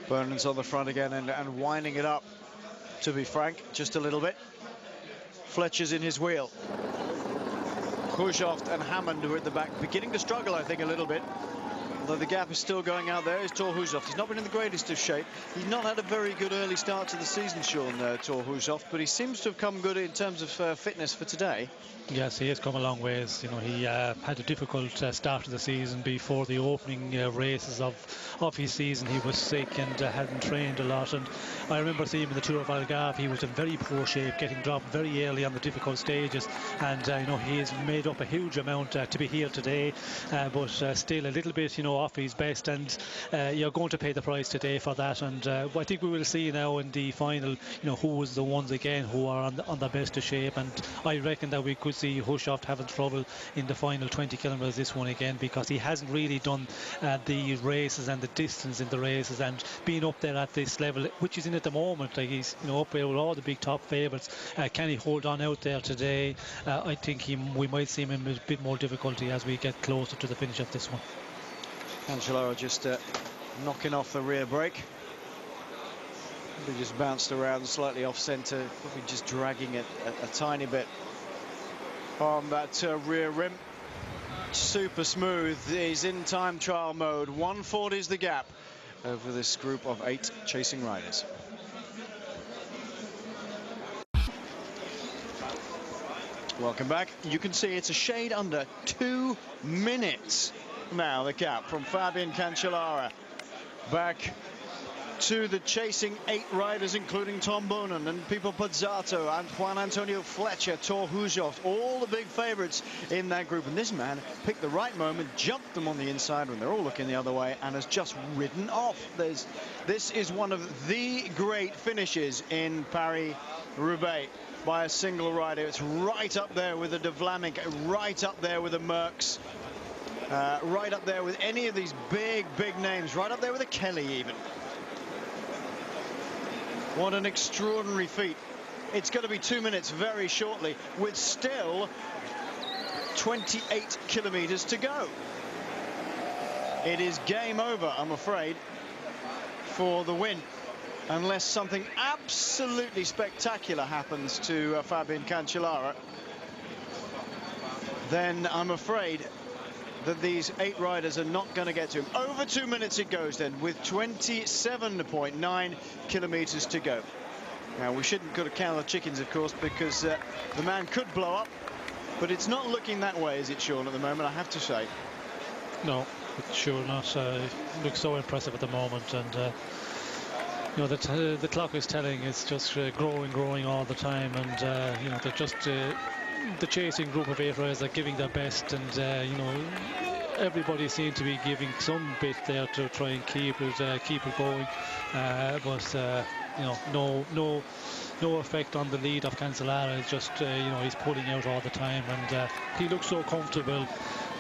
Bonen's on the front again and winding it up, to be frank, just a little bit. Fletcher's in his wheel. Hushovd and Hammond, who are at the back, beginning to struggle, I think, a little bit. Although the gap is still going out there, is Thor Hushovd. He's not been in the greatest of shape. He's not had a very good early start to the season, Sean, Thor Hushovd, but he seems to have come good in terms of fitness for today. Yes, he has come a long ways. You know, he had a difficult start to the season before the opening races of his season. He was sick and hadn't trained a lot. And I remember seeing him in the Tour of Algarve. He was in very poor shape, getting dropped very early on the difficult stages. And you know, he has made up a huge amount to be here today, but still a little bit, you know, off his best. And you're going to pay the price today for that. And I think we will see now in the final, you know, who was the ones again who are on the best of shape. And I reckon that we could see Hushovd having trouble in the final 20 kilometres this one again, because he hasn't really done the races and the distance in the races, and being up there at this level which he's in at the moment, like he's, you know, up there with all the big top favourites. Can he hold on out there today? I think we might see him in a bit more difficulty as we get closer to the finish of this one. Cancellara just knocking off the rear brake. He just bounced around slightly off centre, probably just dragging it a tiny bit on that rear rim. Super smooth. He's in time trial mode. 140 is the gap over this group of 8 chasing riders. Welcome back. You can see it's a shade under 2 minutes now, the gap from Fabian Cancellara back to the chasing 8 riders, including Tom Boonen and Pipo Pozzato and Juan Antonio Fletcher, Thor Hushovd, all the big favourites in that group. And this man picked the right moment, jumped them on the inside when they're all looking the other way, and has just ridden off. This is one of the great finishes in Paris Roubaix by a single rider. It's right up there with the De Vlaeminck, right up there with the Merckx, right up there with any of these big names, right up there with a Kelly even. What an extraordinary feat. It's going to be 2 minutes very shortly, with still 28 kilometres to go. It is game over, I'm afraid, for the win, unless something absolutely spectacular happens to Fabian Cancellara. Then I'm afraid that these 8 riders are not going to get to him. Over 2 minutes it goes then, with 27.9 kilometres to go. Now, we shouldn't count the chickens, of course, because the man could blow up, but it's not looking that way, is it, Sean, at the moment, I have to say? No, it's sure not. It looks so impressive at the moment, and you know, the clock is telling it's just growing all the time, and you know, they're just the chasing group of 8 riders are giving their best, and you know, everybody seems to be giving some bit there to try and keep it going, but you know, no effect on the lead of Cancellara. It's just you know, he's pulling out all the time, and he looks so comfortable.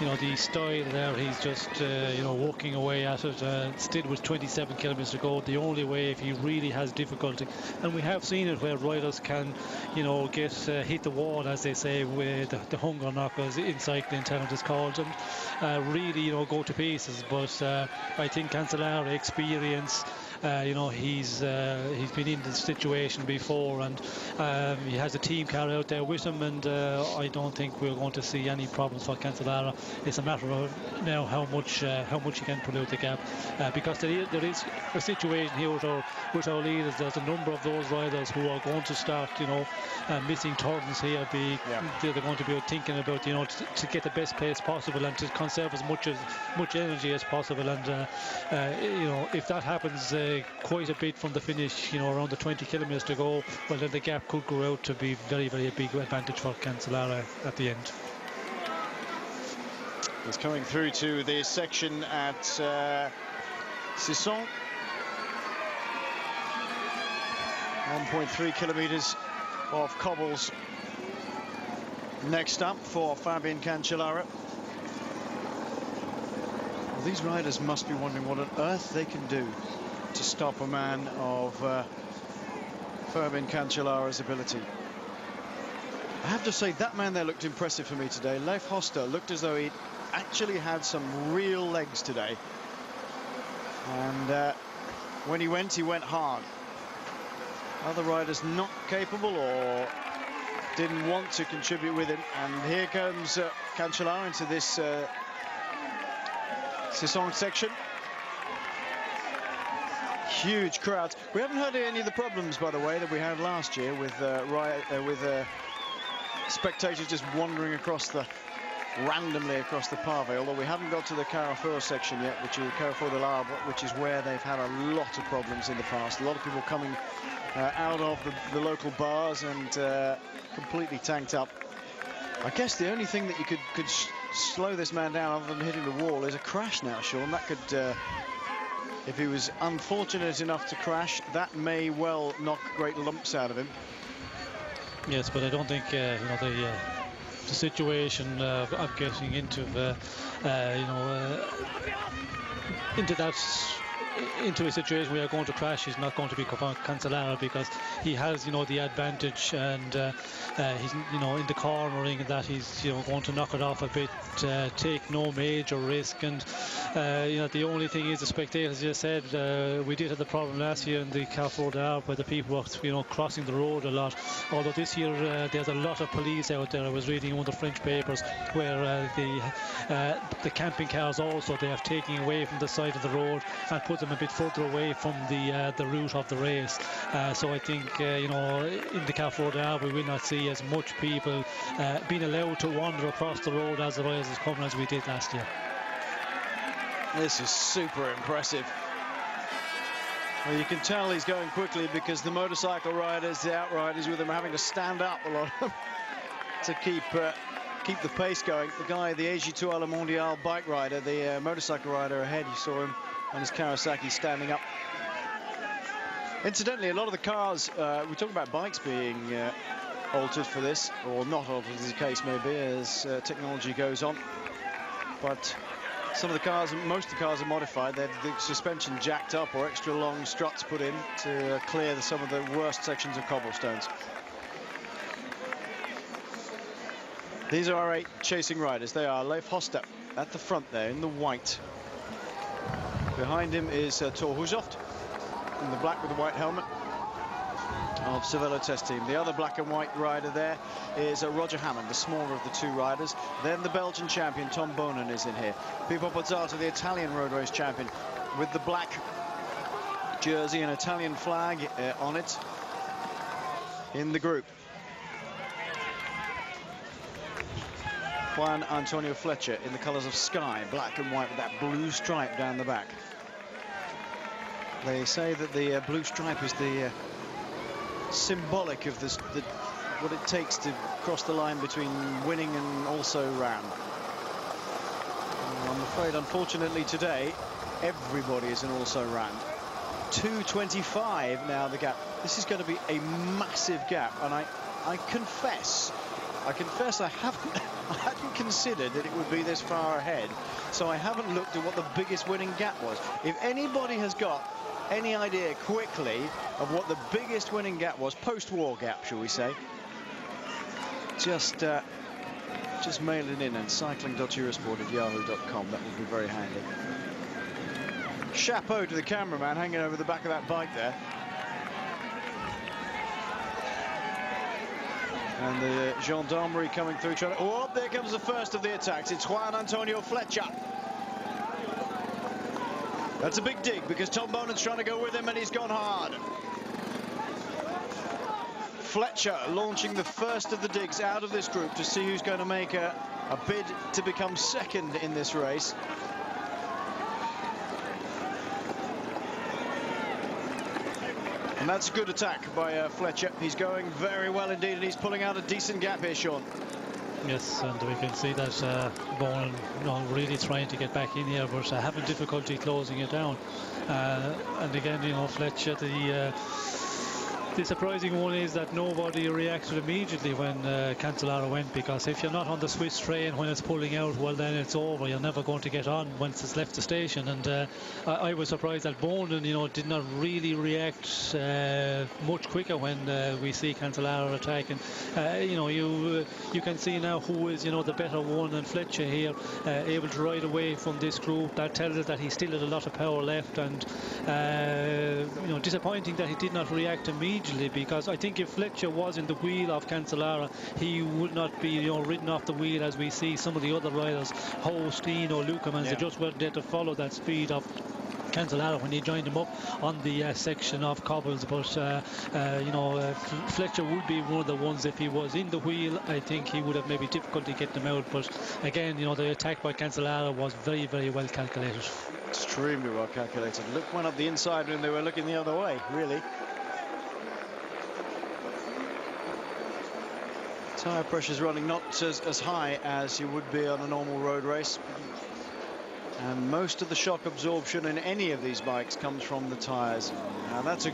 You know, the style there, he's just you know, walking away at it. Still with 27 kilometres to go, the only way if he really has difficulty, and we have seen it where riders can, you know, get hit the wall, as they say, with the hunger knockers in cycling terms it's called, and really, you know, go to pieces. But I think Cancellara experience, you know, he's been in this situation before, and he has a team car out there with him, and I don't think we're going to see any problems for Cancellara. It's a matter of now how much he can pull out the gap, because there is a situation here with our leaders. There's a number of those riders who are going to start, you know, missing turns here. They're going to be thinking about, you know, to get the best place possible and to conserve as much energy as possible. And you know, if that happens quite a bit from the finish, you know, around the 20 kilometres to go, well, then the gap could grow out to be very big advantage for Cancellara at the end. He's coming through to the section at Sisson. 1.3 kilometres of cobbles next up for Fabian Cancellara. Well, these riders must be wondering what on earth they can do to stop a man of Fabian Cancellara's ability. I have to say, that man there looked impressive for me today. Leif Hoster looked as though he actually had some real legs today, and when he went hard. Other riders not capable or didn't want to contribute with him, and here comes Cancellara into this Sissong section. Huge crowds. We haven't heard any of the problems, by the way, that we had last year with spectators just wandering randomly across the pavé, although we haven't got to the Carrefour section yet, which is Carrefour de l'Arbre, which is where they've had a lot of problems in the past. A lot of people coming out of the local bars and completely tanked up. I guess the only thing that you could slow this man down other than hitting the wall is a crash now, Sean. That could, if he was unfortunate enough to crash, that may well knock great lumps out of him. Yes, but I don't think you know, the situation of getting into into a situation where you're going to crash is not going to be Cancellara, because he has, you know, the advantage, and he's, you know, in the cornering, and that he's, you know, going to knock it off a bit, take no major risk. And you know, the only thing is the spectators, as you said, we did have the problem last year in the Carrefour de l'Arbre where the people were, you know, crossing the road a lot, although this year there's a lot of police out there. I was reading one of the French papers where the camping cars also, they have taken away from the side of the road and put them a bit further away from the route of the race. So I think you know, in the Carrefour de l'Arbre we will not see as much people being allowed to wander across the road as the race is coming as we did last year. This is super impressive. Well, you can tell he's going quickly because the motorcycle riders, the outriders with him, are having to stand up a lot of them to keep the pace going. The guy, the AG2 Le Mondial bike rider, the motorcycle rider ahead, you saw him on his Kawasaki standing up. Incidentally, a lot of the cars, we talk about bikes being altered for this, or not altered as the case may be, as technology goes on. But some of the cars, most of the cars are modified. They have the suspension jacked up or extra long struts put in to clear some of the worst sections of cobblestones. These are our 8 chasing riders. They are Leif Hostap at the front there in the white. Behind him is Thor Hushovd in the black with the white helmet of Cervelo Test Team. The other black and white rider there is Roger Hammond, the smaller of the 2 riders. Then the Belgian champion Tom Bonen is in here. Pippo Pozzato, the Italian road race champion, with the black jersey and Italian flag on it in the group. Juan Antonio Fletcher in the colours of Sky, black and white with that blue stripe down the back. They say that the blue stripe is the symbolic of what it takes to cross the line between winning and also round. I'm afraid, unfortunately, today everybody is an also round. 2:25 now the gap. This is going to be a massive gap, and I confess I hadn't considered that it would be this far ahead, so I haven't looked at what the biggest winning gap was. If anybody has got any idea quickly of what the biggest winning gap was, post-war gap, shall we say, just mail it in, and cycling.eurosport@yahoo.com. That would be very handy. Chapeau to the cameraman hanging over the back of that bike there. And the gendarmerie coming through. Oh, there comes the first of the attacks. It's Juan Antonio Fletcher. That's a big dig because Tom Bonen's trying to go with him, and he's gone hard. Fletcher launching the first of the digs out of this group to see who's going to make a bid to become second in this race. And that's a good attack by Fletcher. He's going very well indeed, and he's pulling out a decent gap here, Sean. Yes, and we can see that Bonen, you know, really trying to get back in here, but having difficulty closing it down. And again, you know, Fletcher, the surprising one is that nobody reacted immediately when Cancellara went, because if you're not on the Swiss train when it's pulling out, well, then it's over. You're never going to get on once it's left the station. And I was surprised that Bonen, you know, did not really react much quicker when we see Cancellara attacking. You know, you can see now who is, you know, the better one, and Fletcher here, able to ride away from this group. That tells us that he still had a lot of power left, and you know, disappointing that he did not react immediately individually, because I think if Fletcher was in the wheel of Cancellara, he would not be, you know, ridden off the wheel as we see some of the other riders, Ho, Steen or Luckermans, they just weren't there to follow that speed of Cancellara when he joined him up on the section of cobbles. But you know, Fletcher would be one of the ones, if he was in the wheel, I think he would have maybe difficulty getting him out. But again, you know, the attack by Cancellara was very, very well calculated. Extremely well calculated. Look, went up the inside when they were looking the other way, really. Tyre pressure's running not as high as you would be on a normal road race. And most of the shock absorption in any of these bikes comes from the tyres. And that's a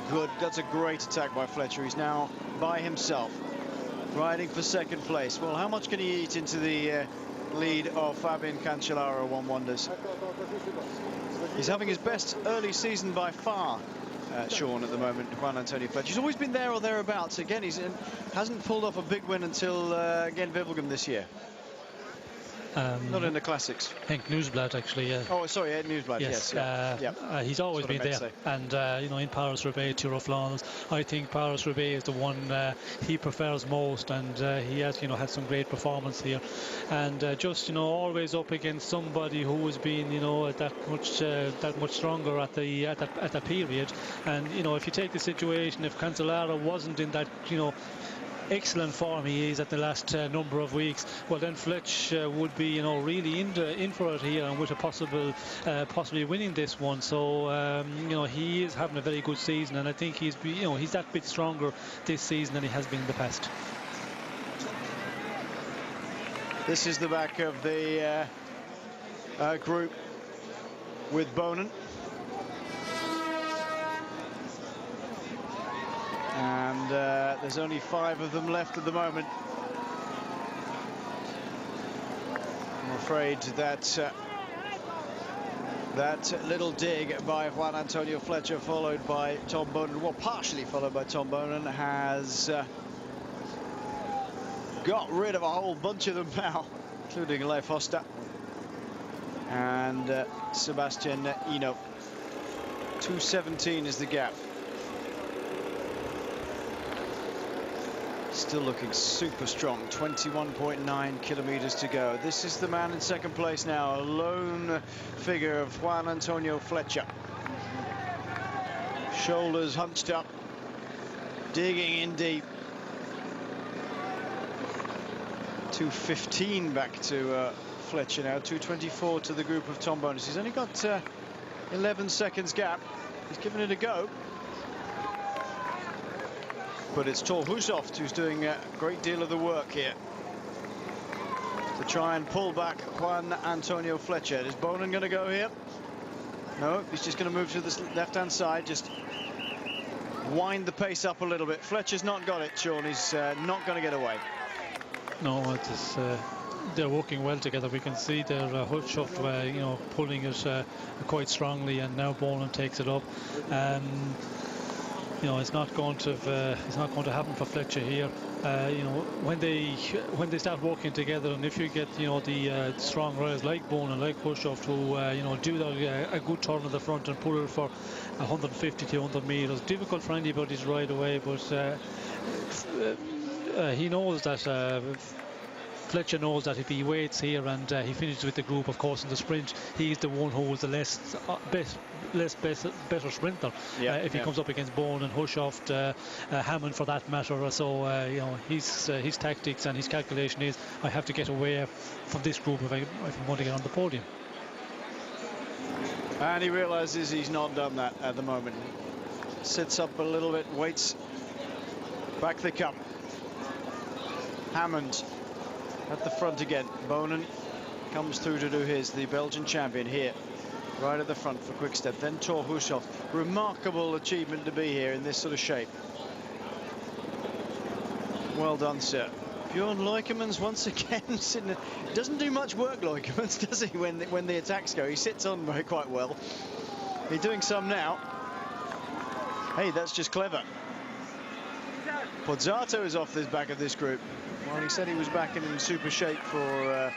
great attack by Fletcher. He's now by himself, riding for second place. Well, how much can he eat into the lead of Fabian Cancellara, one wonders? He's having his best early season by far, Sean, at the moment, Juan Antonio Fletcher. He's always been there or thereabouts. Again, he hasn't pulled off a big win until, again, Wimbledon this year. Not in the classics. Henk Nieuwsblad, actually. Oh, sorry, Nieuwsblad. Yes. He's always been there. And you know, in Paris Roubaix, Tour of Flanders, I think Paris Roubaix is the one he prefers most, and he has, you know, had some great performance here, and just, you know, always up against somebody who has been, you know, that much stronger at the period. And you know, if you take the situation, if Cancellara wasn't in that, you know, excellent form he is at the last number of weeks, well then Fletch would be, you know, really in for it here, and with a possibly winning this one. So you know, he is having a very good season, and I think he's that bit stronger this season than he has been in the past. This is the back of the group with Bonen. And there's only 5 of them left at the moment. I'm afraid that that little dig by Juan Antonio Fletcher, followed by Tom Bonen, well, partially followed by Tom Bonen, has got rid of a whole bunch of them now, including Leif Hosta and Sebastian Eno. 2:17 is the gap. Still looking super strong. 21.9 kilometers to go. This is the man in second place now, a lone figure of Juan Antonio Fletcher. Shoulders hunched up, digging in deep. 2:15 back to Fletcher now. 2:24 to the group of Tom Bonen. He's only got 11 seconds gap. He's given it a go. But it's Thor Hushovd who's doing a great deal of the work here to try and pull back Juan Antonio Fletcher. Is Bonen going to go here? No, he's just going to move to the left-hand side, just wind the pace up a little bit. Fletcher's not got it, Sean. He's not going to get away. No, it is. They're working well together. We can see their Hushovd, you know, pulling it quite strongly, and now Bonen takes it up. You know, it's not going to happen for Fletcher here. You know, when they start working together, and if you get, you know, the strong riders like Bonen, like Hushovd, who you know, do a good turn at the front and pull it for 150 to 100 meters, difficult for anybody to ride away. But he knows that. Fletcher knows that if he waits here and he finishes with the group, of course, in the sprint, he's the one who is the better sprinter. If he comes up against Bonen and Hushovd, Hammond for that matter. So you know, his tactics and his calculation is, I have to get away from this group if I want to get on the podium. And he realizes he's not done that at the moment. Sits up a little bit, waits. Back they come. Hammond at the front again. Bonen comes through to do his, the Belgian champion here, right at the front for Quick-Step. Then Thor Hushovd. Remarkable achievement to be here in this sort of shape. Well done, sir. Bjorn Leukemans once again sitting. Doesn't do much work, Leukemans, does he? When the attacks go, he sits on quite well. He's doing some now. Hey, that's just clever. Pozzato is off the back of this group. Well, he said he was back in super shape for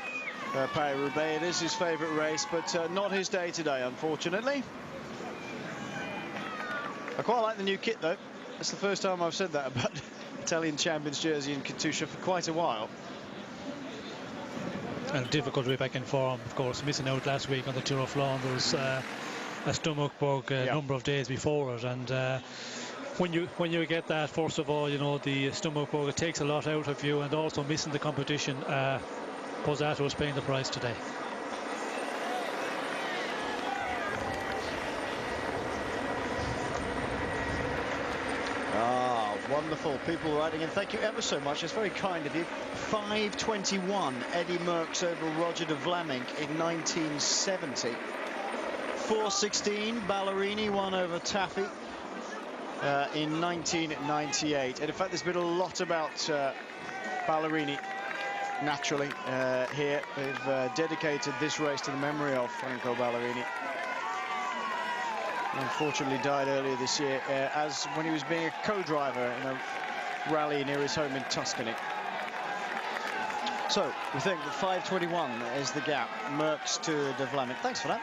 Paris Roubaix. It is his favourite race, but not his day today, unfortunately. I quite like the new kit, though. It's the first time I've said that about Italian champions jersey in Katusha for quite a while. And difficult to be back in form, of course, missing out last week on the Tour of Flanders, a stomach bug a number of days before it, and when you get that, first of all, you know, the stomach bug, it takes a lot out of you, and also missing the competition. Pozzato is paying the price today. Wonderful people writing in. Thank you ever so much. It's very kind of you. 5:21. Eddie Merckx over Roger de Vlaming in 1970. 4:16. Ballerini won over Taffy in 1998. And in fact, there's been a lot about Ballerini naturally here. They've dedicated this race to the memory of Franco Ballerini. Unfortunately died earlier this year as when he was being a co-driver in a rally near his home in Tuscany. So we think that 5:21 is the gap. Merckx to de Vlaming. Thanks for that.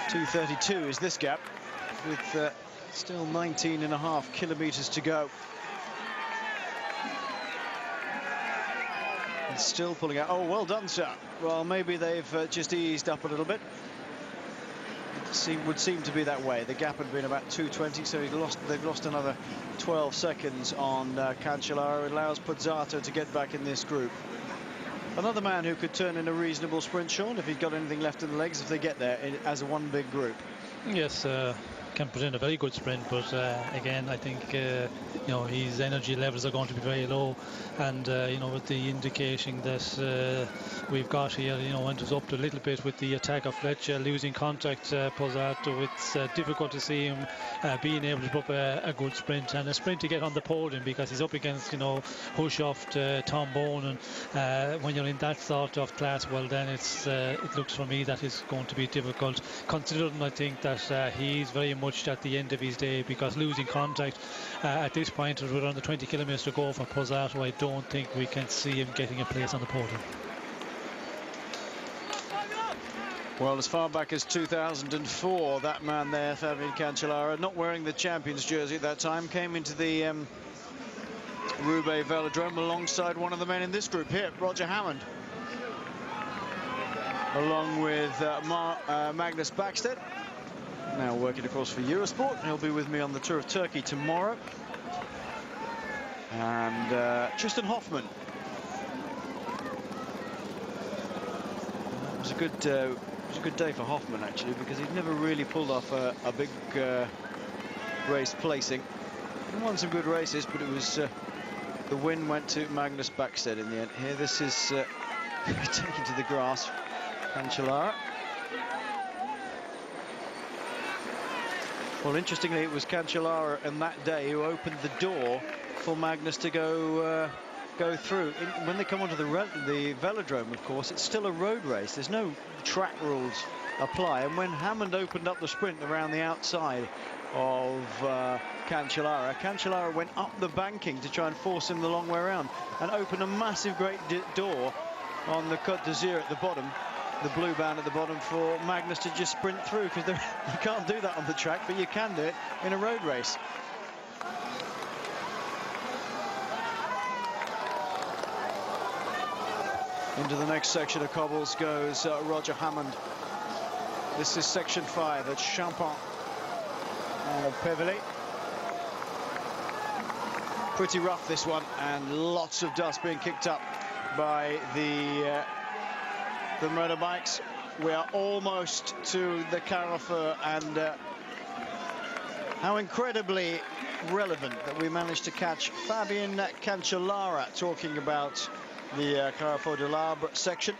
.232 is this gap with still 19.5 kilometers to go. Still pulling out. Oh, well done, sir. Well, maybe they've just eased up a little bit. Would seem to be that way. The gap had been about 2:20, so they've lost another 12 seconds on Cancellara. It allows Pozzato to get back in this group. Another man who could turn in a reasonable sprint, Sean, if he's got anything left in the legs, if they get there as a one big group. Yes, can present a very good sprint, but again, I think you know, his energy levels are going to be very low, and you know, with the indication that we've got here, you know, went up a little bit with the attack of Fletcher, losing contact, Pozzato. It's difficult to see him being able to put up a good sprint, and a sprint to get on the podium, because he's up against, you know, Hushoft, Tom Bone, and when you're in that sort of class, well, then it's it looks for me that it's going to be difficult, considering I think that he's very much at the end of his day, because losing contact at this point with around the 20 kilometers to go for Pozzato, I don't think we can see him getting a place on the podium. Well, as far back as 2004, that man there, Fabian Cancellara, not wearing the champions jersey at that time, came into the Roubaix Velodrome alongside one of the men in this group here, Roger Hammond, along with Magnus Backstedt, now working, of course, for Eurosport. He'll be with me on the Tour of Turkey tomorrow. And Tristan Hoffmann. It was a good day for Hoffmann, actually, because he'd never really pulled off a big race placing. He won some good races, but it was the win went to Magnus Backstedt in the end. Here, this is taken to the grass, Cancellara. Well, interestingly, it was Cancellara on that day who opened the door for Magnus to go through. When they come onto the velodrome, of course, it's still a road race. There's no track rules apply. And when Hammond opened up the sprint around the outside of Cancellara went up the banking to try and force him the long way around and opened a massive, great door on the Côte d'Azur at the bottom, the blue band at the bottom, for Magnus to just sprint through, because you can't do that on the track, but you can do it in a road race. Into the next section of cobbles goes Roger Hammond. This is section 5 at Champon Pevelé. Pretty rough, this one, and lots of dust being kicked up by the motorbikes. We are almost to the Carrefour, and how incredibly relevant that we managed to catch Fabian Cancellara talking about the Carrefour de l'Arbre section.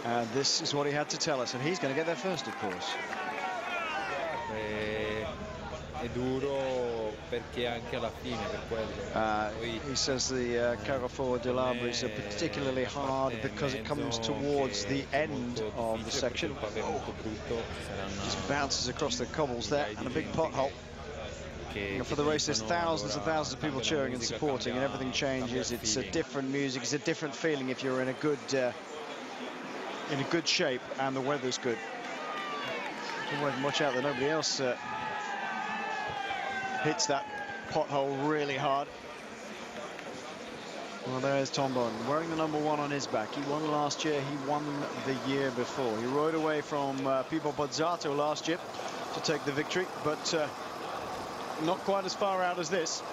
And this is what he had to tell us, and he's going to get there first, of course. He says the Carrefour de l'Arbre is particularly hard because it comes towards the end of the section. Just bounces across the cobbles there, and a big pothole. For the race, there's thousands and thousands of people cheering and supporting, and everything changes. It's a different music, it's a different feeling if you're in a good shape and the weather's good. You can watch out that nobody else hits that pothole really hard. Well, there's Tom Bone wearing the number 1 on his back. He won last year, he won the year before. He rode away from Pipo Pozzato last year to take the victory, but not quite as far out as this.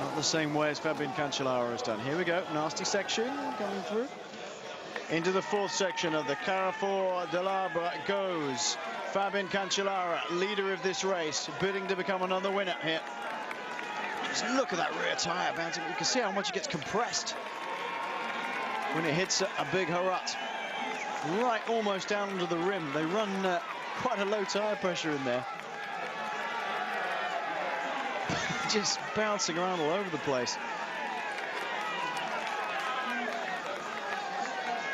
Not the same way as Fabian Cancellara has done. Here we go, nasty section coming through. Into the 4th section of the Carrefour de l'Arbre goes Fabian Cancellara, leader of this race, bidding to become another winner here. Just look at that rear tyre bouncing. You can see how much it gets compressed when it hits a big Harat. Right almost down under the rim. They run quite a low tyre pressure in there. Just bouncing around all over the place.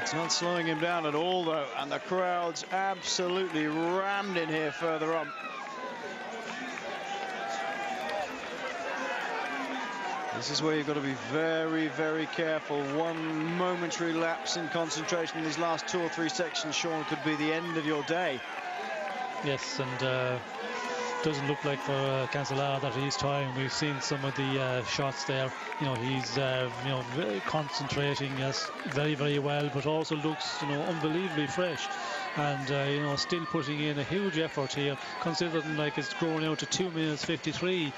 It's not slowing him down at all, though, and the crowd's absolutely rammed in here further on. This is where you've got to be very, very careful. One momentary lapse in concentration in these last 2 or 3 sections, Sean, could be the end of your day. Yes, and doesn't look like for Cancellara that he's trying. We've seen some of the shots there. You know, he's very concentrating very, very well, but also looks unbelievably fresh. And still putting in a huge effort here, considering like it's grown out to 2 minutes 53.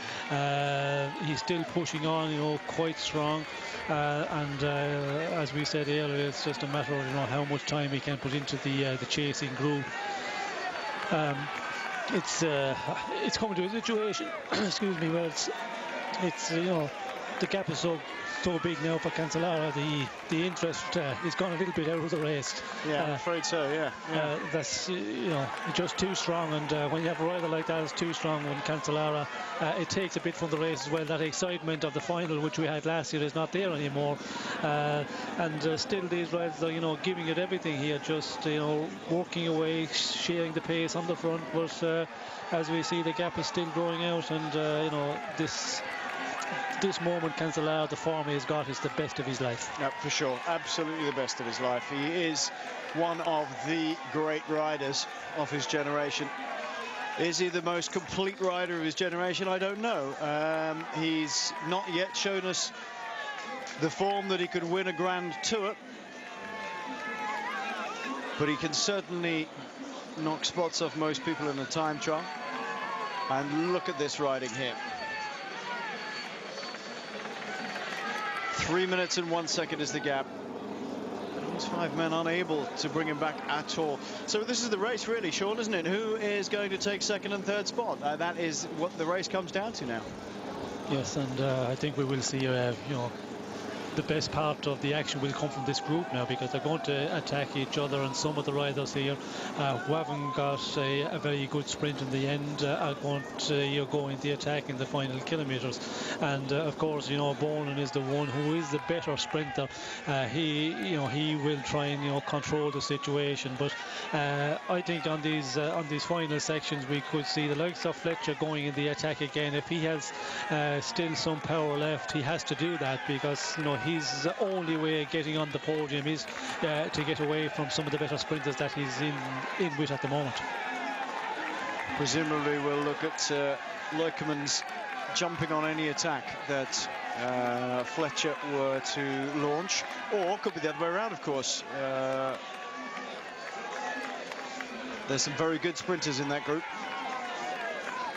He's still pushing on, quite strong. As we said earlier, it's just a matter of how much time he can put into the chasing group. It's coming to a situation, excuse me, where it's the gap is so big now for Cancellara. The interest is gone a little bit out of the race. Yeah, I'm afraid so. Yeah. That's just too strong, and when you have a rider like that, it's too strong. When Cancellara, it takes a bit from the race as well. That excitement of the final, which we had last year, is not there anymore. And still, these riders are giving it everything here, just working away, sharing the pace on the front. But as we see, the gap is still growing out, and this moment, Cancellara, the form he's got is the best of his life. Yeah, for sure. Absolutely the best of his life. He is one of the great riders of his generation. Is he the most complete rider of his generation? I don't know. He's not yet shown us the form that he could win a Grand Tour. But he can certainly knock spots off most people in a time trial. And look at this riding here. 3 minutes and 1 second is the gap. These 5 men unable to bring him back at all. So this is the race, really, Sean, isn't it? Who is going to take 2nd and 3rd spot? That is what the race comes down to now. Yes, and I think we will see, the best part of the action will come from this group now, because they're going to attack each other, and some of the riders here who haven't got a very good sprint in the end are going to go in the attack in the final kilometres. And of course, Bonin is the one who is the better sprinter. He will try and control the situation. But I think on these final sections we could see the likes of Fletcher going in the attack again. If he has still some power left, he has to do that, because his only way of getting on the podium is to get away from some of the better sprinters that he's in with at the moment. Presumably we'll look at Leukemans jumping on any attack that Fletcher were to launch, or could be the other way around, of course. There's some very good sprinters in that group,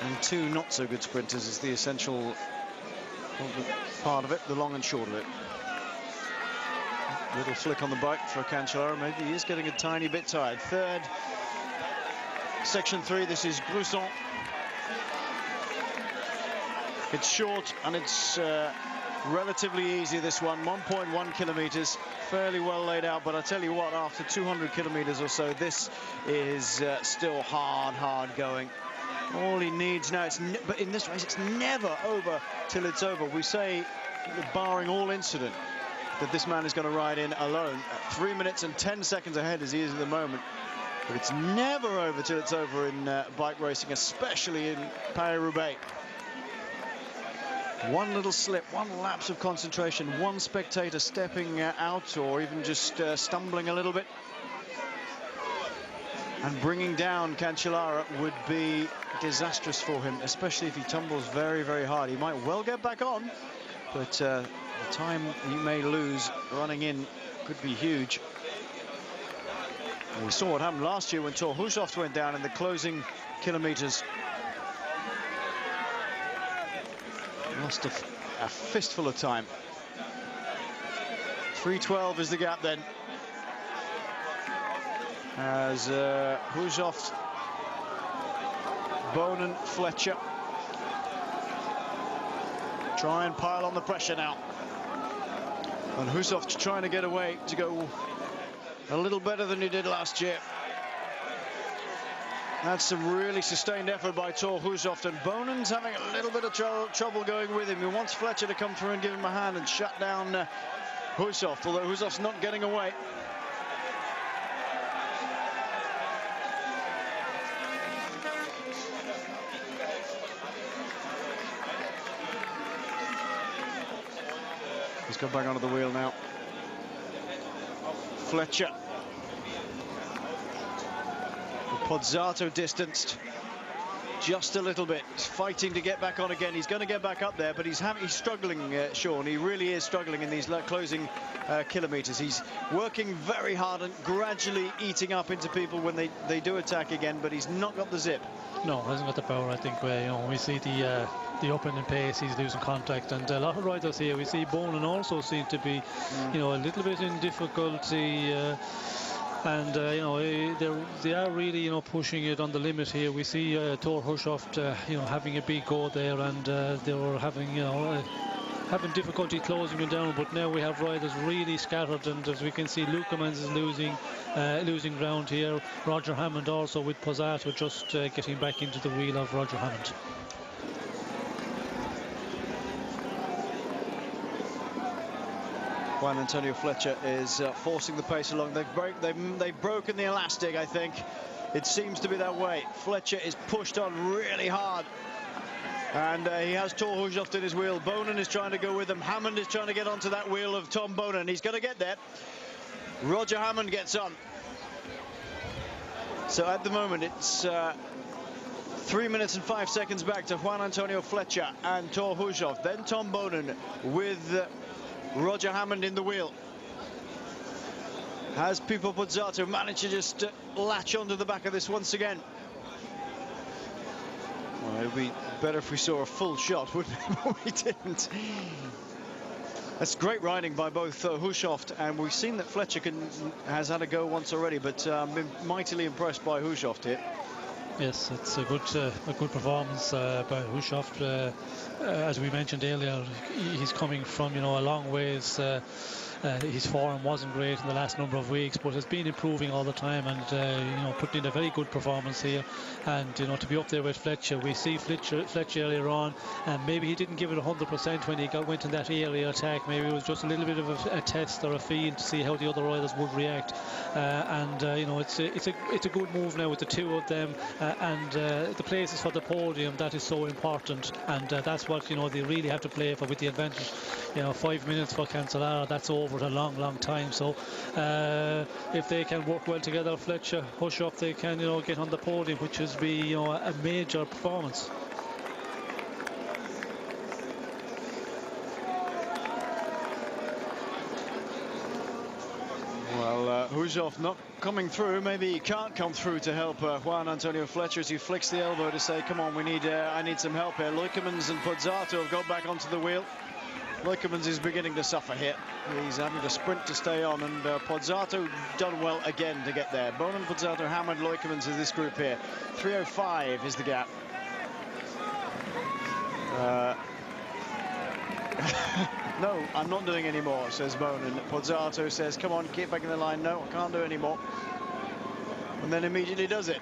and 2 not so good sprinters is the essential part of it, the long and short of it. Little flick on the bike for Cancellara. Maybe he is getting a tiny bit tired. 3rd, section 3. This is Gruson. It's short and it's relatively easy, this one. 1.1 kilometers, fairly well laid out. But I tell you what, after 200 kilometers or so, this is still hard going. All he needs now, but in this race, it's never over till it's over. We say, barring all incident, that this man is going to ride in alone. 3 minutes and 10 seconds ahead as he is at the moment. But it's never over till it's over in bike racing, especially in Paris Roubaix. One little slip, one lapse of concentration, one spectator stepping out or even just stumbling a little bit and bringing down Cancellara would be disastrous for him, especially if he tumbles very, very hard. He might well get back on, but the time he may lose running in could be huge. And we saw what happened last year when Thor Hushovd went down in the closing kilometers. Lost a fistful of time. 3:12 is the gap then. As Hushovd, Bonen, Fletcher try and pile on the pressure now. And Hushovd trying to get away to go a little better than he did last year. That's some really sustained effort by Thor Hushovd, and Bonen's having a little bit of trouble going with him. He wants Fletcher to come through and give him a hand and shut down Hushovd, although Hushovd's not getting away. He's got back onto the wheel now. Fletcher. Pozzato distanced just a little bit. He's fighting to get back on again. He's going to get back up there, but he's struggling, Sean. He really is struggling in these closing kilometers. He's working very hard and gradually eating up into people when they do attack again, but he's not got the zip. No, hasn't got the power. I think we see the opening pace, he's losing contact, and a lot of riders here. We see Bonen also seem to be, a little bit in difficulty. And they are really pushing it on the limit here. We see Thor Hushovd having a big go there, and they were having having difficulty closing it down. But now we have riders really scattered, and as we can see, Leukemans is losing ground here. Roger Hammond also with Pozzato just getting back into the wheel of Roger Hammond. Juan Antonio Fletcher is forcing the pace along. They've broken the elastic, I think. It seems to be that way. Fletcher is pushed on really hard. And he has Thor Hushovd in his wheel. Bonen is trying to go with him. Hammond is trying to get onto that wheel of Tom Bonen. He's going to get there. Roger Hammond gets on. So at the moment, it's 3 minutes and 5 seconds back to Juan Antonio Fletcher and Thor Hushovd. Then Tom Bonen with Roger Hammond in the wheel. Has Pippo Pozzato managed to just latch onto the back of this once again? Well, it would be better if we saw a full shot, wouldn't it? But we didn't. That's great riding by both Hushovd, and we've seen that Fletcher has had a go once already, but been mightily impressed by Hushovd here. Yes, it's a good performance by Hushovd. As we mentioned earlier, he's coming from a long ways. His form wasn't great in the last number of weeks, but has been improving all the time, and putting in a very good performance here. And to be up there with Fletcher, we see Fletcher earlier on, and maybe he didn't give it 100% when he went in that early attack. Maybe it was just a little bit of a test or a feel to see how the other riders would react. It's a good move now with the two of them, and the places for the podium, that is so important, and that's what they really have to play for with the advantage. 5 minutes for Cancellara, that's over a long time. So if they can work well together, Fletcher, Hushovd, they can get on the podium, which would be a major performance. Well, Hushovd not coming through. Maybe he can't come through to help Juan Antonio Fletcher as he flicks the elbow to say, come on, I need some help here. Leukemans and Pozzato have got back onto the wheel. Leukemans is beginning to suffer here. He's having to sprint to stay on, and Pozzato done well again to get there. Bonen, Pozzato, Hammond, Leukemans is this group here. 3:05 is the gap. No, I'm not doing any more, says Bonen. Pozzato says, come on, get back in the line. No, I can't do any more. And then immediately does it.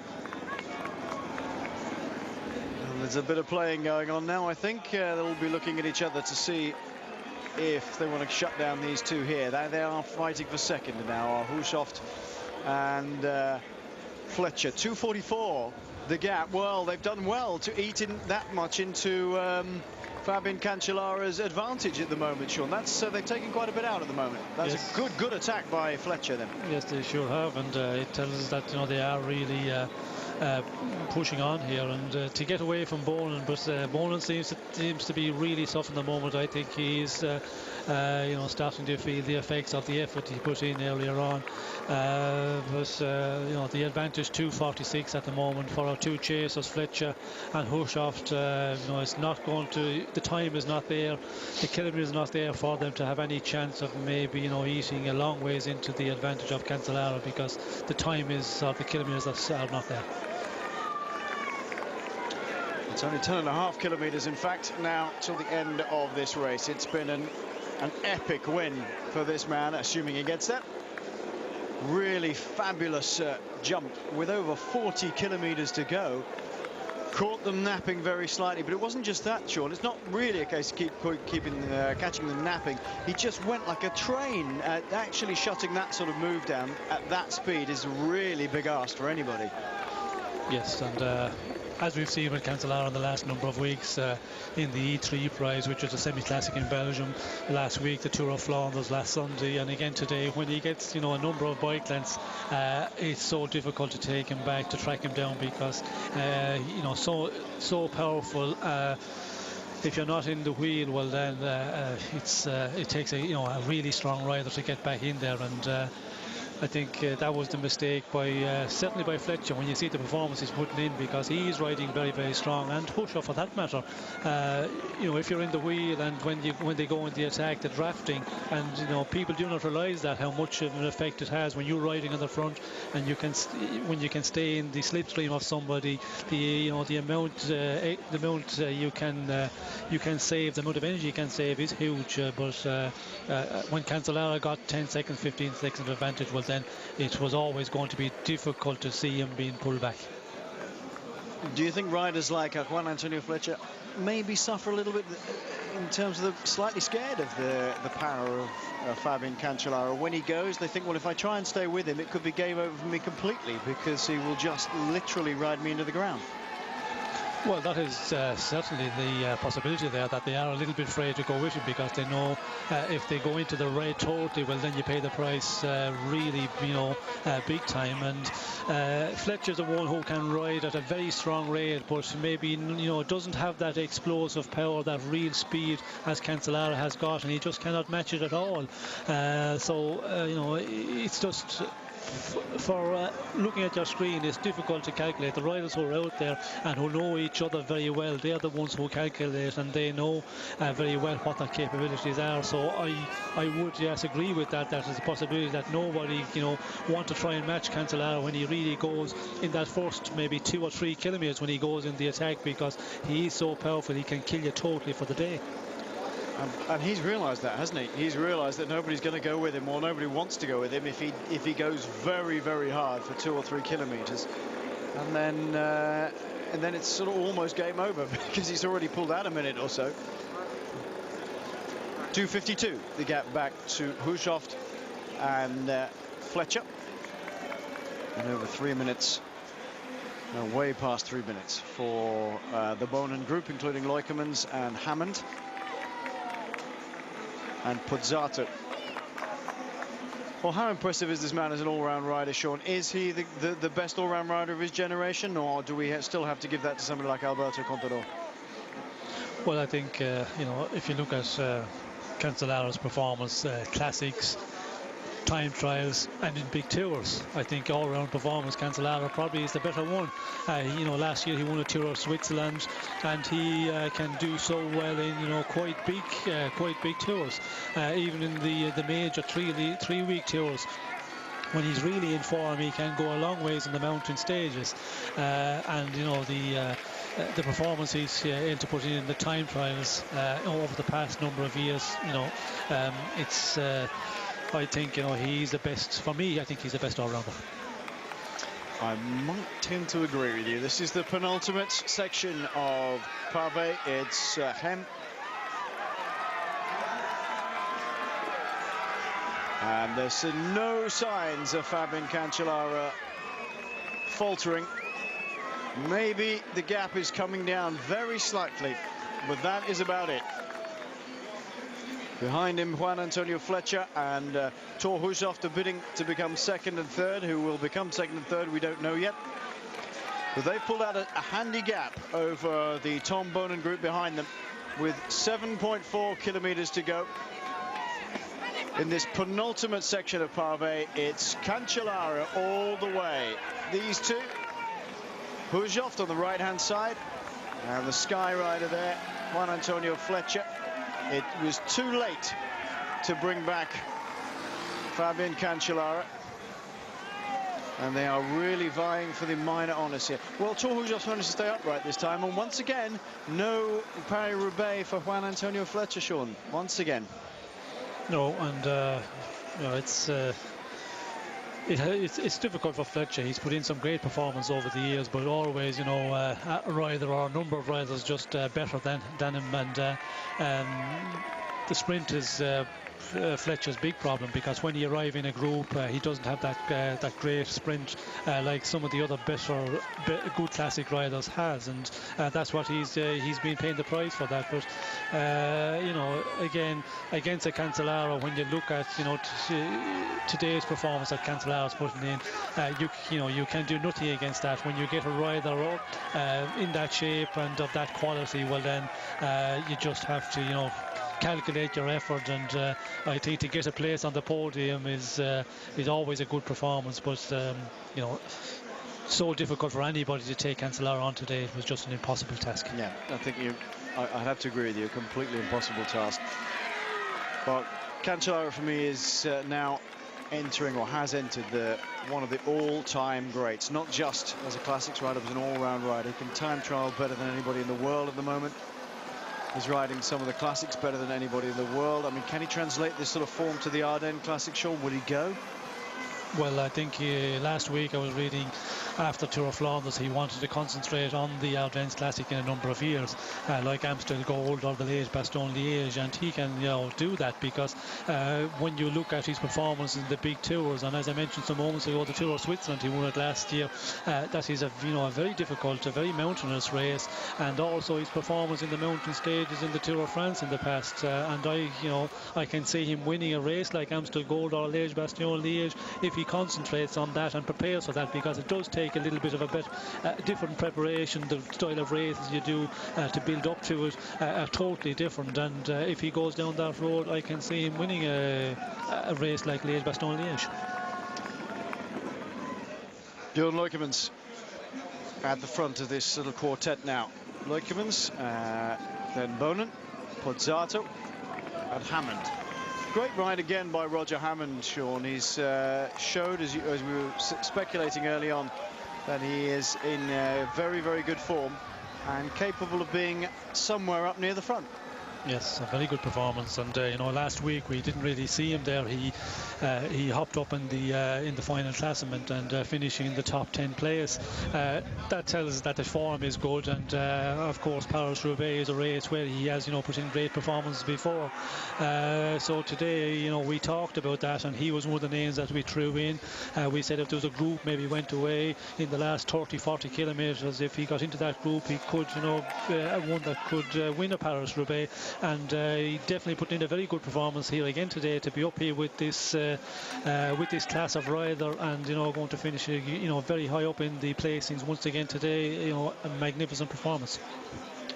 And there's a bit of playing going on now, I think. They'll be looking at each other to see if they want to shut down these two here. They are fighting for second now, Hushovd and Fletcher. 2:44 the gap. Well, they've done well to eat in that much into Fabian Cancellara's advantage at the moment, Sean. That's they've taken quite a bit out at the moment. That's a good attack by Fletcher then. Yes, they sure have, and it tells us that they are really pushing on here, and to get away from Bonan, but Bonan seems to be really tough in the moment. I think he's starting to feel the effects of the effort he put in earlier on. The advantage 2:46 at the moment for our two chasers, Fletcher and Hushoft. It's not going to. The time is not there. The kilometre is not there for them to have any chance of maybe eating a long ways into the advantage of Cancellara, because the time is, or the kilometres are not there. It's only 10.5 kilometres, in fact, now till the end of this race. It's been an epic win for this man, assuming he gets that. Really fabulous jump with over 40 kilometres to go. Caught them napping very slightly, but it wasn't just that, Sean. It's not really a case of catching them napping. He just went like a train. Actually shutting that sort of move down at that speed is a really big ask for anybody. Yes, and as we've seen with Cancellara in the last number of weeks, in the E3 prize, which was a semi-classic in Belgium last week, the Tour of Flanders last Sunday, and again today, when he gets a number of bike lengths, it's so difficult to take him back, to track him down, because so powerful. If you're not in the wheel, well then it takes a really strong rider to get back in there, and I think that was the mistake by certainly by Fletcher, when you see the performance he's putting in, because he's riding very, very strong, and Hushoff for that matter. If you're in the wheel, and when they go in the attack, the drafting, and people do not realise that how much of an effect it has when you're riding on the front, and when you can stay in the slipstream of somebody, the amount you can save, the amount of energy you can save is huge. But when Cancellara got 10 seconds, 15 seconds of advantage, well, then it was always going to be difficult to see him being pulled back. Do you think riders like Juan Antonio Fletcher maybe suffer a little bit in terms of slightly scared of the power of Fabian Cancellara? When he goes, they think, well, if I try and stay with him, it could be game over for me completely, because he will just literally ride me into the ground. Well, that is certainly the possibility there, that they are a little bit afraid to go with him, because they know if they go into the red totally, well, then you pay the price really, big time. And Fletcher's the one who can ride at a very strong rate, but maybe, doesn't have that explosive power, that real speed as Cancellara has got, and he just cannot match it at all. It's just, for looking at your screen, it's difficult to calculate. The riders who are out there and who know each other very well, they're the ones who calculate, and they know very well what their capabilities are. So I would, yes, agree with that. That is a possibility that nobody want to try and match Cancellara when he really goes in that first maybe 2 or 3 kilometres, when he goes in the attack, because he is so powerful, he can kill you totally for the day. And he's realised that, hasn't he? He's realised that nobody's going to go with him, or nobody wants to go with him if he goes very, very hard for 2 or 3 kilometres, and then it's sort of almost game over because he's already pulled out a minute or so. 2:52 the gap back to Hushoft and Fletcher, and over 3 minutes. No, way past 3 minutes for the Bonan group, including Loikermans and Hammond and Pozzato. Well, how impressive is this man as an all-round rider, Sean? Is he the best all-round rider of his generation, or do we still have to give that to somebody like Alberto Contador? Well, I think if you look at Cancellara's performance, classics, time trials, and in big tours, I think all-round performance, Cancellara probably is the better one. Last year he won a Tour of Switzerland, and he can do so well in quite big tours, even in the major 3-week tours. When he's really in form, he can go a long ways in the mountain stages, and the performance he's able to put in the time trials over the past number of years, it's. I think he's the best. For me, I think he's the best all-rounder. I might tend to agree with you. This is the penultimate section of Pavé. It's Hem. And there's no signs of Fabian Cancellara faltering. Maybe the gap is coming down very slightly, but that is about it. Behind him, Juan Antonio Fletcher and Thor Hushovd are bidding to become second and third. Who will become second and third, we don't know yet. But they've pulled out a handy gap over the Tom Boonen group behind them, with 7.4 kilometers to go. In this penultimate section of Paris, it's Cancellara all the way. These two, Hushovd on the right-hand side, and the Sky rider there, Juan Antonio Fletcher. It was too late to bring back Fabian Cancellara, and they are really vying for the minor honours here. Well, Thor Hushovd managed to stay upright this time, and once again, no Paris Roubaix for Juan Antonio Fletcher, Sean. Once again. No, and you know, it's difficult for Fletcher. He's put in some great performance over the years, but always, you know, a rider or a number of riders just better than him, and the sprint is Fletcher's big problem, because when he arrives in a group, he doesn't have that great sprint like some of the other good classic riders has, and that's what he's been paying the price for that. But you know, again, against a Cancellara, when you look at, you know, today's performance that Cancellara's putting in, you know, you can do nothing against that. When you get a rider in that shape and of that quality, well then you just have to, you know, calculate your effort, and I think to get a place on the podium is always a good performance, but you know, so difficult for anybody to take Cancellara on today. It was just an impossible task. Yeah, I think I'd have to agree with you, a completely impossible task. But Cancellara for me is now entering, or has entered, one of the all-time greats, not just as a classics rider, but as an all-round rider. He can time trial better than anybody in the world at the moment. He's riding some of the classics better than anybody in the world. I mean, can he translate this sort of form to the Ardennes Classic, Sean? Would he go? Well, I think last week I was reading after Tour of Flanders he wanted to concentrate on the Ardennes Classic in a number of years, like Amstel Gold or the Liège-Bastogne-Liège, and he can, you know, do that, because when you look at his performance in the big tours, and as I mentioned some moments ago, the Tour of Switzerland, he won it last year, that is a very difficult, a very mountainous race, and also his performance in the mountain stages in the Tour of France in the past, and I can see him winning a race like Amstel Gold or Liège-Bastogne-Liège if he concentrates on that and prepares for that, because it does take a little bit of a different preparation. The style of races you do to build up to it are totally different, and if he goes down that road, I can see him winning a race like Liège-Bastogne-Liège. Björn Leukemans at the front of this little quartet now. Leukemans, then Boonen, Pozzato and Hammond. Great ride again by Roger Hammond, Sean. He's showed, as we were speculating early on, that he is in very, very good form and capable of being somewhere up near the front. Yes, a very good performance, and you know, last week we didn't really see him there. He hopped up in the final classement and finishing in the top 10 place. That tells us that the form is good, and of course Paris Roubaix is a race where he has, you know, put in great performances before. So today, you know, we talked about that, and he was one of the names that we threw in. We said if there was a group maybe went away in the last 30-40 kilometers, if he got into that group, he could, you know, one that could win a Paris Roubaix. And he definitely put in a very good performance here again today to be up here with this class of rider, and, you know, going to finish, you know, very high up in the placings once again today. You know, a magnificent performance.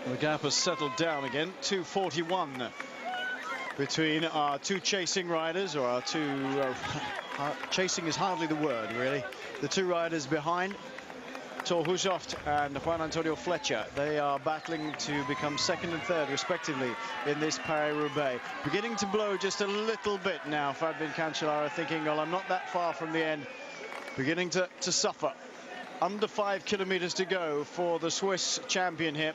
The gap has settled down again. 2:41 between our two chasing riders, or our two chasing is hardly the word, really. The two riders behind, Thor Hushovd and Juan Antonio Fletcher. They are battling to become second and third respectively in this Paris Roubaix. Beginning to blow just a little bit now, Fabian Cancellara thinking, well, I'm not that far from the end. Beginning to suffer. Under 5 kilometers to go for the Swiss champion here.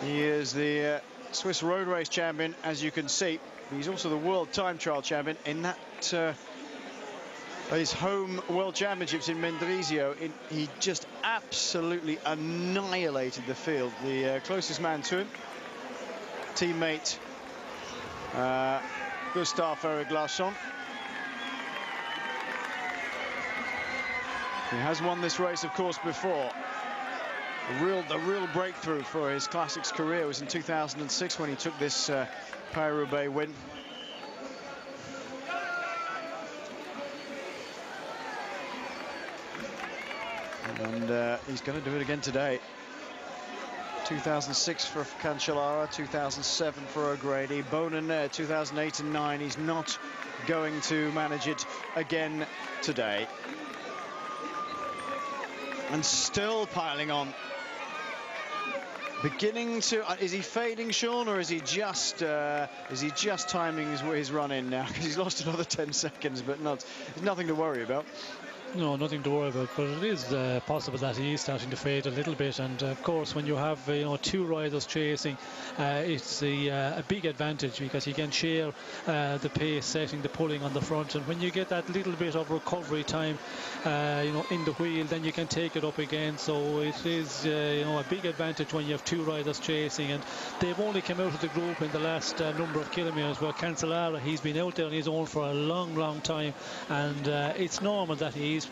He is the Swiss road race champion, as you can see. He's also the world time trial champion in that his home World Championships in Mendrisio. He just absolutely annihilated the field. The closest man to him, teammate Gustave Eric Larsson. He has won this race, of course, before. The real breakthrough for his Classics career was in 2006 when he took this Paris Roubaix win. And he's going to do it again today. 2006 for Cancellara, 2007 for O'Grady, Bonin 2008 and 9. He's not going to manage it again today. And still piling on. Beginning to, is he fading, Sean, or is he just timing his run in now? Because he's lost another 10 seconds, but there's nothing to worry about. No, nothing to worry about, but it is possible that he is starting to fade a little bit. And of course, when you have two riders chasing, it's a big advantage because you can share the pace setting, the pulling on the front, and when you get that little bit of recovery time, in the wheel, then you can take it up again. So it is a big advantage when you have two riders chasing, and they've only come out of the group in the last number of kilometres. Where Cancellara, he's been out there on his own for a long time, and it's normal that he's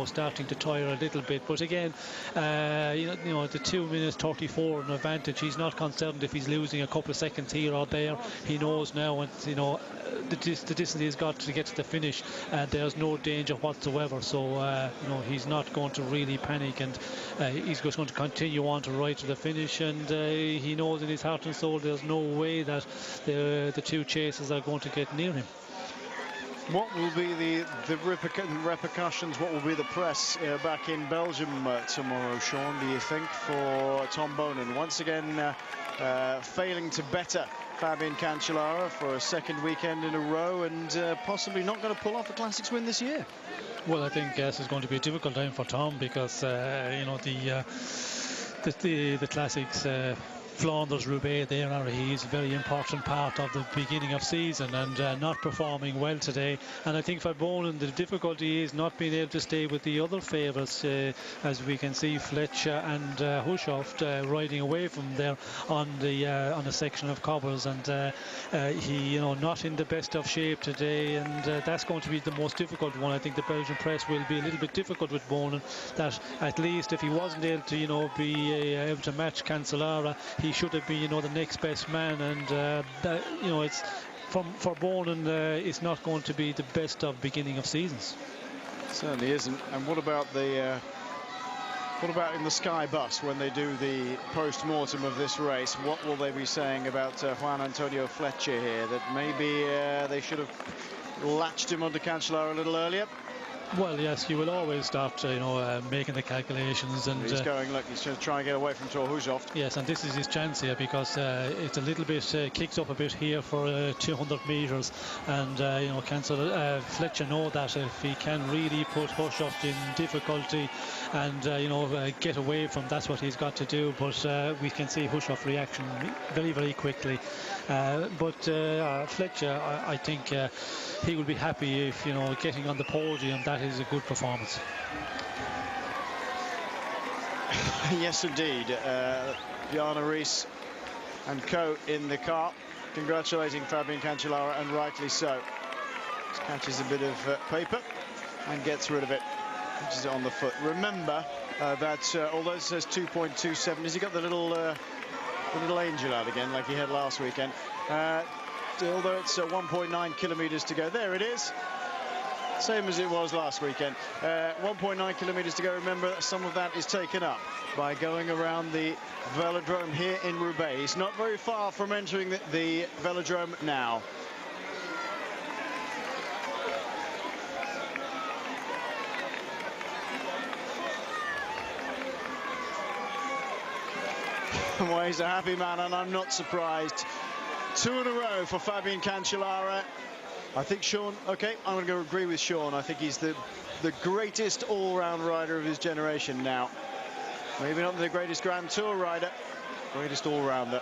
starting to tire a little bit. But again, the 2 minutes 34 an advantage. He's not concerned if he's losing a couple of seconds here or there. He knows now, and the distance he's got to get to the finish, and there's no danger whatsoever. So he's not going to really panic, and he's just going to continue on to ride to the finish. And he knows in his heart and soul there's no way that the two chasers are going to get near him. What will be the repercussions? What will be the press back in Belgium tomorrow, Sean, do you think, for Tom Bonin? Once again, failing to better Fabian Cancellara for a second weekend in a row, and possibly not going to pull off a Classics win this year. Well, I think this is going to be a difficult time for Tom because, the Classics... Flanders Roubaix there, he's a very important part of the beginning of season, and not performing well today. And I think for Bonin the difficulty is not being able to stay with the other favourites, as we can see Fletcher and Hushoft riding away from there on a section of cobbles, and he not in the best of shape today, and that's going to be the most difficult one. I think the Belgian press will be a little bit difficult with Bonin, that at least if he wasn't able to be able to match Cancellara, he should have been the next best man, and it's for Bonin, it's not going to be the best of beginning of seasons. Certainly isn't. And what about in the Sky bus when they do the post-mortem of this race? What will they be saying about Juan Antonio Fletcher here, that maybe they should have latched him onto Cancellara a little earlier? Well, yes, you will always start, making the calculations. And he's going, look, he's going to try and get away from Thor Hushoft. Yes, and this is his chance here, because it's a little bit kicks up a bit here for 200 metres, and Fletcher know that if he can really put Hushoft in difficulty and get away from, that's what he's got to do. But we can see Hushoft reaction very quickly. But Fletcher, I think he will be happy if getting on the podium. That is a good performance. Yes, indeed. Bjarne Riis and co in the car, congratulating Fabian Cancellara, and rightly so. Just catches a bit of paper and gets rid of it. Catches it on the foot. Remember that although it says 2.27, has he got the little angel out again like he had last weekend? Although it's 1.9 kilometres to go. There it is. Same as it was last weekend. 1.9 kilometres to go. Remember, some of that is taken up by going around the velodrome here in Roubaix. He's not very far from entering the velodrome now. Well, he's a happy man, and I'm not surprised. 2 in a row for Fabian Cancellara. I think Sean, okay, I'm going to agree with Sean. I think he's the greatest all-round rider of his generation now. Maybe not the greatest Grand Tour rider, greatest all-rounder.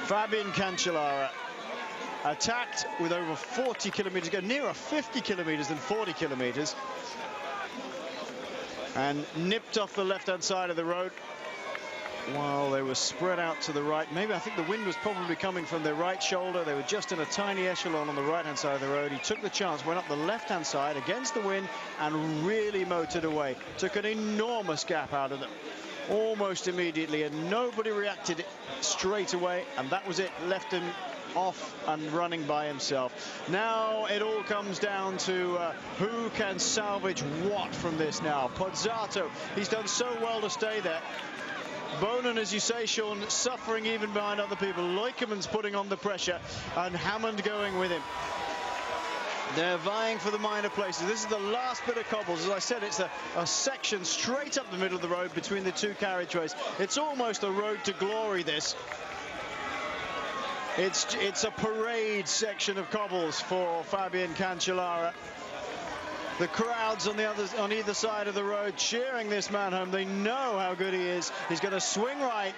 Fabian Cancellara, attacked with over 40 kilometres to go, nearer 50 kilometres than 40 kilometres, and nipped off the left-hand side of the road. while they were spread out to the right. Maybe I think the wind was probably coming from their right shoulder. They were just in a tiny echelon on the right-hand side of the road. He took the chance, went up the left-hand side against the wind and really motored away. Took an enormous gap out of them almost immediately, and nobody reacted straight away, and that was it. Left him off and running by himself. Now it all comes down to who can salvage what from this now. Pozzato, he's done so well to stay there. Bonan, as you say, Sean, suffering even behind other people. Leukeman's putting on the pressure, and Hammond going with him. They're vying for the minor places. This is the last bit of cobbles. As I said, it's a section straight up the middle of the road between the two carriageways. It's almost a road to glory, this. It's a parade section of cobbles for Fabian Cancellara. The crowds on either side of the road cheering this man home. They know how good he is. He's going to swing right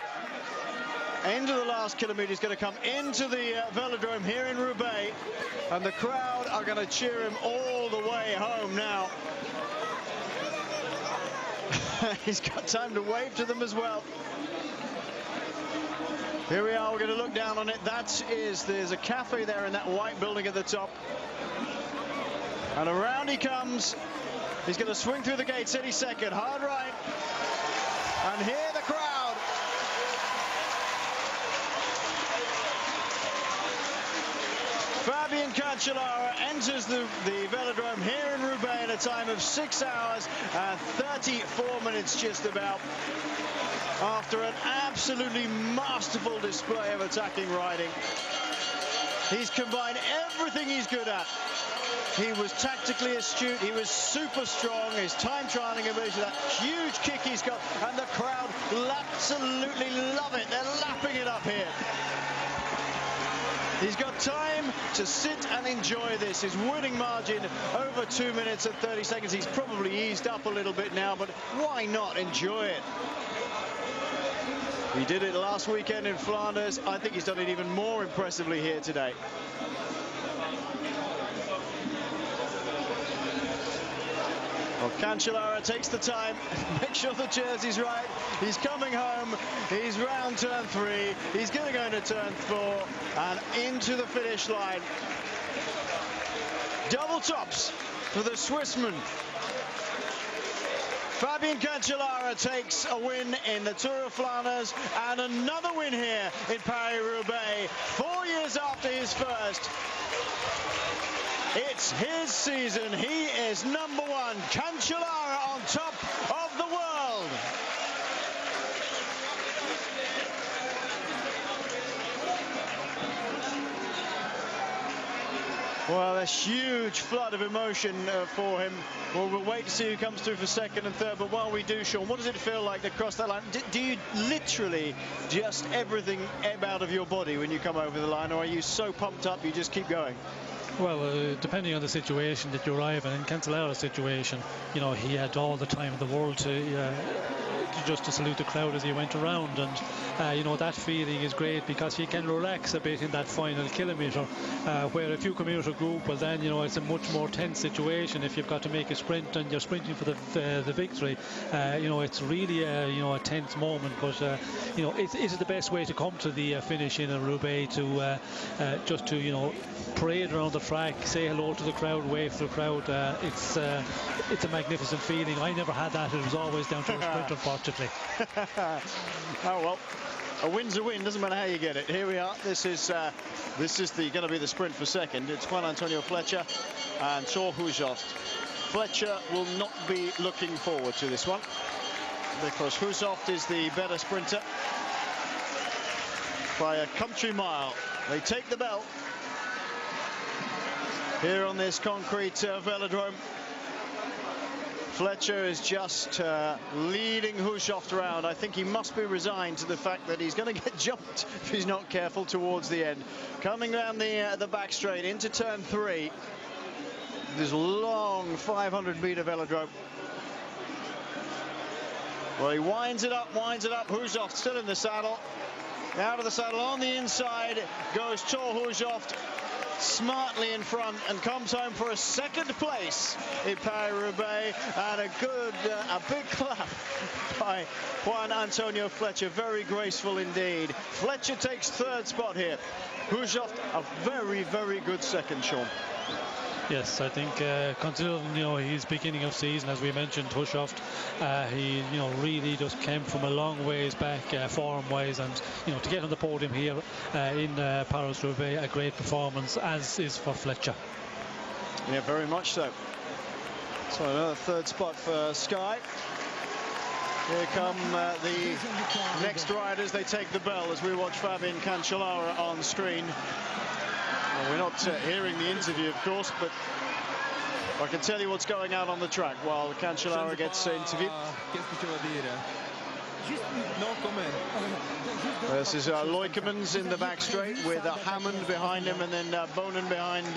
into the last kilometre. He's going to come into the velodrome here in Roubaix, and the crowd are going to cheer him all the way home now. He's got time to wave to them as well. Here we are, we're going to look down on it. There's a cafe there in that white building at the top. And around he comes. He's going to swing through the gates any second. Hard right. And hear the crowd. Fabian Cancellara enters the velodrome here in Roubaix in a time of 6 hours and 34 minutes just about. After an absolutely masterful display of attacking riding. He's combined everything he's good at. He was tactically astute, he was super strong, his time trialing ability, that huge kick he's got, and the crowd absolutely love it. They're lapping it up here. He's got time to sit and enjoy this. His winning margin over 2 minutes and 30 seconds. He's probably eased up a little bit now, but why not enjoy it? He did it last weekend in Flanders. I think he's done it even more impressively here today. Well, Cancellara takes the time, make sure the jersey's right. He's coming home. He's round turn 3. He's going to go into turn 4 and into the finish line. Double tops for the Swissman. Fabian Cancellara takes a win in the Tour of Flanders and another win here in Paris Roubaix 4 years after his first. It's his season. He is number one. Cancellara on top of the world. Well, a huge flood of emotion for him. Well, we'll wait to see who comes through for second and third. But while we do, Sean, what does it feel like to cross that line? Do you literally just everything ebb out of your body when you come over the line, or are you so pumped up you just keep going? Well, depending on the situation that you arrive in Cancellara's situation, you know, he had all the time in the world to just to salute the crowd as he went around, and you know, that feeling is great because he can relax a bit in that final kilometre, where if you come out a group, well then, you know, it's a much more tense situation if you've got to make a sprint and you're sprinting for the victory. You know, it's really a tense moment, but you know, it's the best way to come to the finish in a Roubaix, to just to, you know, parade around the track, say hello to the crowd, wave to the crowd. It's a magnificent feeling. I never had that. It was always down to a sprint, unfortunately. Oh well, a win's a win, doesn't matter how you get it. Here we are. This is going to be the sprint for second. It's Juan Antonio Fletcher and Thor Hushovd. Fletcher will not be looking forward to this one because Hushovd is the better sprinter by a country mile. They take the bell here on this concrete velodrome. Fletcher is just leading Hushovd around. I think he must be resigned to the fact that he's going to get jumped if he's not careful towards the end. Coming down the back straight into turn 3. This long 500-meter velodrome. Well, he winds it up. Hushovd still in the saddle. Out of the saddle on the inside goes Thor Hushovd. smartly in front and comes home for a second place in Paris Roubaix, and a big clap by Juan Antonio Fletcher. Very graceful indeed. Fletcher takes third spot here. Hushoft a very, very good second, Sean. Yes, I think considering his beginning of season, as we mentioned, Hushoft, he really just came from a long ways back form-wise, and to get on the podium here in Paris Roubaix, a great performance, as is for Fletcher. Yeah, very much so. So another third spot for Sky. Here come the next riders. They take the bell as we watch Fabian Cancellara on screen. Well, we're not hearing the interview, of course, but I can tell you what's going out on the track while Cancellara gets interviewed. This is Loikemans in the back straight with Hammond behind him, and then Bonen behind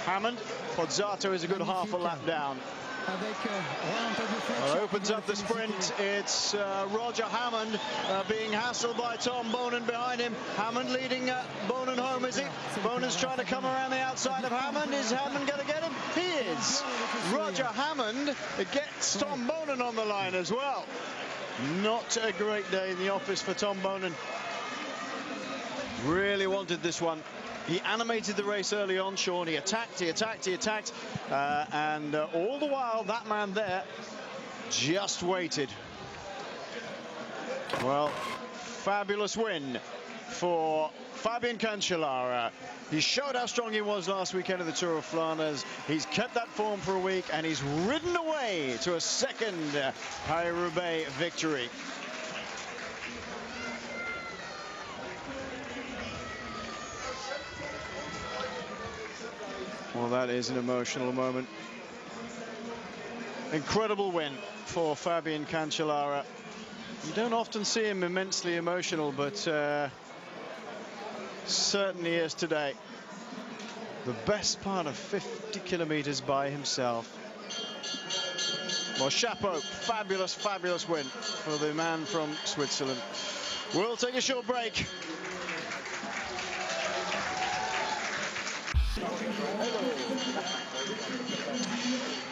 Hammond. Pozzato is a good half a lap down. Opens up the sprint. It's Roger Hammond being hassled by Tom Bonen behind him. Hammond leading Bonen home, is he? Bonen's trying to come around the outside of Hammond. Is Hammond going to get him? He is. Roger Hammond gets Tom Bonen on the line as well. Not a great day in the office for Tom Bonen. Really wanted this one. He animated the race early on, Sean. He attacked, and all the while, that man there just waited. Well, fabulous win for Fabian Cancellara. He showed how strong he was last weekend at the Tour of Flanders. He's kept that form for a week, and he's ridden away to a second Paris-Roubaix victory. Well, that is an emotional moment. Incredible win for Fabian Cancellara. You don't often see him immensely emotional, but certainly is today. The best part of 50 kilometers by himself. Well, chapeau, fabulous, fabulous win for the man from Switzerland. We'll take a short break.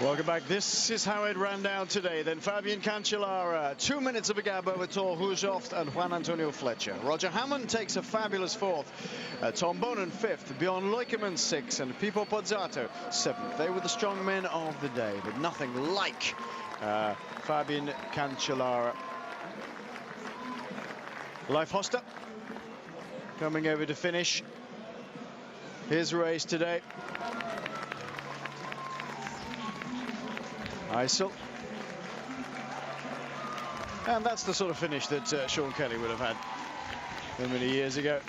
Welcome back. This is how it ran down today. Then Fabian Cancellara, 2 minutes of a gap over Thor Hushoft and Juan Antonio Fletcher. Roger Hammond takes a fabulous fourth. Tom Bonen fifth. Bjorn Loikeman sixth, and Pippo Pozzato seventh. They were the strong men of the day, but nothing like Fabian Cancellara. Leif Hoster coming over to finish his race today. Eisel. And that's the sort of finish that Sean Kelly would have had many years ago.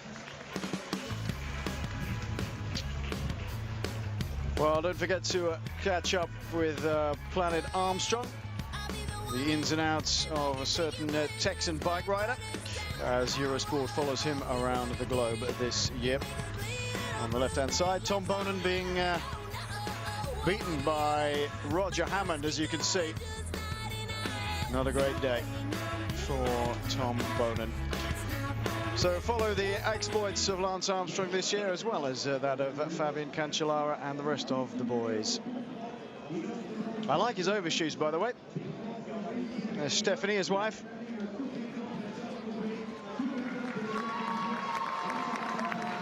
Well, don't forget to catch up with Planet Armstrong, the ins and outs of a certain Texan bike rider, as Eurosport follows him around the globe this year. On the left-hand side, Tom Bonen being beaten by Roger Hammond, as you can see. Not a great day for Tom Bonen. So follow the exploits of Lance Armstrong this year, as well as that of Fabian Cancellara and the rest of the boys. I like his overshoes, by the way. There's Stephanie, his wife.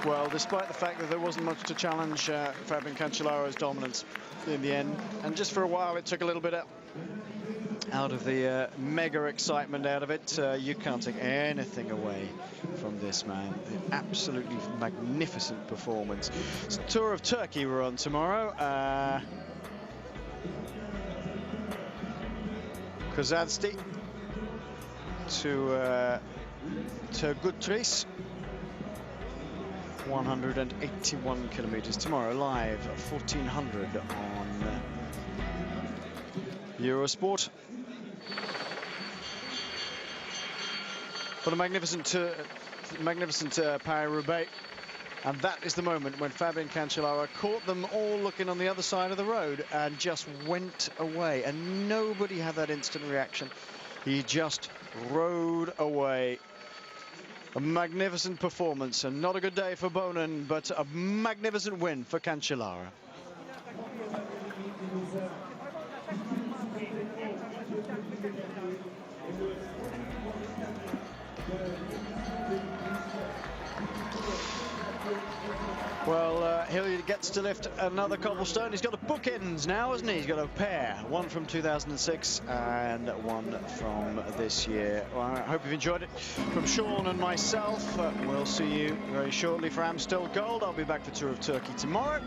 Well, despite the fact that there wasn't much to challenge Fabian Cancellara's dominance in the end, and just for a while it took a little bit out of the mega excitement out of it, you can't take anything away from this man. An absolutely magnificent performance. It's Tour of Turkey we're on tomorrow. Kozadsti to Tergutris. 181 kilometers tomorrow, live 1400 on Eurosport. But a magnificent Paris-Roubaix, and that is the moment when Fabian Cancellara caught them all looking on the other side of the road and just went away, and nobody had that instant reaction. He just rode away A magnificent performance, and not a good day for Bonin, but a magnificent win for Cancellara. Well, he gets to lift another cobblestone. He's got a bookends now, hasn't he? He's got a pair, one from 2006 and one from this year. Well, I hope you've enjoyed it. From Sean and myself, we'll see you very shortly for Amstel Gold. I'll be back for Tour of Turkey tomorrow.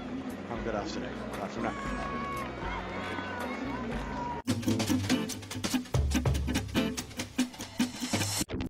Have a good afternoon. Bye for now.